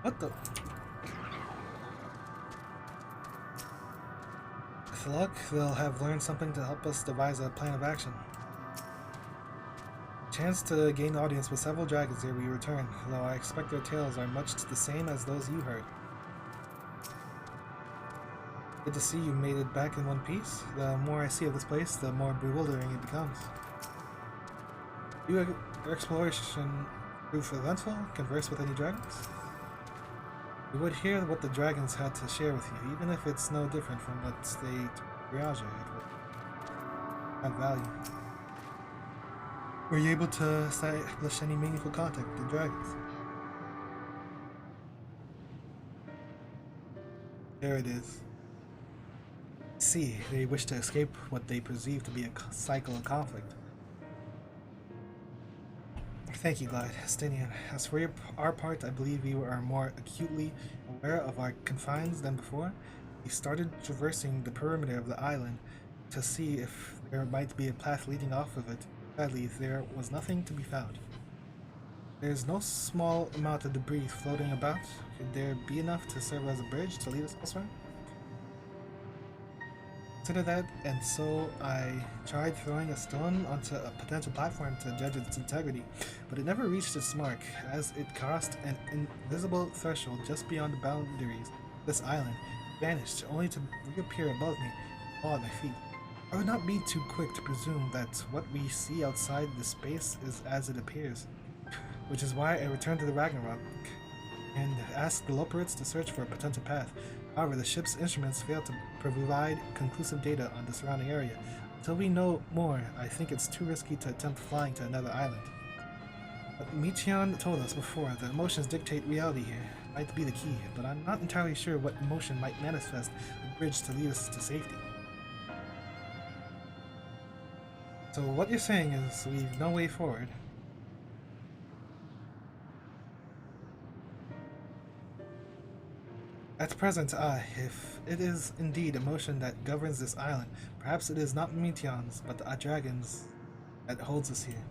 What the? With luck, they'll have learned something to help us devise a plan of action. Chance to gain audience with several dragons here we return, though I expect their tales are much the same as those you heard. Good to see you made it back in one piece. The more I see of this place, the more bewildering it becomes. Your exploration prove eventful? Converse with any dragons? We would hear what the dragons had to share with you, even if it's no different from what they Riaja. It would have value. Were you able to establish any meaningful contact with the dragons? There it is. See, they wish to escape what they perceive to be a cycle of conflict. Thank you, Glide. Stinian. As for our part, I believe we are more acutely aware of our confines than before. We started traversing the perimeter of the island to see if there might be a path leading off of it. Sadly, there was nothing to be found. There is no small amount of debris floating about. Could there be enough to serve as a bridge to lead us elsewhere? Consider that, and so I tried throwing a stone onto a potential platform to judge its integrity, but it never reached its mark, as it crossed an invisible threshold just beyond the boundaries of this island. It vanished, only to reappear above me, fall at my feet. I would not be too quick to presume that what we see outside this space is as it appears, which is why I returned to the Ragnarok and asked the Loporits to search for a potential path. However, the ship's instruments failed to provide conclusive data on the surrounding area. Until we know more, I think it's too risky to attempt flying to another island. But Meteon told us before that emotions dictate reality here. Might be the key, but I'm not entirely sure what emotion might manifest a bridge to lead us to safety. So what you're saying is we've no way forward. At present, if it is indeed emotion that governs this island, perhaps it is not Meteons, but the dragons that holds us here.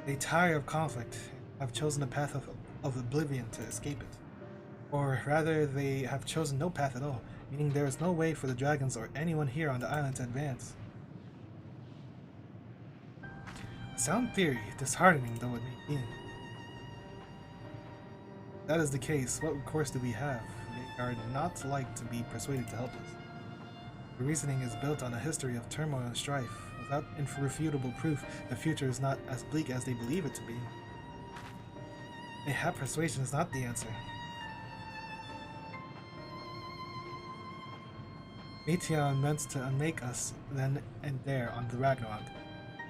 They tire of conflict and have chosen a path of oblivion to escape it. Or rather, they have chosen no path at all, meaning there is no way for the dragons or anyone here on the island to advance. A sound theory, disheartening though it may be. If that is the case, what recourse do we have? They are not like to be persuaded to help us. The reasoning is built on a history of turmoil and strife. Without irrefutable proof, the future is not as bleak as they believe it to be. Mayhap persuasion is not the answer. Meteon meant to unmake us then and there on the Ragnarok,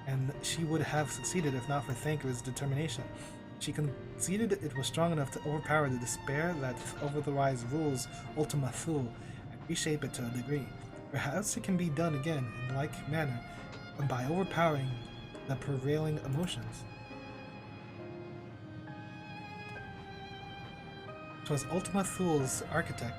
and she would have succeeded if not for Thanker's determination. She conceded it was strong enough to overpower the despair that otherwise rules Ultima Thule and reshape it to a degree. Perhaps it can be done again in like manner, by overpowering the prevailing emotions. 'Twas Ultima Thule's architect,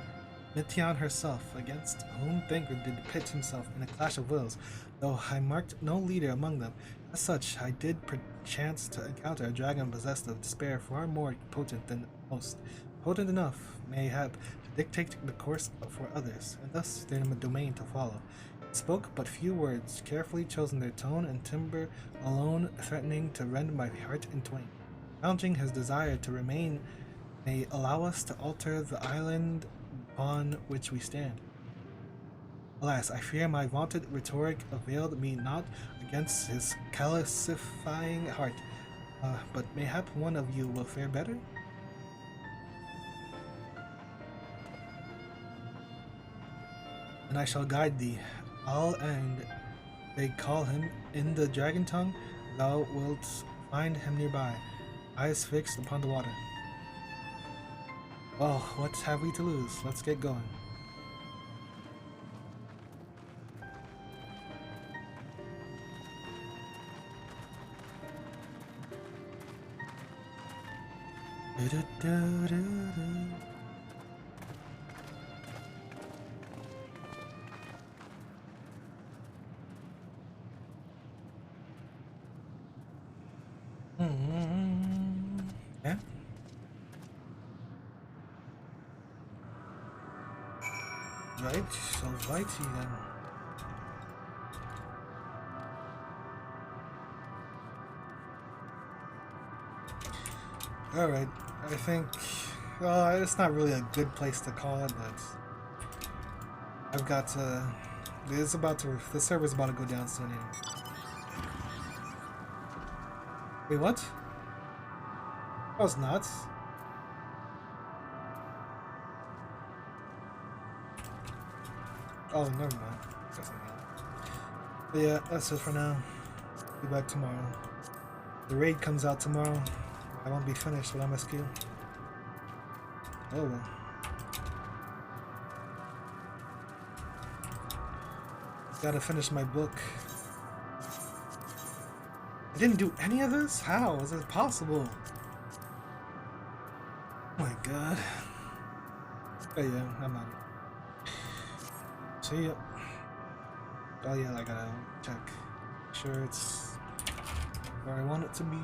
Meteon herself, against whom Thanker did pitch himself in a clash of wills, though I marked no leader among them. As such, I did perchance to encounter a dragon possessed of despair far more potent than most, potent enough, mayhap, to dictate the course for others, and thus their domain to follow. It spoke but few words, carefully chosen their tone and timbre alone threatening to rend my heart in twain. Challenging his desire to remain may allow us to alter the island upon which we stand. Alas, I fear my vaunted rhetoric availed me not against his calcifying heart. But mayhap one of you will fare better? And I shall guide thee. And they call him in the dragon tongue. Thou wilt find him nearby, eyes fixed upon the water. Well, what have we to lose? Let's get going. Yeah. Right, so righty then. Alright, I think it's not really a good place to call it, but I've got to. The server's about to go down soon anyway. Wait, what? That was nuts. Oh, never mind. But yeah, that's it for now. Be back tomorrow. The raid comes out tomorrow. I won't be finished with MSQ. Oh well. Gotta finish my book. I didn't do any of this? How is it possible? Oh my god. Oh yeah, I'm out. See ya. Oh yeah, I gotta check. Make sure it's where I want it to be.